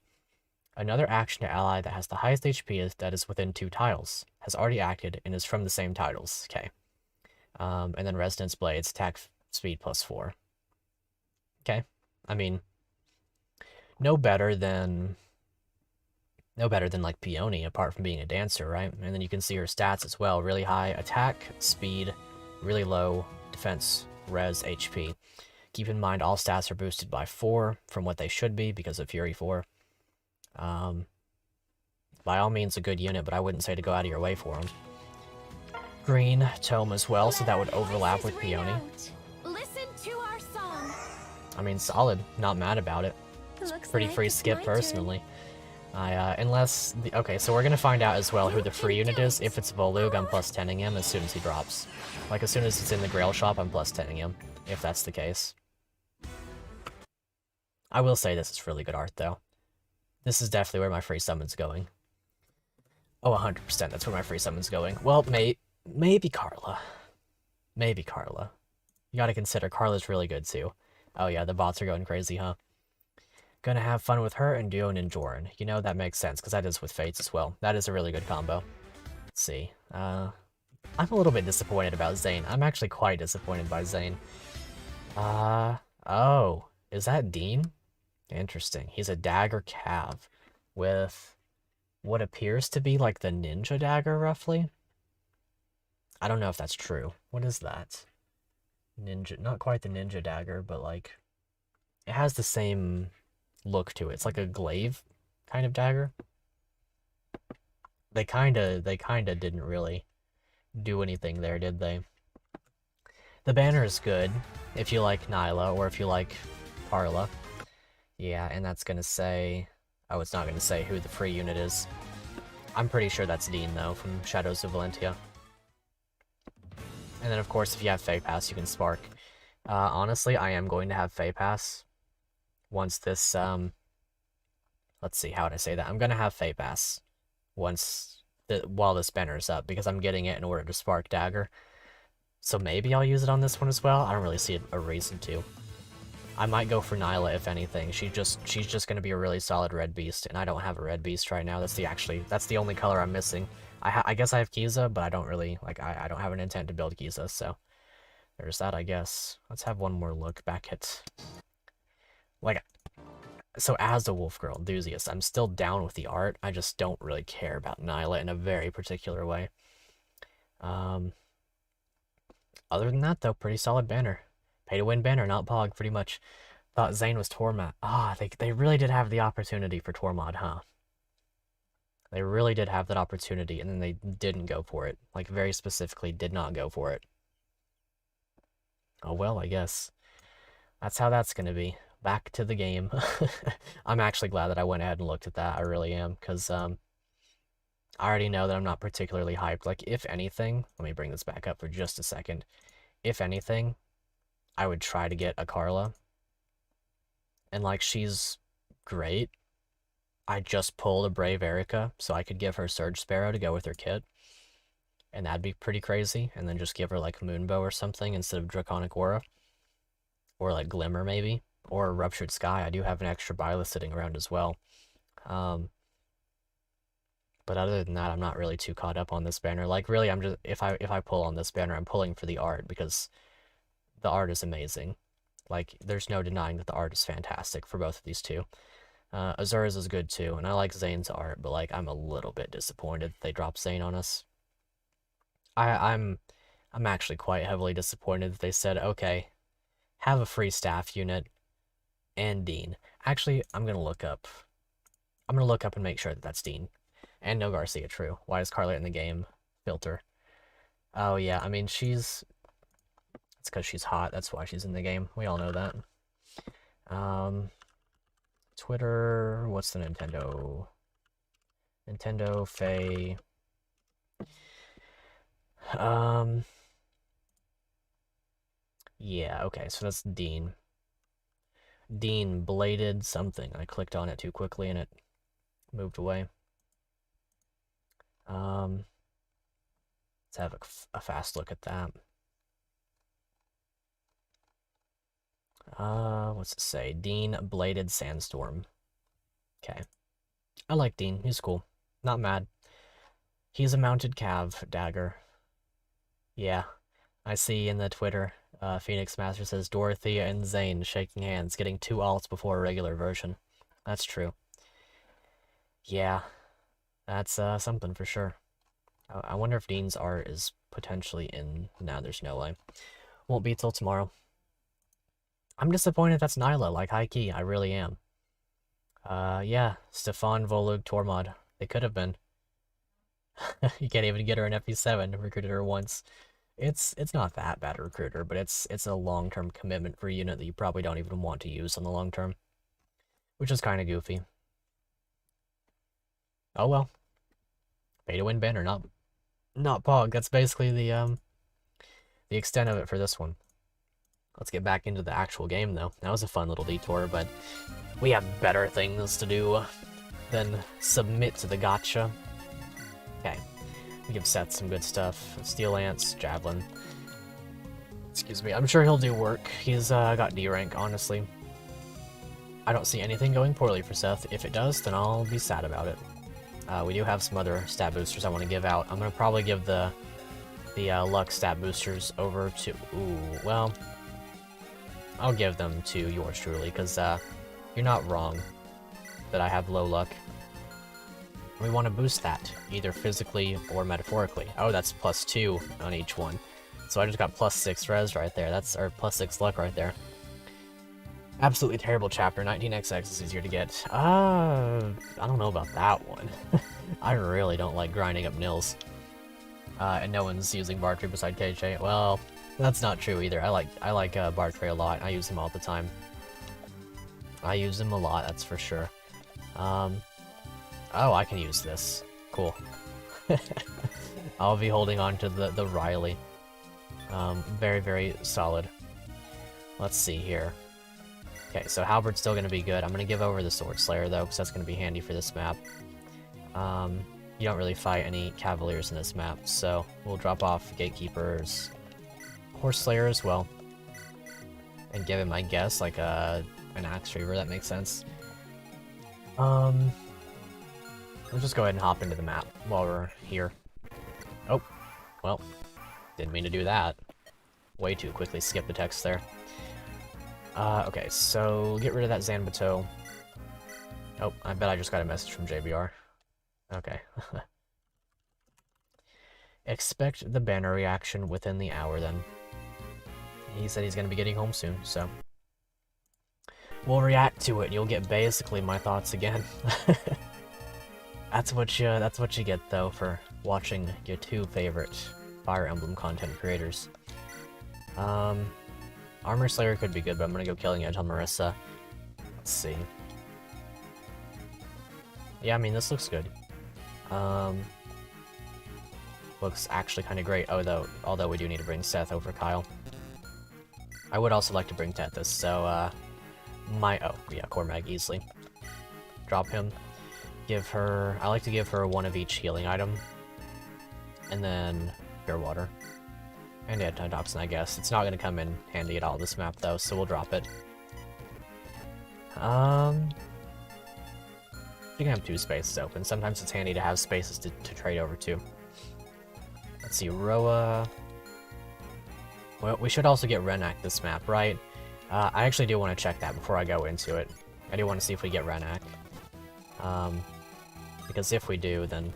Another action to ally that has the highest HP that is within 2 tiles has already acted and is from the same titles. Okay. And then Resonance Blades, attack speed plus 4. Okay. I mean, no better than like Peony, apart from being a dancer, right? And then you can see her stats as well. Really high attack, speed, really low defense, res, HP. Keep in mind all stats are boosted by 4 from what they should be because of Fury 4. By all means a good unit, but I wouldn't say to go out of your way for them. Green Tome as well, so that would overlap with Peony.
Listen to our song.
I mean, solid. Not mad about it. It's pretty free skip, personally. Unless... Okay, so we're gonna find out as well who the free unit is. If it's Volug, I'm plus 10ing him as soon as he drops. Like, as soon as it's in the Grail shop, I'm plus 10ing him, if that's the case. I will say this is really good art, though. This is definitely where my free summon's going. Oh, 100%, that's where my free summon's going. Well, maybe Carla. Maybe Carla. You gotta consider Carla's really good, too. Oh yeah, the bots are going crazy, huh? Gonna have fun with her and Duo and Joran. You know, that makes sense, because that is with Fates as well. That is a really good combo. Let's see. I'm a little bit disappointed about Zane. I'm actually quite disappointed by Zane. Oh. Is that Dean? Interesting. He's a dagger cav with what appears to be like the ninja dagger, roughly. I don't know if that's true. What is that? Ninja, not quite the ninja dagger, but like it has the same look to it. It's like a glaive kind of dagger. They kinda didn't really do anything there, did they? The banner is good if you like Nyla or if you like Carla. Yeah, and that's gonna say... Oh, it's not gonna say who the free unit is. I'm pretty sure that's Dean, though, from Shadows of Valentia. And then, of course, if you have Fey Pass, you can Spark. Honestly, I am going to have Fey Pass once this, let's see, how would I say that? I'm going to have Fey Pass while this banner's up, because I'm getting it in order to Spark Dagger. So maybe I'll use it on this one as well. I don't really see a reason to. I might go for Nyla, if anything. She's just going to be a really solid red beast, and I don't have a red beast right now. That's the only color I'm missing. I guess I have Kiza, but I don't really, like, I don't have an intent to build Kiza, so there's that, I guess. Let's have one more look back at, like, so as a Wolf Girl enthusiast, I'm still down with the art. I just don't really care about Nyla in a very particular way. Other than that, though, pretty solid banner. Pay-to-win banner, not Pog, pretty much. Thought Zane was Tormod. They really did have the opportunity for Tormod, huh? They really did have that opportunity, and then they didn't go for it. Like, very specifically, did not go for it. Oh well, I guess. That's how that's gonna be. Back to the game. I'm actually glad that I went ahead and looked at that. I really am, because, I already know that I'm not particularly hyped. Like, if anything, let me bring this back up for just a second. If anything, I would try to get a Carla. And, like, she's great. I just pulled a Brave Erica, so I could give her Surge Sparrow to go with her kit. And that'd be pretty crazy. And then just give her, like, Moonbow or something instead of Draconic Aura. Or, like, Glimmer, maybe. Or Ruptured Sky. I do have an extra Byleth sitting around as well. But other than that, I'm not really too caught up on this banner. Like, really, I'm just, if I pull on this banner, I'm pulling for the art, because the art is amazing. Like, there's no denying that the art is fantastic for both of these two. Azura's is good too, and I like Zane's art, but, like, I'm a little bit disappointed that they dropped Zane on us. I'm actually quite heavily disappointed that they said, okay, have a free staff unit and Dean. Actually, I'm gonna look up and make sure that that's Dean. And no Garcia, true. Why is Carla in the game? Filter. Oh yeah, I mean, it's because she's hot, that's why she's in the game. We all know that. Twitter, what's the Nintendo? Nintendo, Faye. Yeah, okay, so that's Dean. Dean bladed something. I clicked on it too quickly and it moved away. Let's have a fast look at that. What's it say? Dean Bladed Sandstorm. Okay. I like Dean. He's cool. Not mad. He's a mounted Cav dagger. Yeah. I see in the Twitter, Phoenix Master says Dorothea and Zane shaking hands, getting 2 alts before a regular version. That's true. Yeah. That's something for sure. I wonder if Dean's art is potentially in... No, there's no way. Won't be till tomorrow. I'm disappointed that's Nyla, like, high key. I really am. Yeah. Stefan, Volug, Tormod. They could have been. You can't even get her in FE7. Recruited her once. It's not that bad a recruiter, but it's a long-term commitment for a unit that you probably don't even want to use on the long term. Which is kind of goofy. Oh well. Pay-to-win banner, not Pog. That's basically the extent of it for this one. Let's get back into the actual game, though. That was a fun little detour, but we have better things to do than submit to the gotcha. Okay. We give Seth some good stuff. Steel Lance, Javelin. Excuse me. I'm sure he'll do work. He's got D rank, honestly. I don't see anything going poorly for Seth. If it does, then I'll be sad about it. We do have some other stat boosters I want to give out. I'm going to probably give the luck stat boosters over to... Ooh, well... I'll give them to yours truly, because you're not wrong that I have low luck. We want to boost that, either physically or metaphorically. Oh, that's +2 on each one. So I just got +6 res right there. Or +6 luck right there. Absolutely terrible chapter. 19XX is easier to get. I don't know about that one. I really don't like grinding up nils. And no one's using Bartrey beside KJ. Well, that's not true either. I like Bartrey a lot. I use him all the time. I use him a lot, that's for sure. Oh, I can use this. Cool. I'll be holding on to the Riley. Very, very solid. Let's see here. Okay, so Halberd's still gonna be good. I'm gonna give over the Sword Slayer though, because that's gonna be handy for this map. You don't really fight any Cavaliers in this map, so we'll drop off Gatekeeper's Horse Slayer as well. And give him, I guess, like an Axe Reaver, that makes sense. Let's just go ahead and hop into the map while we're here. Oh, well, didn't mean to do that. Way too quickly skipped the text there. Okay, so get rid of that Zanbato. Oh, I bet I just got a message from JBR. Okay. Expect the banner reaction within the hour then. He said he's gonna be getting home soon, so we'll react to it. You'll get basically my thoughts again. That's what you get though for watching your two favorite Fire Emblem content creators. Armor Slayer could be good, but I'm gonna go Killing Edge on Marissa. Let's see. Yeah, I mean this looks good. Looks actually kind of great. Although we do need to bring Seth over Kyle. I would also like to bring Tethys, so Cormag easily. Drop him. I like to give her one of each healing item. And then Pure Water. And Antitoxin, I guess. It's not going to come in handy at all this map, though, so we'll drop it. You can have two spaces open. Sometimes it's handy to have spaces to trade over to. Let's see, Roa... Well, we should also get Renak this map, right? I actually do want to check that before I go into it. I do want to see if we get Renak. Because if we do, then...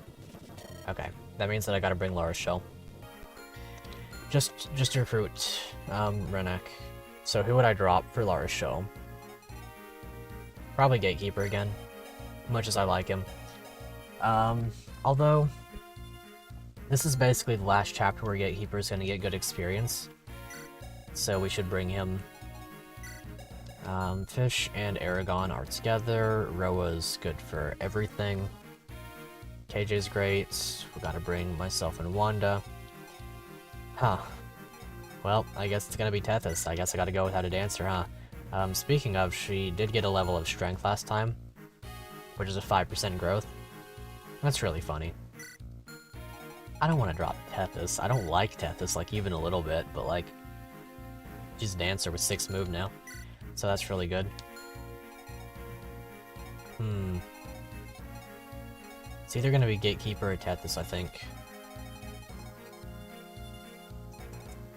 Okay, that means that I gotta bring Laura's Shell. Just recruit Renak. So who would I drop for Laura's Shell? Probably Gatekeeper again, much as I like him. Although, this is basically the last chapter where Gatekeeper is going to get good experience. So we should bring him. Fish and Aragon are together. Roa's good for everything. KJ's great. We gotta bring myself and Wanda. Huh. Well, I guess it's gonna be Tethys. I guess I gotta go without a dancer, huh? Speaking of, she did get a level of strength last time, which is a 5% growth. That's really funny. I don't want to drop Tethys. I don't like Tethys, like, even a little bit, but, like, she's a dancer with 6 move now, so that's really good. It's either gonna be Gatekeeper or Tethys, I think.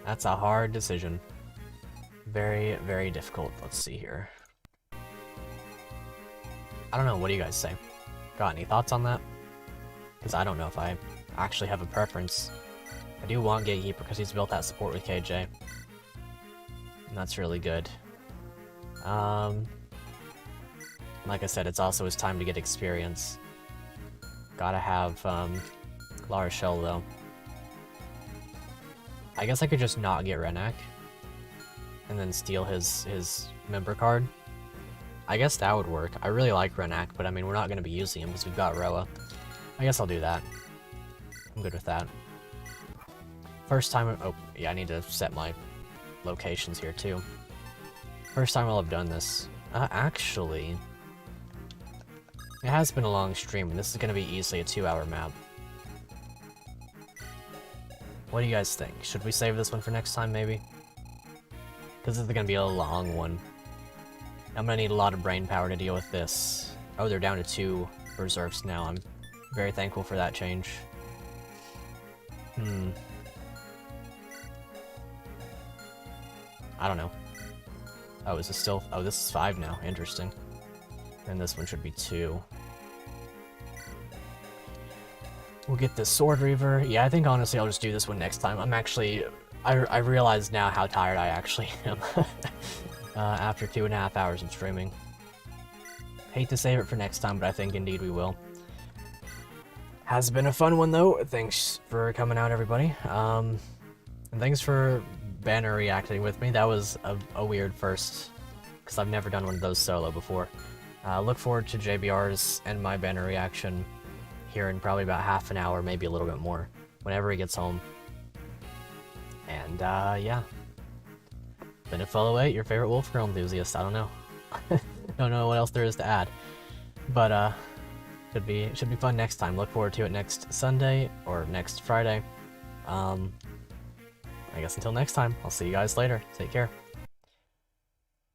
That's a hard decision. Very, very difficult. Let's see here. I don't know, what do you guys say? Got any thoughts on that? Because I don't know if I actually have a preference. I do want Gatekeeper because he's built that support with KJ. And that's really good. Like I said, it's also his time to get experience. Gotta have Lara Shell though. I guess I could just not get Renak. And then steal his member card. I guess that would work. I really like Renak, but I mean, we're not going to be using him because we've got Roa. I guess I'll do that. I'm good with that. First time... Oh, yeah, I need to set my locations here, too. First time I'll have done this. Actually... It has been a long stream, and this is going to be easily a 2-hour map. What do you guys think? Should we save this one for next time, maybe? Because this is going to be a long one. I'm going to need a lot of brain power to deal with this. Oh, they're down to 2 Berserks now. I'm very thankful for that change. I don't know. Oh, is this still... Oh, this is 5 now. Interesting. And this one should be 2. We'll get the Sword Reaver. Yeah, I think honestly I'll just do this one next time. I'm actually... I realize now how tired I actually am. After 2.5 hours of streaming. Hate to save it for next time, but I think indeed we will. Has been a fun one though. Thanks for coming out, everybody. And thanks for banner reacting with me. That was a weird first, because I've never done one of those solo before. Look forward to JBR's and my banner reaction here in probably about half an hour, maybe a little bit more, whenever he gets home. And yeah. Been a FE8, your favorite wolf girl enthusiast. I don't know. Don't know what else there is to add. But should be fun next time. Look forward to it next Sunday or next Friday. I guess until next time, I'll see you guys later. Take care.